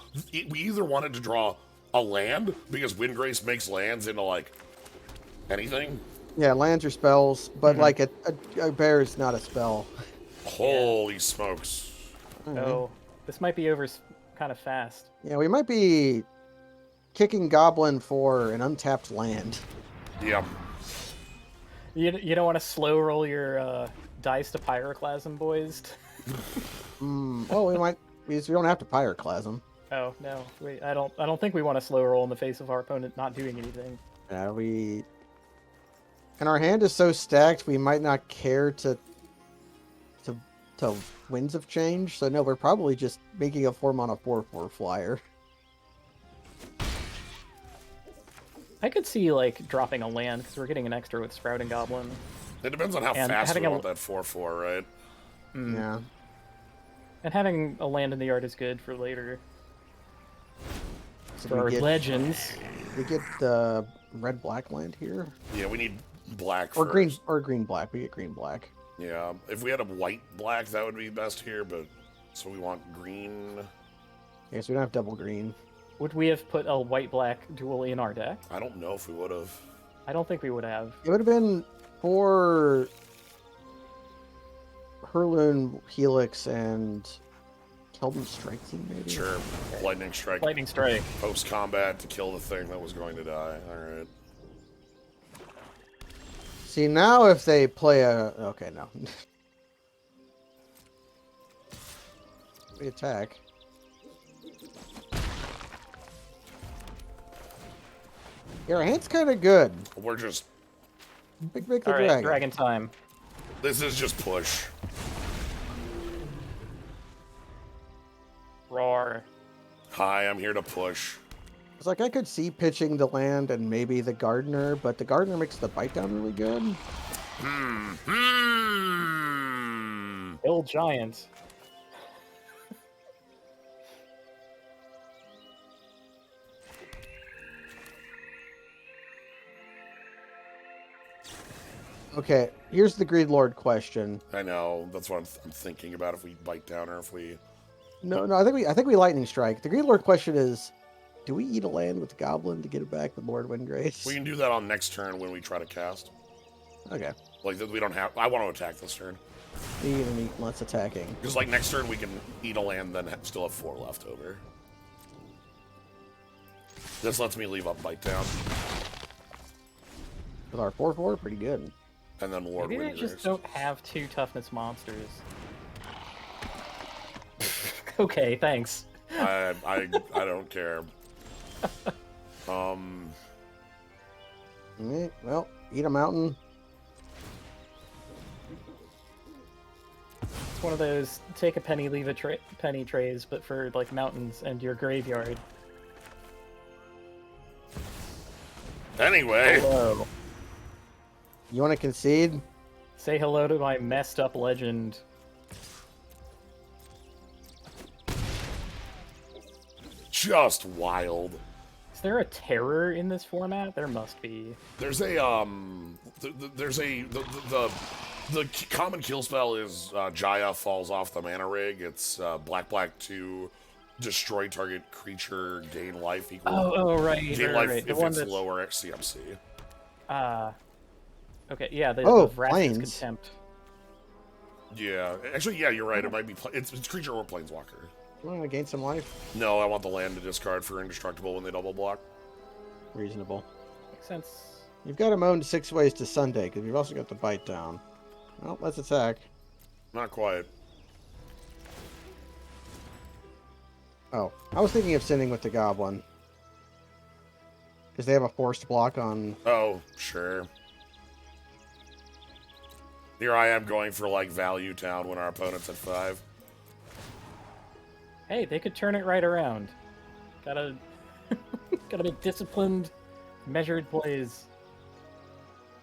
we either wanted to draw a land because Windgrace makes lands into like Anything? Yeah, lands or spells, but like a bear is not a spell. Holy smokes. Alright. Oh, this might be over kind of fast. Yeah, we might be kicking Goblin for an untapped land. Yeah. You don't want to slow roll your dice to Pyroclasm, boys? Well, we might, because we don't have to Pyroclasm. Oh no, wait, I don't think we want to slow roll in the face of our opponent not doing anything. And our hand is so stacked, we might not care to Winds of Change. So no, we're probably just making a 4-mana 4/4 flyer. I could see like dropping a land because we're getting an extra with Sprouting Goblin. It depends on how And fast we having a- want that 4/4, right? Yeah. And having a land in the yard is good for later. So For our we get legends. the red-black land here, Yeah, we need black or first. green-black. We get green-black. Yeah, if we had a white-black, that would be best here, but... So we want green... Okay, so we don't have double green. Would we have put a white-black duel in our deck? I don't know if we would have. I don't think we would have. It would have been for Hurloon, Helix, and Keldon Strike Team, maybe? Sure. Lightning Strike. Lightning Strike. Post-combat to kill the thing that was going to die. Alright. See, now if they play a... Okay, no. We attack. Yeah, our hand's kind of good. We're just... Big the All right, dragon. dragon time. This is just push. Roar. Hi, I'm here to push. It's like I could see pitching the land and maybe the gardener, but the gardener makes the bite down really good. Kill giant. Okay, here's the Greed Lord question. I know. That's what I'm thinking about, if we bite down or if we... No, I think we lightning strike. The Greed Lord question is, do we eat a land with Goblin to get it back with Lord Windgrace? We can do that on next turn when we try to cast. Okay. Like, we don't have... I want to attack this turn. Eat and eat less attacking. Because, like, next turn we can eat a land, then still have 4 left over. This lets me leave up bite down. With our 4/4, pretty good. And then Lord Maybe they Windgrace. just don't have 2 toughness monsters. Okay, thanks. I don't care. Well, eat a mountain. It's one of those take a penny, leave a penny trays, but for like mountains and your graveyard. Anyway. Hello. You want to concede? Say hello to my messed up legend. Just wild. Is there a terror in this format? There must be. There's a the common kill spell is Jaya falls off the mana rig. It's black to destroy target creature, gain life equal. Oh right, gain right, life right. if it's lower CMC. Okay, yeah, the Vraska's planes. Contempt. Yeah, actually, yeah, you're right. It might be it's creature or planeswalker. You want to gain some life? No, I want the land to discard for indestructible when they double block. Reasonable. Makes sense. You've got him owned 6 ways to Sunday, because you've also got the bite down. Well, let's attack. Not quite. Oh, I was thinking of sending with the Goblin. Because they have a forced block on... Oh, sure. Here I am going for, like, value town when our opponent's at 5. Hey, they could turn it right around. Gotta be disciplined, measured plays.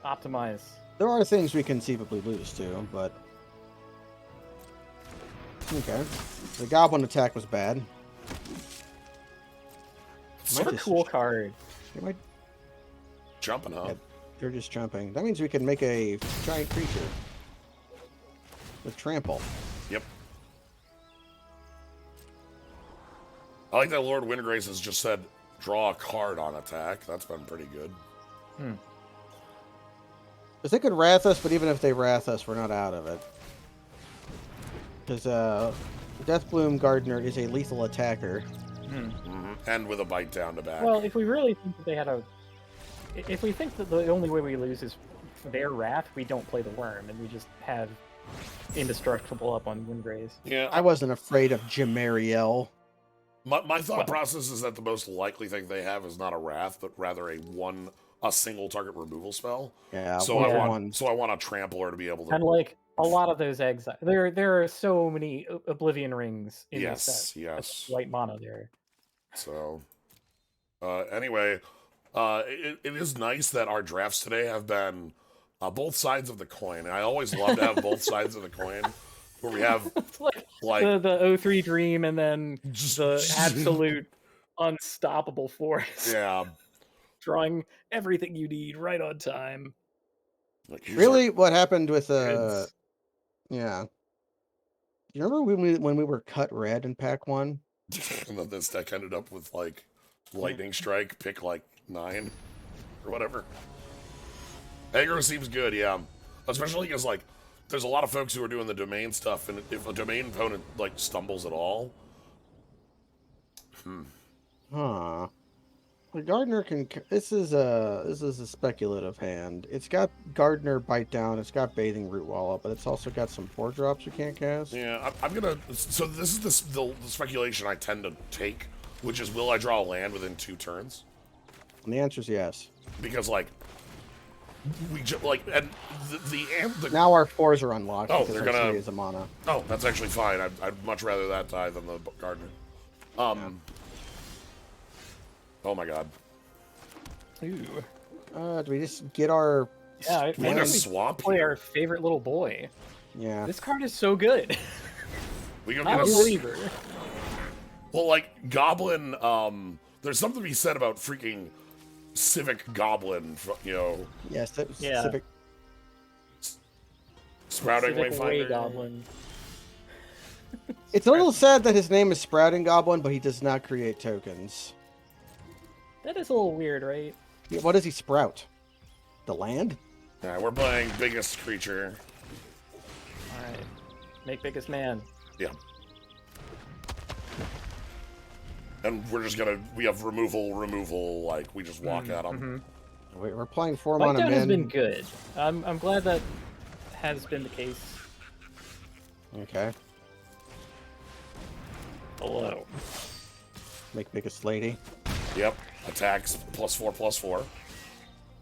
Optimize. There are things we conceivably lose to, but... Okay. The Goblin attack was bad. What a cool card. They might... Jumping, huh? Yeah, they're just jumping. That means we can make a giant creature. With trample. Yep. I like that Lord Windgrace has just said, draw a card on attack. That's been pretty good. Because they could wrath us, but even if they wrath us, we're not out of it. Because Deathbloom Gardener is a lethal attacker. And with a bite down to back. Well, if we really think that they had a... If we think that the only way we lose is their wrath, we don't play the worm, and we just have indestructible up on Windgraze. Yeah, I wasn't afraid of Jimariel. my thought process is that the most likely thing they have is not a wrath, but rather a single target removal spell. Yeah, So one I for want one. so I want a trampler to be able to. And like a lot of those exile, there are so many Oblivion rings in this Yes, set. yes. White mana there. So, anyway, it is nice that our drafts today have been both sides of the coin. I always love to have both sides of the coin, where we have It's like like the O3 Dream and then the absolute unstoppable force. yeah. Drawing everything you need right on time. Like, here's Really, what happened with It's- yeah. Do you remember when we were cut red in pack 1? and then this deck ended up with like lightning strike, pick like 9 or whatever. Aggro seems good, yeah. Especially because like there's a lot of folks who are doing the domain stuff, and if a domain opponent like stumbles at all, Huh. The Gardener can. This is a speculative hand. It's got Gardener bite down. It's got Bathing Root Wall up, but it's also got some 4-drops you can't cast. yeah, I'm gonna. So this is the speculation I tend to take, which is, will I draw a land within 2 turns? And the answer is yes. Because like we just like and the Now our 4s are unlocked. Oh, because they're our gonna- 3 is a mana. oh, that's actually fine. I'd much rather that die than the Gardener. Oh my god. Ooh. Do we just get our? Yeah, I We think need a we swamp play here. our favorite little boy. Yeah. This card is so good. We go I'm get a a believer. well, like Goblin. There's something to be said about freaking Civic Goblin. You know, Yes. That was Yeah. Civic. Sprouting Civic Way Wayfinder. Goblin. It's a little sad that his name is Sprouting Goblin, but he does not create tokens. That is a little weird, right? Yeah, what does he sprout? The land? Yeah, we're playing biggest creature. Alright. Make biggest man. Yeah. And we're just gonna, we have removal, like, we just walk at them. We're playing 4 Bite mana down has min. been good. I'm glad that has been the case. Okay. Hello. Make biggest lady. Yep. Attacks +4/+4.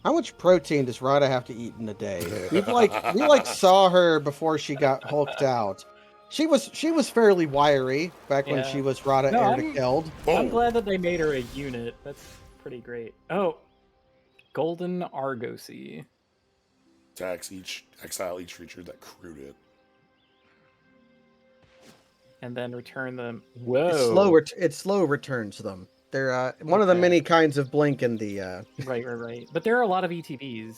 How much protein does Rada have to eat in a day? we saw her before she got hulked out. She was fairly wiry back when Yeah. she was Rada No, air to killed. I'm glad that they made her a unit. That's pretty great. Oh, Golden Argosy. Attacks exile each creature that crewed it. And then return them. Whoa. It slow returns them. They're one of the Okay. many kinds of blink in the Right. But there are a lot of ETBs.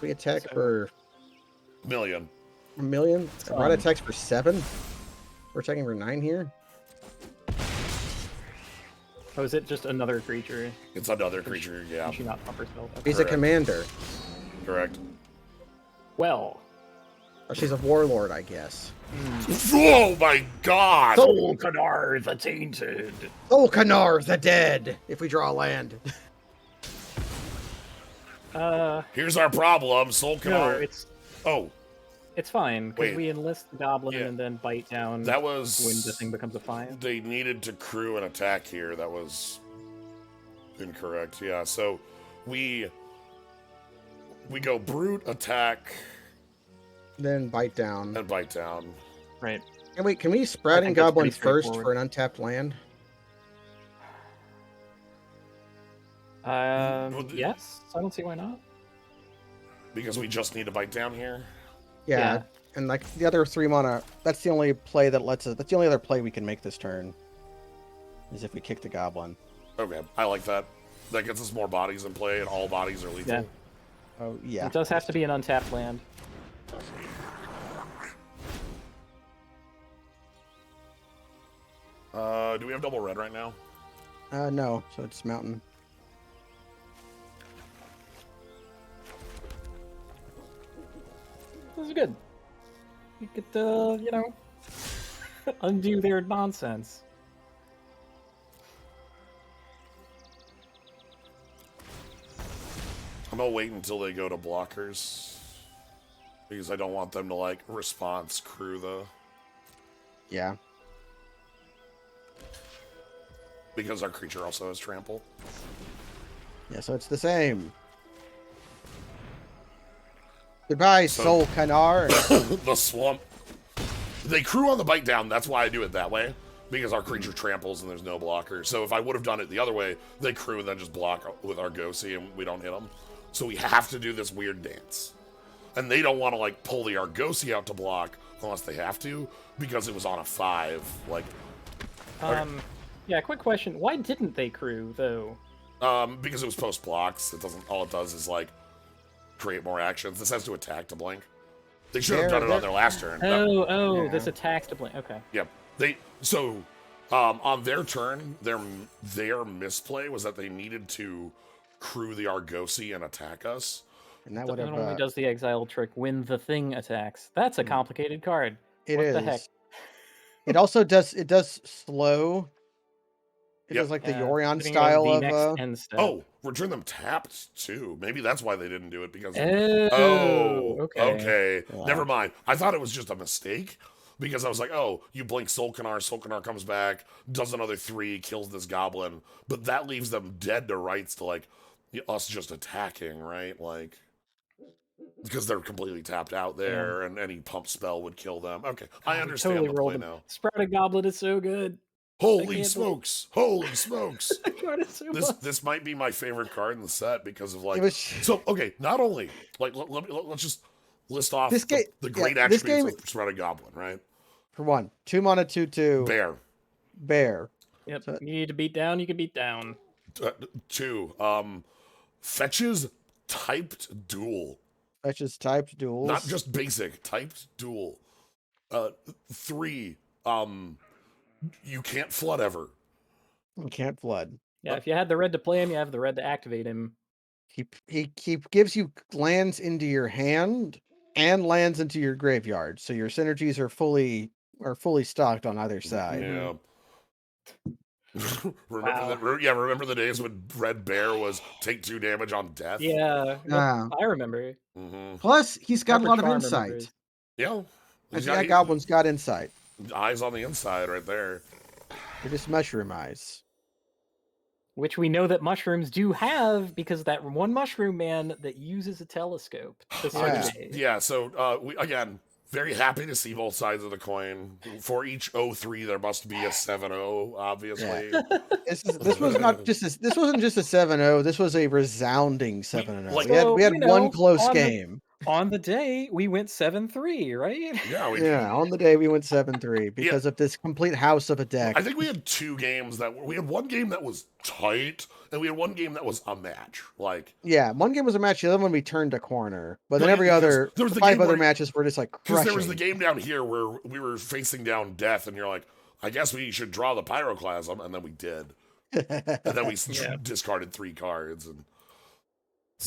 we attack So- for Million. 1 million. Some. Rada attacks for 7. We're attacking for 9 here. Oh, is it just another creature? It's another creature, yeah. Can she not pump herself? Okay. He's a Correct. commander. Correct. Well. Oh, she's a warlord, I guess. Oh my god! Solkanar the Tainted. Olkanar the dead. If we draw a land. Here's our problem, No, Solkanar. it's fine because Wait. we enlist the goblin Yeah. and then bite down That was... when the thing becomes a 5. They needed to crew an attack here. That was incorrect. Yeah, so we go brute, attack, Then bite down. and bite down. Right. Can we Sprouting think that's Goblin pretty first straightforward. for an untapped land? Yes. I don't see why not. Because we just need to bite down here. Yeah. Yeah. And like the other 3 mana, that's the only play that lets us. That's the only other play we can make this turn. Is if we kick the goblin. Okay, I like that. That gets us more bodies in play, and all bodies are lethal. Yeah. Oh yeah. It does have to be an untapped land. Do we have double red right now? No. So it's mountain. This is good. You could, you know, undo their nonsense. I'm gonna wait until they go to blockers. Because I don't want them to, like, response crew the... Yeah. Because our creature also has trample. Yeah, so it's the same. Goodbye, Soul Canar. The swamp. They crew on the bite down, that's why I do it that way. Because our creature tramples and there's no blocker. So if I would have done it the other way, they crew and then just block with Argosy and we don't hit them. So we have to do this weird dance. And they don't want to, like, pull the Argosy out to block unless they have to, because it was on a 5. Like, yeah, quick question. Why didn't they crew, though? because it was post blocks. It doesn't. All it does is, like, create more actions. This has to attack to blink. They should have done it on their last turn. Yeah. This attacks to blink. Okay. Yep. On their turn, their misplay was that they needed to crew the Argosy and attack us. And that It would have. only does the exile trick when the thing attacks. That's a complicated card. It What is. the heck? It also does. It does slow. It Yep. does like the Yeah, Yorion sitting style on of. the next end step. Oh, return them tapped too. Maybe that's why they didn't do it because. Okay. Wow. Never mind. I thought it was just a mistake because I was like, oh, you blink Solkanar comes back, does another 3, kills this goblin, but that leaves them dead to rights to, like, us just attacking, right? Like, because they're completely tapped out there, and any pump spell would kill them. Okay, I understand Totally the rolled play them. now. Sprouted Goblet is so good. Holy smokes! Holy smokes! That card is so much. This might be my favorite card in the set because of, like, It was. so okay. Not only, like, let's just list off This game- the great yeah, this attributes game- of Sprouted Goblin, right? For one, 2 mana, 2/2. Bear. Bear. Yep. So- You need to beat down. You can beat down. 2. Fetches typed duel. Fetches typed duels. Not just basic, typed duel. 3. You can't flood ever. You can't flood. Yeah, if you had the red to play him, you have the red to activate him. He gives you lands into your hand and lands into your graveyard, so your synergies are fully stocked on either side. Yeah. Wow. Remember the days when Red Bear was take 2 damage on death? Yeah. Yeah. I remember. Mm-hmm. Plus, he's got a lot of Charm insight. remembers. Yeah. And that goblin's got insight. Eyes on the inside right there. They're just mushroom eyes. Which we know that mushrooms do have because that one mushroom man that uses a telescope. To see Yeah. the day. Yeah, so we again very happy to see both sides of the coin. For each 03, there must be a 7-0, obviously. This wasn't just a 7-0. This was a resounding 7-0. Like- we had So, you one know, close on the- game. On the day, we went 7-3, right? Yeah, On the day we went 7-3 because of this complete house of a deck. I think we had 2 games we had one game that was tight, and we had one game that was a match. Like, Yeah, one game was a match. The other one we turned a corner, but then No, every because other there was the 5 game other where- matches were just like because crushing. there was the game down here where we were facing down death, and you're like, I guess we should draw the Pyroclasm, and then we did. And then we discarded 3 cards, and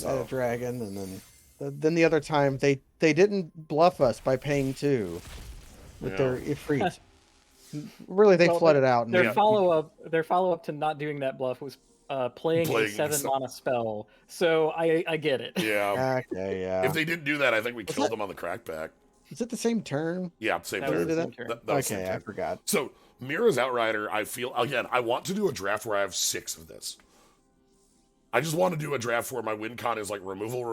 Had a dragon, and then the other time they didn't bluff us by paying 2 with their Ifrit. Really, they flooded out. And Their follow up to not doing that bluff was playing a 7 mana spell. So I get it. Yeah. Okay, yeah. If they didn't do that, I think we killed them on the crackback. Is it the same turn? Yeah, same That was turn. the that? same turn. That was the same Okay, I turn. forgot. So, Mira's Outrider, I feel, again, I want to do a draft where I have 6 of this. I just want to do a draft where my win con is like removal,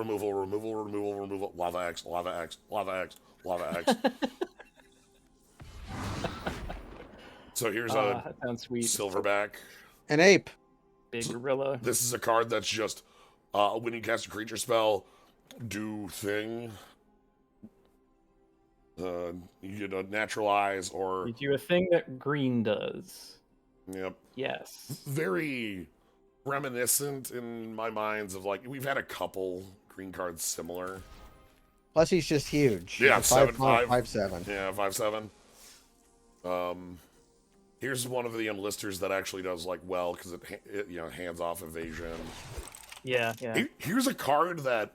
lava X, lava X, lava X, lava X. So here's a That sounds sweet. silverback. An ape. Big gorilla. This is a card that's just when you cast a creature spell, do thing. You get a naturalize or You do a thing that green does. yep. Yes. Very reminiscent in my minds of, like, we've had a couple green cards similar. Plus, he's just huge. Yeah, He's a 7/5. 5/7. Yeah, 5/7. Here's one of the enlisters that actually does, like, well because it hands off evasion. Yeah. Here's a card that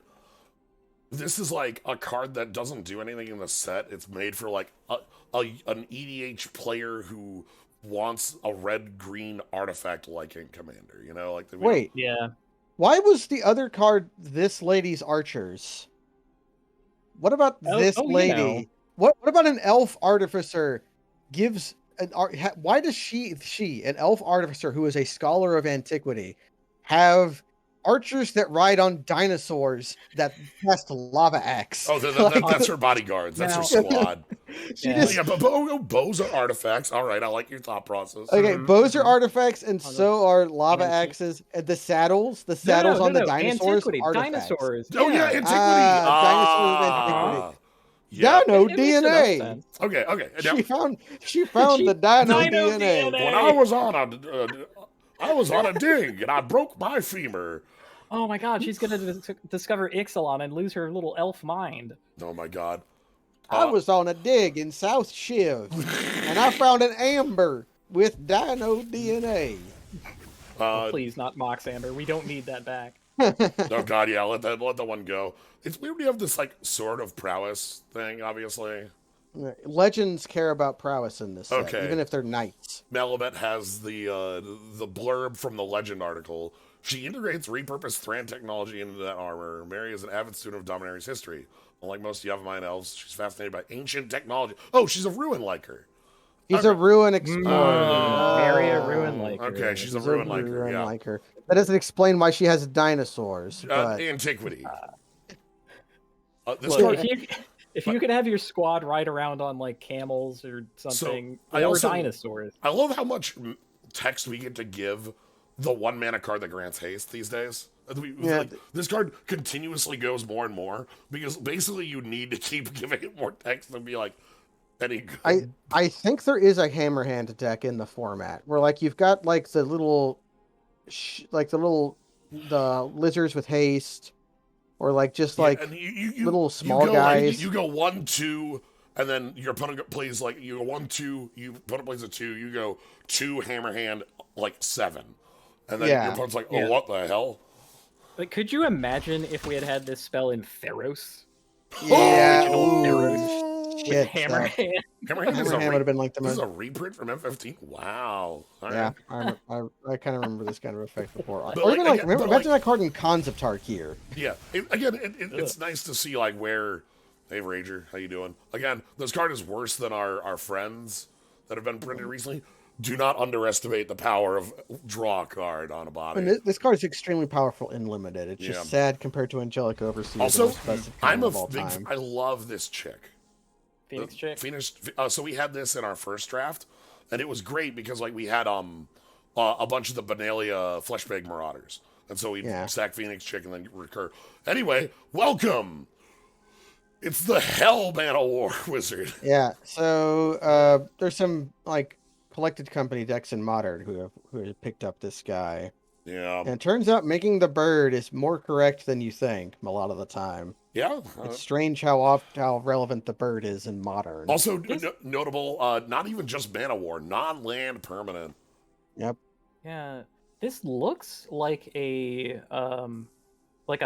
This is like a card that doesn't do anything in the set. It's made for like an EDH player who wants a red-green artifact like in Commander. You know, like we don't. Wait, Yeah. why was the other card this lady's archers? What about this You know. lady? What about an elf artificer gives why does she an elf artificer who is a scholar of antiquity have archers that ride on dinosaurs that cast lava axe? Oh, that's her bodyguards. That's her Now- squad. She Yeah. just Yeah, but bows are artifacts. All right, I like your thought process. okay. Mhm, Bows are mhm. artifacts, and On the so are lava antique- axes. And the saddles No, on the no. dinosaurs, Antiquity. artifacts. Dinosaurs. Oh yeah, Yeah. antiquity. Dinosaurs of antiquity. Yeah. Dino It makes enough DNA. sense. Okay. Now, She found the dino, Dino DNA. DNA. when I was on a dig and I broke my femur. Oh my god, she's gonna discover Ixalan and lose her little elf mind. Oh my god. I was on a dig in South Shiv, and I found an amber with dino DNA. Please, not Moxander. We don't need that back. Oh god, yeah, let that one go. It's weird we have this like sort of prowess thing, obviously. Legends care about prowess in this set, Okay. even if they're knights. Melibet has the blurb from the Legend article. She integrates repurposed Thran technology into that armor. Mary is an avid student of Dominaria's history. Unlike most Yavimine elves, she's fascinated by ancient technology. Oh, she's a ruin liker. He's a ruin explorer. Marry a ruin like her. Okay, she's a He's ruin liker. ruin Yeah. liker. That doesn't explain why she has dinosaurs. But Antiquity. This Look, card, if you could have your squad ride around on like camels or something, I or also- dinosaurs. I love how much text we get to give the 1-mana card that grants haste these days. Yeah. Like, this card continuously goes more and more because basically you need to keep giving it more text and be like any good. I think there is a hammerhand deck in the format where like you've got like the little the lizards with haste, or like just Yeah, like and you little small go, guys. Like, you go 1-2, and then your opponent plays like you go 1-2. Your opponent plays a 2. You go 2 hammerhand like 7, and then Yeah. your opponent's like, oh, Yeah. what the hell? Like, could you imagine if we had had this spell in Theros? Yeah, Original ooh, Theros shit, Hammerhand. Hammerhand is a Hammerhand would have been like the this is most. a reprint from M15. Wow. All Yeah, right. I kind of remember this kind of effect before. But, Or even like again, but, imagine that card in Cons of Tarkir. Yeah. It's nice to see like where. Hey, Rager, how you doing? Again, this card is worse than our friends that have been printed recently. Do not underestimate the power of draw a card on a body. And this card is extremely powerful in limited. It's just Yeah. sad compared to Angelic Overseer. Also, the most expensive card I'm a of all big. time. I love this chick. Phoenix chick. Phoenix. So we had this in our first draft, and it was great because like we had a bunch of the Benalia Fleshbag Marauders, and so we stack Phoenix chick and then recur. Anyway, welcome. It's the Hell Man of War Wizard. Yeah, so there's some like collected company decks in Modern who have picked up this guy. Yeah. And it turns out making the bird is more correct than you think a lot of the time. Yeah. It's strange how relevant the bird is in Modern. Also notable, not even just Mana War, non-land permanent. Yep. Yeah, this looks like a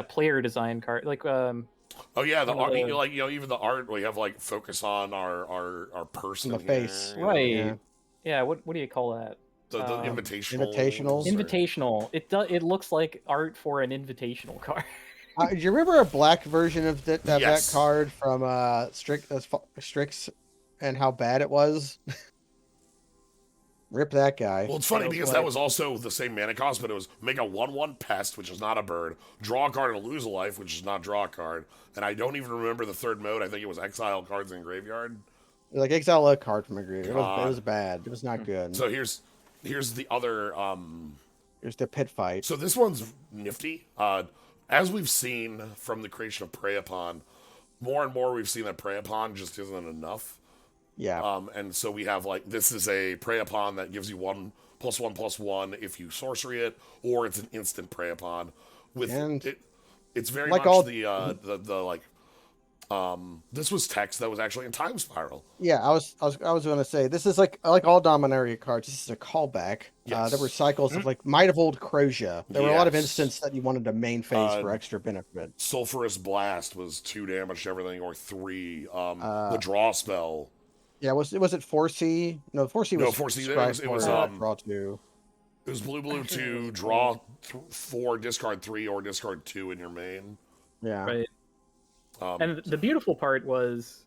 player design card. Like Oh yeah, the One of art, the- like even the art we have like focus on our person The here, face. you know, right. Yeah. Yeah. What do you call that? the invitational. Invitationals. Invitational. It looks like art for an invitational card. Do you remember a black version of that Yes. card from Strix and how bad it was? Rip that guy. Well, it's funny That was because what that I- was also the same mana cost, but it was make a 1/1 pest, which is not a bird, draw a card and lose a life, which is not draw a card, and I don't even remember the third mode. I think it was exile cards in graveyard. Like exile a card from a graveyard. It God. was bad. It was not good. So here's the other. Here's the pit fight. So this one's nifty. As we've seen from the creation of Prey Upon, more and more we've seen that Prey Upon just isn't enough. Yeah. And so we have like this is a Prey Upon that gives you 1+1/+1 if you sorcery it, or it's an instant Prey Upon. With And it's very like much all- the like This was text that was actually in Time Spiral. Yeah, I was going to say this is like all Dominaria cards. This is a callback. There were Yes. cycles of like Might of Old Crozier. There were a lot of Yes. instances that you wanted to main phase Uh, for extra benefit. Sulphurous Blast was 2 damage to everything, or 3. The Uh, draw spell. yeah, was it 4C? No, 4C No, was 4C. Scry It was 4, draw 2. it was blue I blue forget what it 2, was draw called. 4, discard 3, or discard 2 in your main. Yeah. Right. Um, And the beautiful part was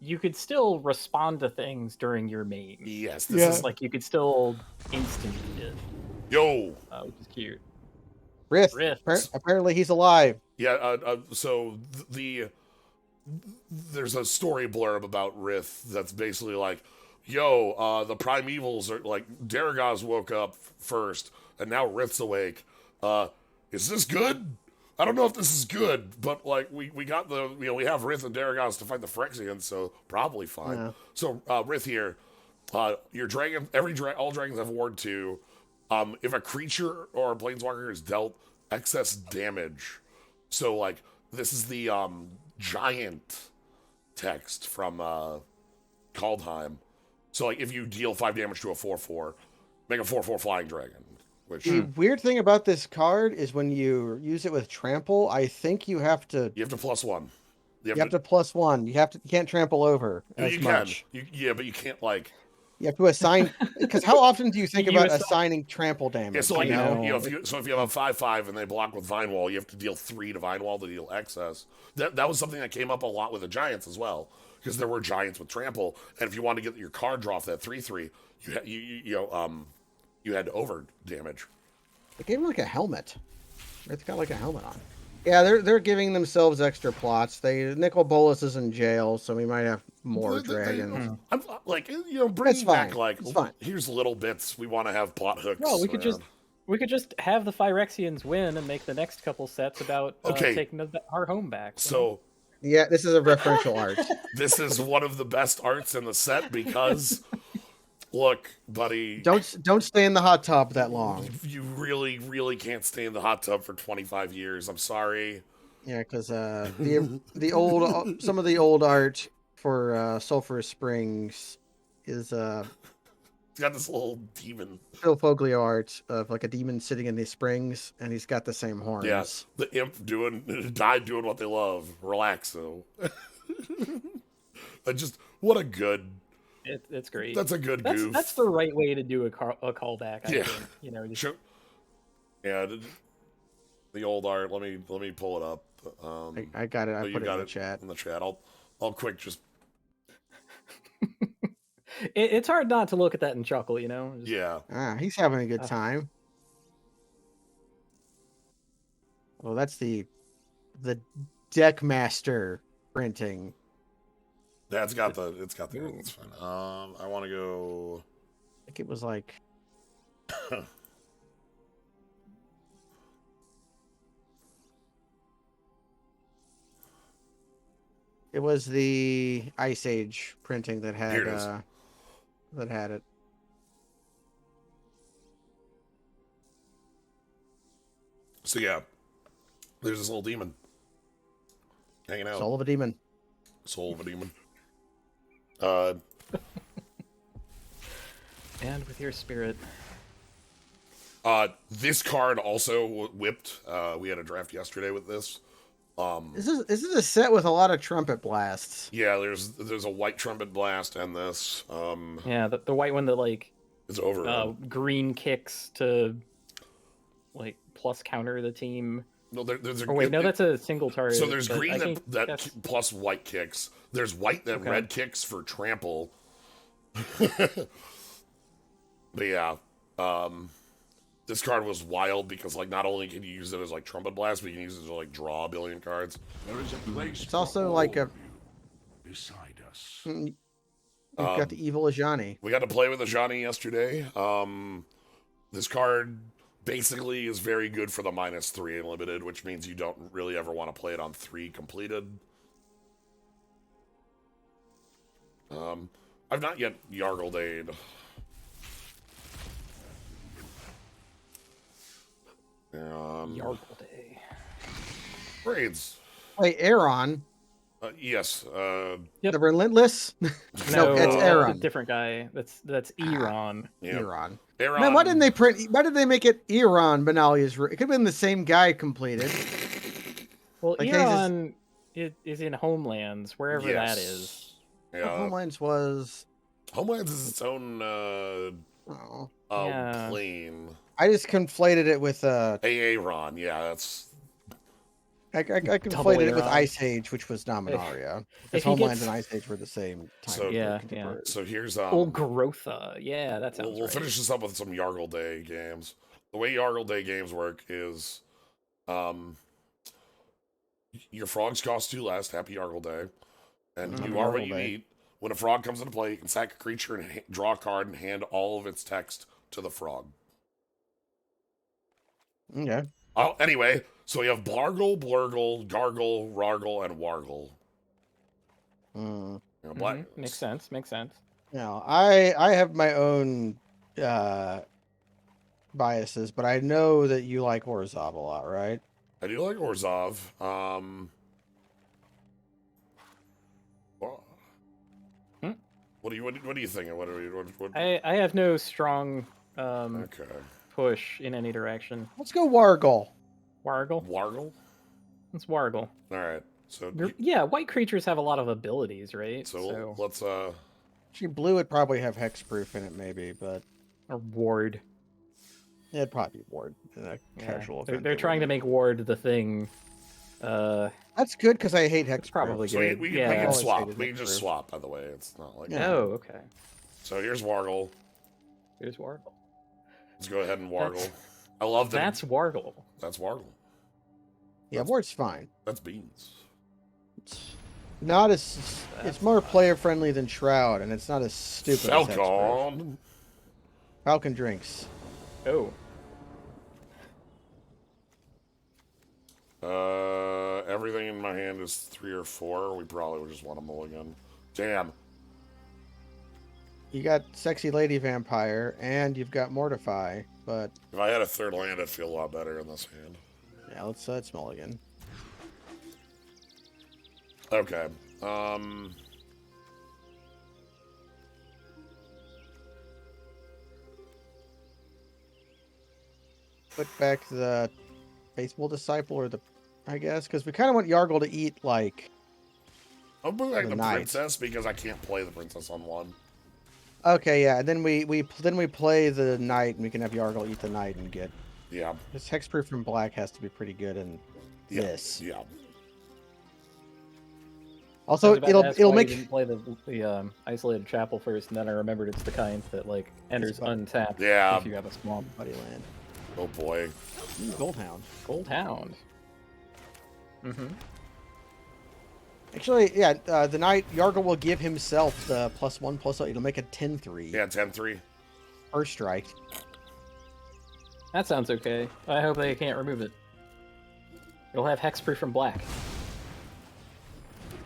you could still respond to things during your main. yes, this Yeah. is Like you could still instant it, yo. which is cute. Rith. Rift. Apparently he's alive. Yeah. So there's a story blurb about Rith that's basically like, yo, the primevals are like Daragaz woke up first, and now Rith's awake. Is this good? I don't know if this is good, but like we got we have Rith and Daragaz to fight the Phyrexians, so probably fine. Yeah. So Rith here, your dragon, all dragons have ward 2. If a creature or a planeswalker is dealt excess damage, so like this is the giant text from Kaldheim. So like if you deal 5 damage to a 4/4, make a 4/4 flying dragon. Which The weird thing about this card is when you use it with trample, I think you have to you have to +1. you have to +1. You can't trample over as you much. can. Yeah, but you can't like. You have to assign because how often do you think You about assign- assigning trample damage? Yeah, so like you know? if you have a 5/5 and they block with Vine Wall, you have to deal 3 to Vine Wall to deal excess. That was something that came up a lot with the Giants as well, because there were Giants with trample, and if you wanted to get your card draw off that 3/3, you had to over damage. They gave him like a helmet. It's got like a helmet on. Yeah, they're giving themselves extra plots. Nicol Bolas is in jail, so we might have more dragons. I'm like, bringing It's back fine. like, It's fine. here's little bits we want to have plot hooks. Well, we could around. just have the Phyrexians win and make the next couple sets about Okay. taking our home back. So Yeah, this is a referential art. this is one of the best arts in the set because, look, buddy, Don't stay in the hot tub that long. you really, really can't stay in the hot tub for 25 years. I'm sorry. Yeah, because the old some of the old art for Sulphurous Springs is It's got this little demon. Phil Foglio art of like a demon sitting in these springs, and he's got the same horns. Yeah, the imp died doing what they love. Relax, though. What a good. It's great. That's a good goof. That's the right way to do a callback. I Yeah. think. Just, Sure. Yeah, the old art. Let me pull it up. I got it. I you put it got in the chat. In the chat. I'll quick just. it's hard not to look at that and chuckle. Just, Yeah. He's having a good time. Oh, that's the Deckmaster printing. Yeah, it's got the. It's fine. I want to go. I think it was like. It was the Ice Age printing that had Here it is. that had it. So yeah, there's this little demon hanging out. Soul of a Demon. Soul of a demon. And with your spirit. This card also whipped. We had a draft yesterday with this. This is a set with a lot of trumpet blasts. Yeah, there's a white trumpet blast and this. Yeah, the white one that like It's over. green kicks to like plus counter the team. No, there's a. Or wait, no, that's a single target. So there's but green I that, think that that's- plus white kicks. There's white that Okay. red kicks for trample. But yeah, this card was wild because like not only can you use it as like trumpet blast, but you can use it to like draw a billion cards. There is a place It's also for like all a- of you beside us. You've got the evil Ajani. We got to play with Ajani yesterday. This card basically is very good for the -3 in limited, which means you don't really ever want to play it on 3 completed. I've not yet Yargledade. Yargle Day. Raids. Wait, Aaron. Yes. Yep. The Relentless? No, it's the Aaron. different guy. That's Eron. Yeah. Iran. Aaron. Man, why didn't they print? Why did they make it Iran Benali's? It could have been the same guy completed. Well, Like, hey, this- Eron is in Homelands, wherever that is. Yeah. Homelands was. Homelands is its own Oh, Yeah. plane. I just conflated it with Aaron. Yeah, that's. I conflated it with Aaron. Ice Age, which was Dominaria. Because if he Homelands gets- and Ice Age were the same time. So- Yeah, contemporary. So here's Old Grotha. Yeah, that sounds we'll right. finish this up with some Yargle Day games. The way Yargle Day games work is, your frogs cost 2 less. Happy Yargle Day, and Happy you are what Yargle you Day. eat. When a frog comes into play, you can sack a creature and draw a card and hand all of its text to the frog. Okay. Oh, anyway, so we have Blargle, Blurgle, Gargle, Rargle, and Wargle. Mm. You know, black. Makes sense. Makes sense. Now, I have my own biases, but I know that you like Orzhov a lot, right? I do like Orzhov. Well, Hmm? what are you thinking? What I have no strong okay. push in any direction. Let's go Wargle. Wargle. Wargle? It's Wargle. Alright. So Yeah, white creatures have a lot of abilities, right? so let's Actually, blue would probably have hexproof in it, maybe, but or ward. it'd probably be ward in a Yeah. casual They're, event. they're trying to make ward the thing. That's good because I hate hexproof. Probably so good. we Yeah. can Always swap. hated We can just hexproof. swap, by the way. It's not like Yeah. Oh, okay. So here's Wargle. Here's Wargle. Let's go ahead and Wargle. I love that. That's Wargle. That's Wargle. Yeah, ward's fine. That's beans. It's not as. It's more player friendly than Shroud, and it's not as stupid. As hexproof. Falcon. Falcon drinks. Oh. Everything in my hand is 3 or 4. We probably would just want a mulligan. Damn. You got Sexy Lady Vampire, and you've got Mortify, but If I had a third land, I'd feel a lot better in this hand. yeah, let's mulligan. Okay. Put back the Faithful Disciple, or the, I guess, because we kind of want Yargle to eat like. I'll bring back The the knight. princess because I can't play the princess on 1. Okay, yeah, and then we play the knight, and we can have Yargle eat the knight and get. Yeah. This hexproof from black has to be pretty good in Yeah. this. Yeah. Also, I was about to ask it'll why you make. didn't play the isolated chapel first, and then I remembered it's the kind that like enters fun. untapped Yeah. if you have a swamp. Buddy land. Oh boy. Goldhound. Gold Hound. Mm-hmm. Actually, yeah, the knight Yargle will give himself the +1/+1. It'll make a 10/3. Yeah, 10-3. First strike. That sounds okay. I hope they can't remove it. It'll have hexproof from black.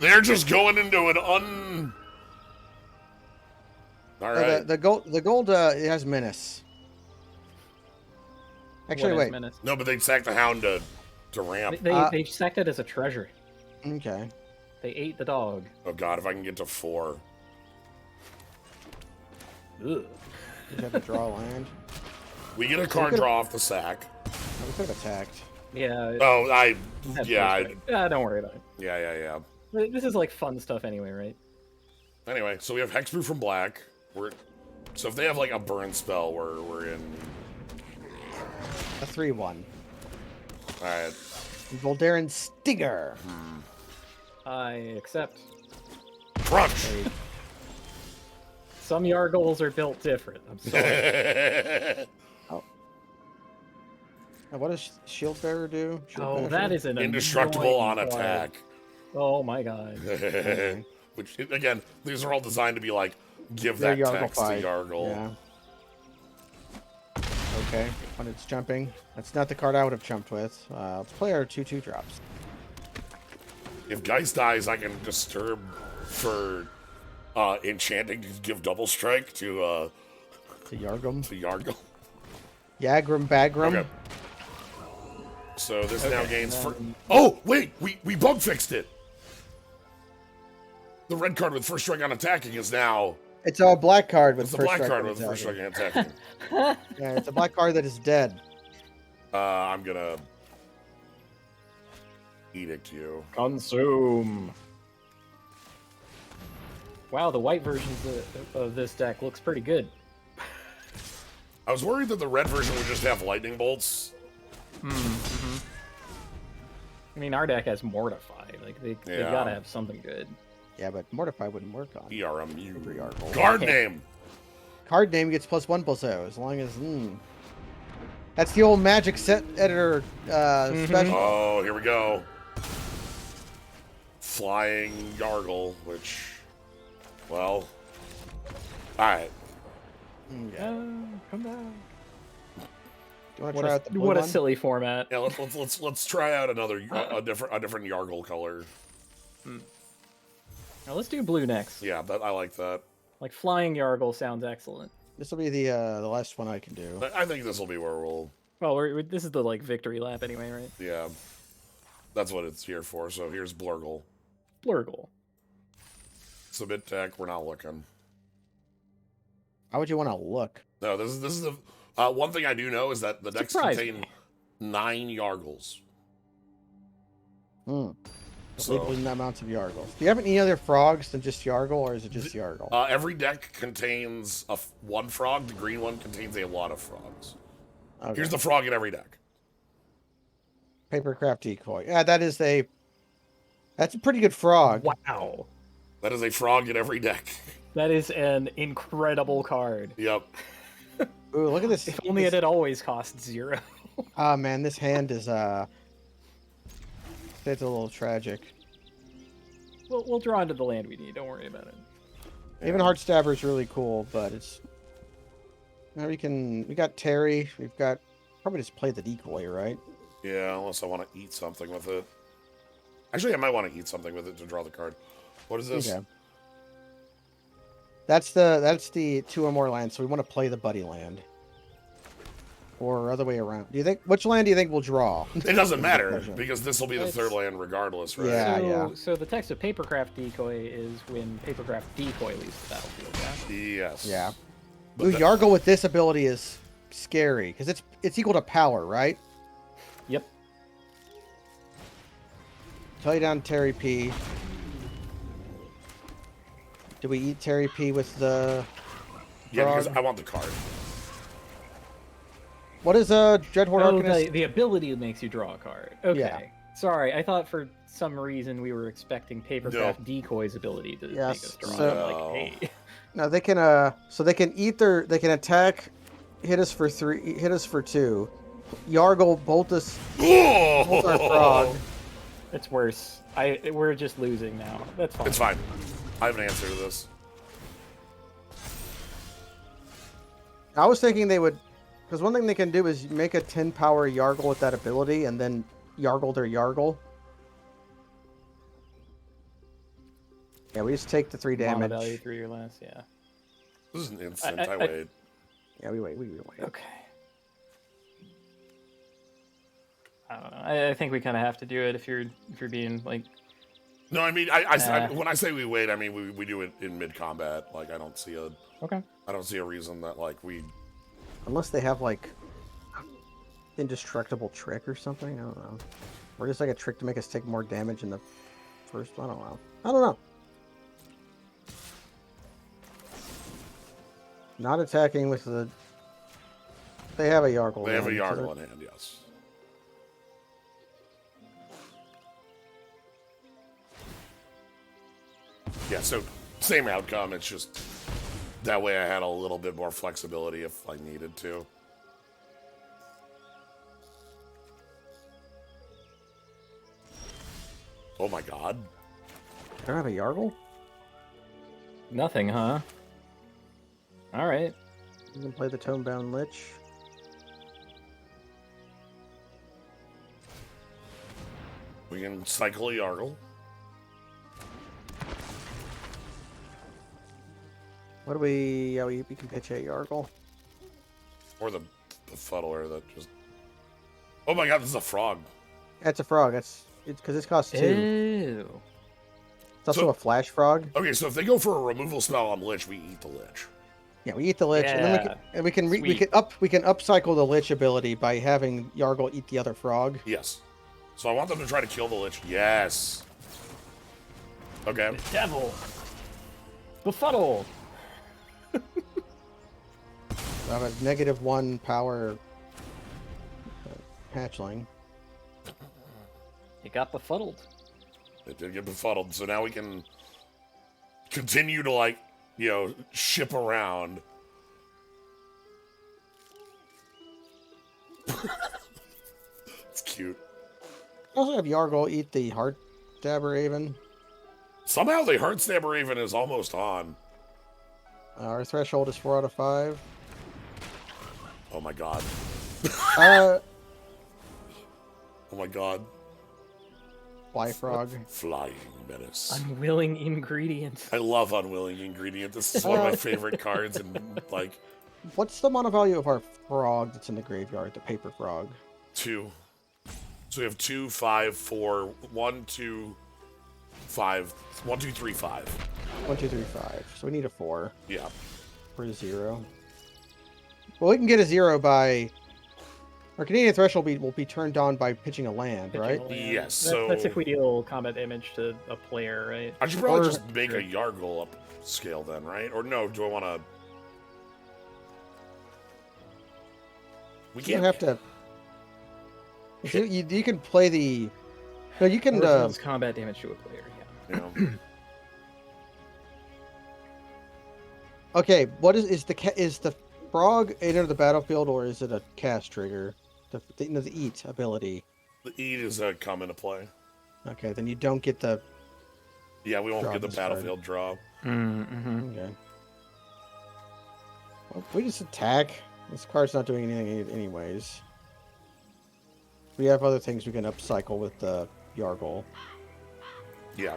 They're just going into an un. All right. The gold it has menace. Actually, What is wait. Menace? No, but they'd sack the hound to ramp. They sacked it as a treasure. Okay. They ate the dog. Oh god, if I can get to 4. Ugh. You have to draw a land. We get a card could've- draw off the sack. Oh, we could have attacked. Yeah. Oh, that's yeah, first strike. Don't worry about it. yeah. This is like fun stuff anyway, right? Anyway, so we have hexproof from black. So if they have like a burn spell, we're in. A 3/1. All right. Voldaren Stinger. I accept. Crunch. Some Yargles are built different. I'm sorry. Now, what does Shield Bearer do? Shield Oh, Basher? that is an Indestructible on annoying card. attack. Oh my god. Which again, these are all designed to be like give They're that Yargle text to fight. Yargle. Yeah. Okay, when it's jumping. That's not the card I would have jumped with. Let's play our 2/2 drops. If Geist dies, I can disturb for enchanting to give double strike to To Yargum. Yargle. Yagrum Bagram. Okay. So this now gains for. then- Oh wait, we bug fixed it. The red card with first strike on attacking is now. It's a black card with It's the first black strike card on with first strike attacking. on attacking. Yeah, it's a black card that is dead. I'm gonna edict you. Consume. Wow, the white version of this deck looks pretty good. I was worried that the red version would just have lightning bolts. Mm-hmm. I mean, our deck has Mortify. Like, they gotta have something good. Yeah, but Mortify wouldn't work on. ERMU. Yargle. Card name. Card name gets +1/+0 as long as. That's the old Magic set editor special. Oh, here we go. Flying Yargle, which, well, all right. Yeah. Come back. Do you want to try out the blue What a one? silly format. Yeah, let's try out another a different Yargle color. Now let's do blue next. Yeah, I like that. Like flying Yargle sounds excellent. This will be the last one I can do. I think this will be where we'll. Well, this is the like victory lap anyway, right? Yeah, that's what it's here for. So here's Blurgle. Blurgle. Submit tech. We're not looking. How would you want to look? No, this is the one thing I do know is that the decks Surprise contain me. 9 Yargles. So, amounts of Yargles. Do you have any other frogs than just Yargle, or is it just Yargle? Every deck contains one frog. The green one contains a lot of frogs. Okay. Here's the frog in every deck. Papercraft decoy. Yeah, that's a pretty good frog. Wow. That is a frog in every deck. That is an incredible card. Yep. Ooh, look at this. If only it had always cost 0. Oh man, this hand is it's a little tragic. We'll draw into the land we need. Don't worry about it. Even Heartstabber is really cool, but it's. Now we got Terry. We've got probably just play the decoy, right? Yeah, unless I want to eat something with it. Actually, I might want to eat something with it to draw the card. What is this? Okay. That's the 2 or more lands, so we want to play the buddy land. Or other way around. Which land do you think we'll draw? It doesn't matter, because this will be the third land regardless, right? Yeah. So the text of Papercraft Decoy is when Papercraft Decoy leaves the battlefield, yeah? Yes. Yeah. Ooh, Yargle with this ability is scary, because it's equal to power, right? Yep. Tell you down Terry P. Do we eat Terry P with the Yeah, frog? because I want the card. What is Dreadhorde Arcanist? The ability makes you draw a card. Okay. Yeah. Sorry, I thought for some reason we were expecting Papercraft Decoy's ability to make us draw. so- Hey. No, they can they can attack, hit us for 3, hit us for 2. Yargle bolt our frog. It's worse. We're just losing now. That's fine. It's fine. I have an answer to this. I was thinking they would, because one thing they can do is make a 10 power Yargle with that ability, and then Yargle their Yargle. Yeah, we just take the 3 Mana damage. value 3 or less, yeah. This is an instant. I- I wait. Yeah, we wait. Okay. I don't know. I think we kind of have to do it if you're being like. No, I mean, when I say we wait, I mean we do it in mid combat. Like I don't see a reason that like we. Unless they have like indestructible trick or something, I don't know. Or just like a trick to make us take more damage in the first. I don't know. Not attacking with the. They have a Yargle. They have a in, so Yargle they're- in hand, yes. Yeah, so same outcome. It's just that way I had a little bit more flexibility if I needed to. Oh my god. They don't have a Yargle? Nothing, huh? All right. You can play the Tomebound Lich. We can cycle a Yargle. What do we... Yeah, we can pitch a Yargle. Or the Fuddler that just... Oh my god, this is a frog. That's a frog. It's because this costs 2. Ew. It's also So- a flash frog. Okay, so if they go for a removal spell on Lich, we eat the Lich. Yeah, we eat the Lich, and then we can Sweet. upcycle the Lich ability by having Yargle eat the other frog. Yes. So I want them to try to kill the Lich. Yes. Okay. The devil. Befuddled. I have a -1 power hatchling. It got befuddled. It did get befuddled, so now we can continue to, like, you know, ship around. It's cute. I also have Yargle eat the Heart Stabber Raven. Somehow the Heartstabber Raven is almost on. Our threshold is 4 out of 5. Oh my god. Uh, Oh my god. Fly Frog. Flying Menace. Unwilling ingredient. I love Unwilling Ingredient. This is one of my favorite cards, and, like, What's the mono value of our frog that's in the graveyard? The paper frog. 2. So we have 2, 5, 4, 1, 2, 5, 1, 2, 3, 5. 1, 2, 3, 5. So we need a 4 Yeah. for a 0. Well, we can get a 0 by. Our Canadian threshold will be turned on by pitching a land, right? Yes, That's if so- we deal combat damage to a player, right? I should probably Or- just make a Yargle upscale then, right? Or no, do I want to... We You don't can't... have to. You can play the. No, you can. Deals combat damage to a player, yeah. You know, Okay, what is the frog enter the battlefield, or is it a cast trigger? The eat ability. the Eat is come into play. Okay, then you don't get the. Yeah, we won't Draw get the this card. battlefield draw. Mm-hmm. Okay. Well, we just attack. This card's not doing anything anyways. We have other things we can upcycle with the Yargle. Yeah.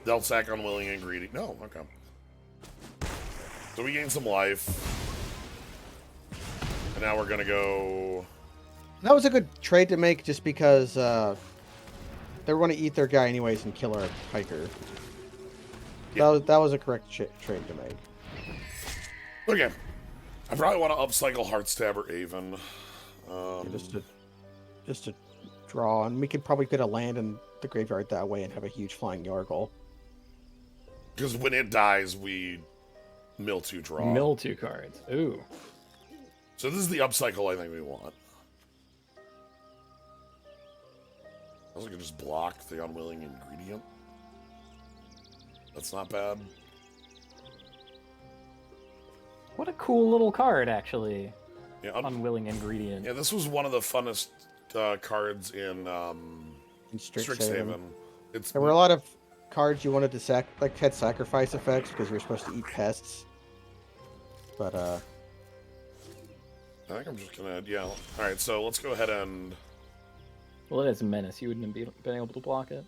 They'll sack Unwilling Ingredient. No, okay. So we gain some life. And now we're going to go... That was a good trade to make, just because they want to eat their guy anyways and kill our hiker. Yeah. That was a correct trade to make. Okay. I probably want to upcycle Heartstabber Aven. Just to draw, and we could probably get a land in the graveyard that way and have a huge flying Yargle. Because when it dies, we mill 2 draw. Mill 2 cards. Ooh. So this is the upcycle I think we want. I was going to just block the Unwilling Ingredient. That's not bad. What a cool little card, actually. Yeah, Unwilling ingredient. yeah, this was one of the funnest cards in In Strixhaven. It's There were a lot of cards you wanted to had sacrifice effects because you're supposed to eat pests. But I think I'm just gonna All right, so let's go ahead and. Well, it is menace. You wouldn't have been able to block it.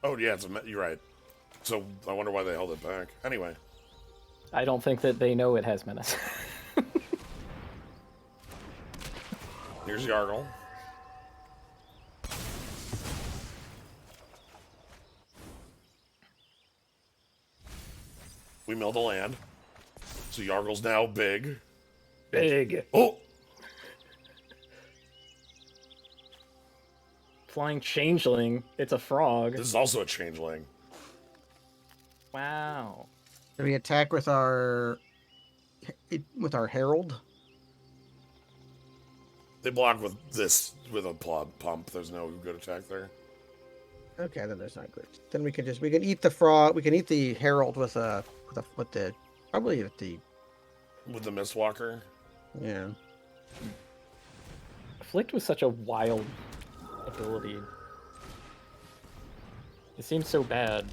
Oh yeah, you're right. So I wonder why they held it back. Anyway, I don't think that they know it has menace. here's Yargle. We mill the land. So Yargle's now big. Big. Oh! Flying changeling. It's a frog. This is also a changeling. Wow. do we attack with our herald? They block with this, with a pump. There's no good attack there. Okay, then there's not good. Then we can eat the frog. We can eat the herald with the With the Mistwalker. yeah. Afflict was such a wild ability. It seems so bad.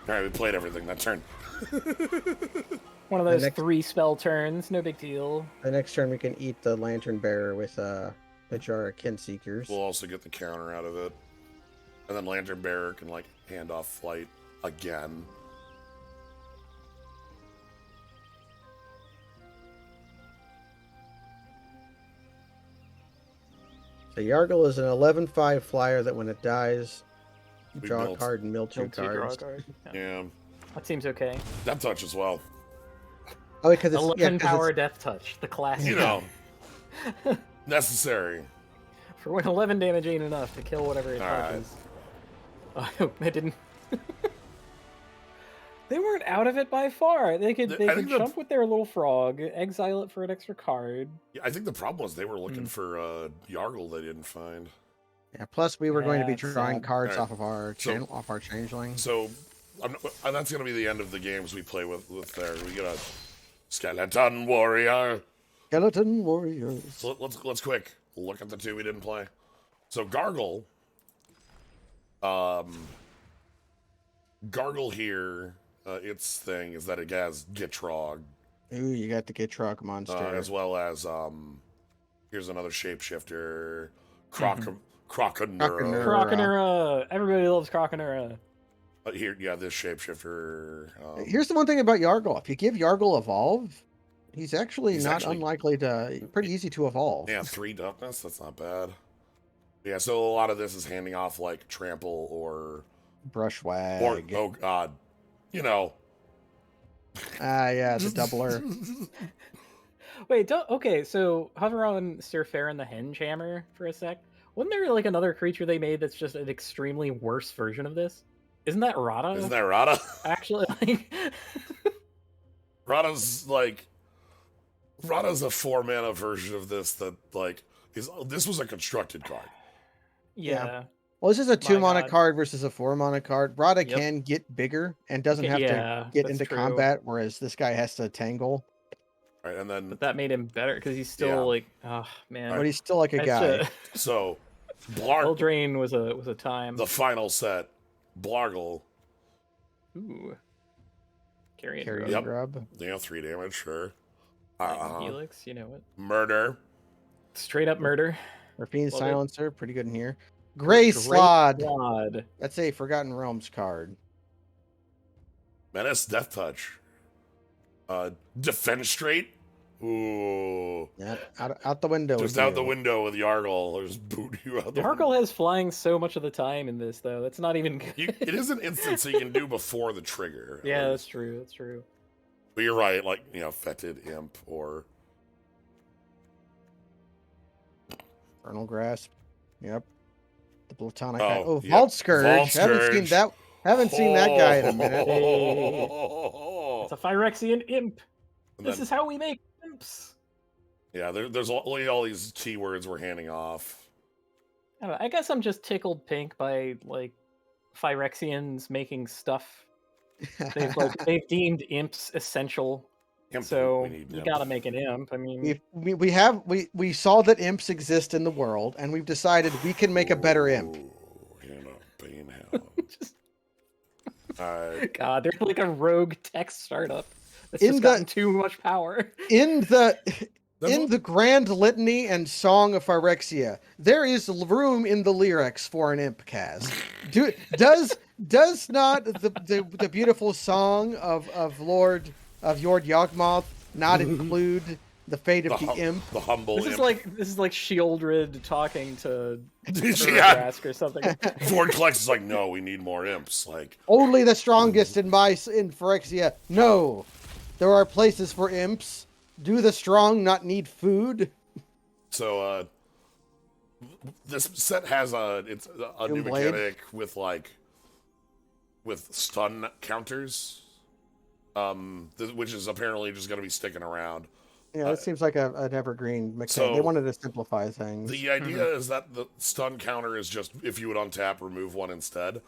All right, we played everything that turn. One of those next- 3 spell turns. No big deal. The next turn we can eat the lantern bearer with the jar of kin seekers. We'll also get the counter out of it. And then Lantern Bearer can, like, hand off flight again. So Yargle is an 11/5 flyer that when it dies, you We draw a milled- card and mill 2 Mill 2, draw a cards. card. Yeah. Yeah. That seems okay. Death Touch as well. Oh, because it's 11 'cause power it's, Death Touch, the classic. You know, necessary. For when 11 damage ain't enough to kill whatever it Alright. touches. Oh, it didn't. They weren't out of it by far. They could I could think the- jump with their little frog, exile it for an extra card. Yeah, I think the problem was they were looking for Yargle they didn't find. yeah. Plus, we were going to be Yeah, it's drawing sad. cards Alright. off of our So- channel, off our changeling. So that's going to be the end of the games we play with there. We get a Skeleton Warrior. Skeleton Warriors. So let's quick look at the 2 we didn't play. So Gargle here, its thing is that it has Gitrog, Ooh, you got the Gitrog monster. as well as here's another shapeshifter, Mm-hmm. Croconura. Croconura! Everybody loves Croconura. Here, yeah, this shapeshifter. Here's the one thing about Yargle. If you give Yargle Evolve, he's actually He's not actually- unlikely to... Pretty easy to evolve. Yeah, 3 toughness. That's not bad. Yeah, so a lot of this is handing off like Trample or Brushwag. oh god, you know. Ah, yeah, the doubler. Wait, okay, so hover on Sir Farron the Henge Hammer for a sec. Wasn't there like another creature they made that's just an extremely worse version of this? Isn't that Rada? Isn't that Rada? Actually, like... Rada's a 4-mana version of this that like this was a constructed card. yeah. Well, this is a 2-mana God. card versus a 4-mana card. Rada Yep. can get bigger and doesn't Okay, have yeah, to get that's into true. combat, whereas this guy has to tangle. Right, and then But that made him better because he's still Yeah. like, oh man. But he's still like a It's, guy. so Blarg, Eldraine was a time. the final set, Blargle, Ooh. Carrion Carry Grove. Yep. grub. 3 damage, sure. Lightning Helix, you know it. Murder. Straight up murder. Rafine Love it. Silencer, pretty good in here. Gray Great Slod. Slod. That's a Forgotten Realms card. Menace, Death Touch. Defenestrate. Ooh. Yeah, out the window. Just with out you. the window with Yargle. Or just boot you out the window. Yargle has flying so much of the time in this, though. That's not even good. It is an instant so you can do before the trigger. at Yeah, least. that's true. That's true. But you're right, like, Fetid Imp or... Infernal Grasp. Yep. The Plutonic. Oh, Vault yep. Scourge. Vault Haven't seen Scourge. that. Haven't seen that guy in a minute. It's a Phyrexian imp. And This then- is how we make imps. Yeah, there's all these keywords we're handing off. I don't know, I guess I'm just tickled pink by like Phyrexians making stuff. They've deemed imps essential. Imp, So we need you imp. gotta make an imp. I mean, we saw that imps exist in the world, and we've decided we can make a better imp. Ooh, Banehound. just, Alright. God, they're like a rogue tech startup that's In just the- gotten too much power. In the That's in what- the grand litany and song of Phyrexia, there is room in the lyrics for an imp cast. Does not the beautiful song of Yord Yawgmoth not include the fate of the imp? The humble This imp. is like Shieldred talking to Yeah. Urabrask or something. Ford Collects is like, no, we need more imps. Like, Only the strongest in Phyrexia. No, there are places for imps. Do the strong not need food? so, this set has a new Doomblade? mechanic with stun counters, which is apparently just going to be sticking around. Yeah, that seems like an evergreen mechanic. so They wanted to simplify things. The idea is that the stun counter is just if you would untap, remove one instead.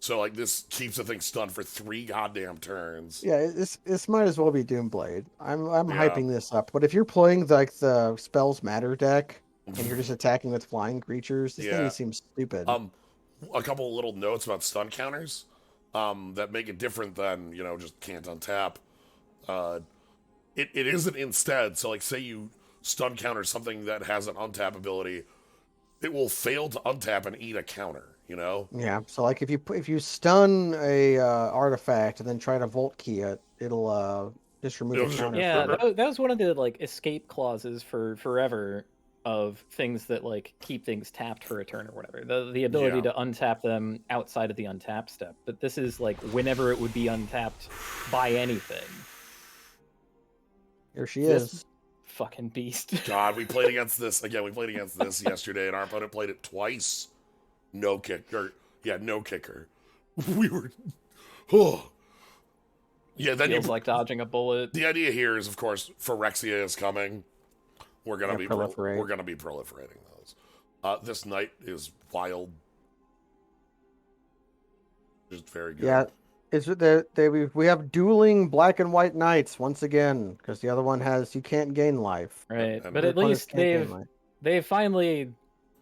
So like this keeps the thing stunned for 3 goddamn turns. Yeah, this might as well be Doomblade. I'm Yeah. hyping this up. But if you're playing like the Spells Matter deck and you're just attacking with flying creatures, this Yeah. thing seems stupid. A couple little notes about stun counters that make it different than just can't untap. It isn't instead. So like say you stun counter something that has an untap ability, it will fail to untap and eat a counter. You know. Yeah. So like if you stun a artifact and then try to Volt Key it, it'll just remove It'll a just- counter. Yeah, for that was one of the like escape clauses for forever of things that like keep things tapped for a turn or whatever. The ability Yeah. to untap them outside of the untap step. But this is like whenever it would be untapped by anything. Here she This- is. Fucking beast. God, we played against this again. We played against this yesterday, and our opponent played it twice. No kicker. Yeah, no kicker. We were. Oh. Yeah, then Feels like dodging a bullet. the idea here is, of course, Phyrexia is coming. We're gonna Yeah, be proliferate. we're gonna be proliferating those. This knight is wild. Just very good. Yeah. We have dueling black and white knights once again because the other one has you can't gain life. Right. and But the at opponents least can't gain they've life.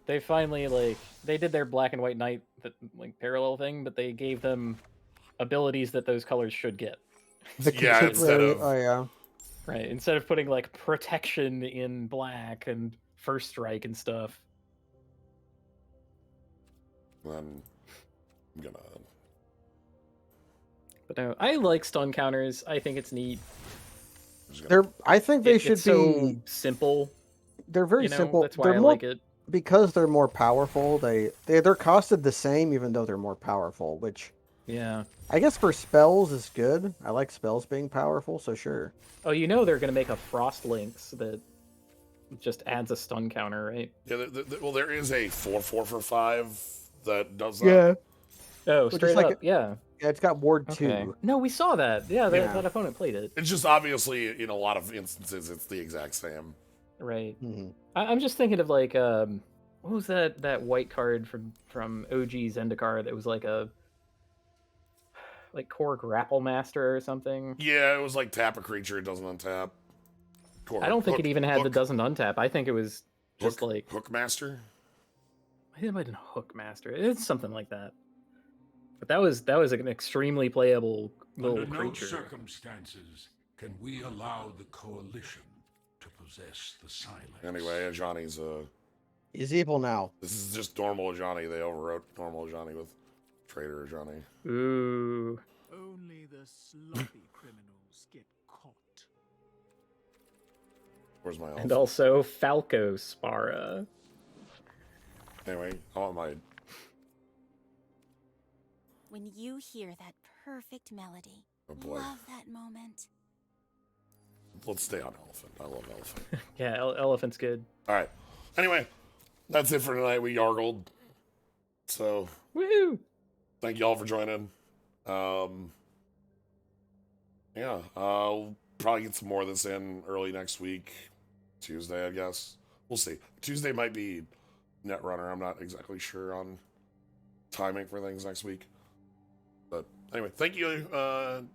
they finally like they did their black and white knight like parallel thing, but they gave them abilities that those colors should get. Yeah, instead contemporary- of- oh yeah. Right. Instead of putting like protection in black and first strike and stuff. Then I'm gonna. But no, I like stun counters. I think it's neat. I'm just gonna I think they should It's be. so simple. They're very You know, simple. that's why They're I more like it. because they're more powerful. They're costed the same even though they're more powerful, which Yeah. I guess for spells is good. I like spells being powerful, so sure. Oh, you know they're gonna make a Frost Lynx that just adds a stun counter, right? Yeah, well, there is a 4/4 for 5 that does that. Oh, Which is straight like up, yeah. Yeah, it's got Ward Okay. 2. No, we saw that. Yeah, Yeah. that opponent played it. It's just obviously in a lot of instances it's the exact same. Right. Mhm. I'm just thinking of like what was that white card from OG Zendikar that was like a like core grapple master or something. Yeah, it was like tap a creature, it doesn't untap. I don't think it even had the doesn't untap. I think it was just hook, like hook master. I think it might have been Hook Master. It's something like that. But that was an extremely playable little Under no creature. circumstances can we allow the coalition to possess the silence. Anyway, Ajani's He's evil now. this is just normal Ajani. They overwrote normal Ajani with Traitor Ajani. Ooh. Only the sloppy criminals get caught. Where's my elf? And also Falco Spara. Anyway, I want my When you hear that perfect melody, oh boy. love that moment. Let's stay on elephant. I love elephant. Yeah, Elephant's good. Alright. Anyway, that's it for tonight. We yargled. So Woo! thank you all for joining. Yeah, I'll probably get some more of this in early next week. Tuesday, I guess. We'll see. Tuesday might be Netrunner. I'm not exactly sure on timing for things next week. But anyway, thank you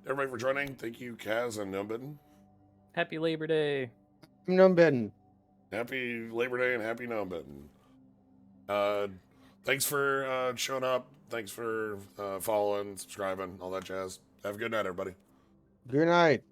everybody for joining. Thank you, Kaz and Gnomebitten. Happy Labor Day. Gnomebitten. Happy Labor Day and happy Gnomebitten. Thanks for showing up. Thanks for following, subscribing, all that jazz. Have a good night, everybody. Good night.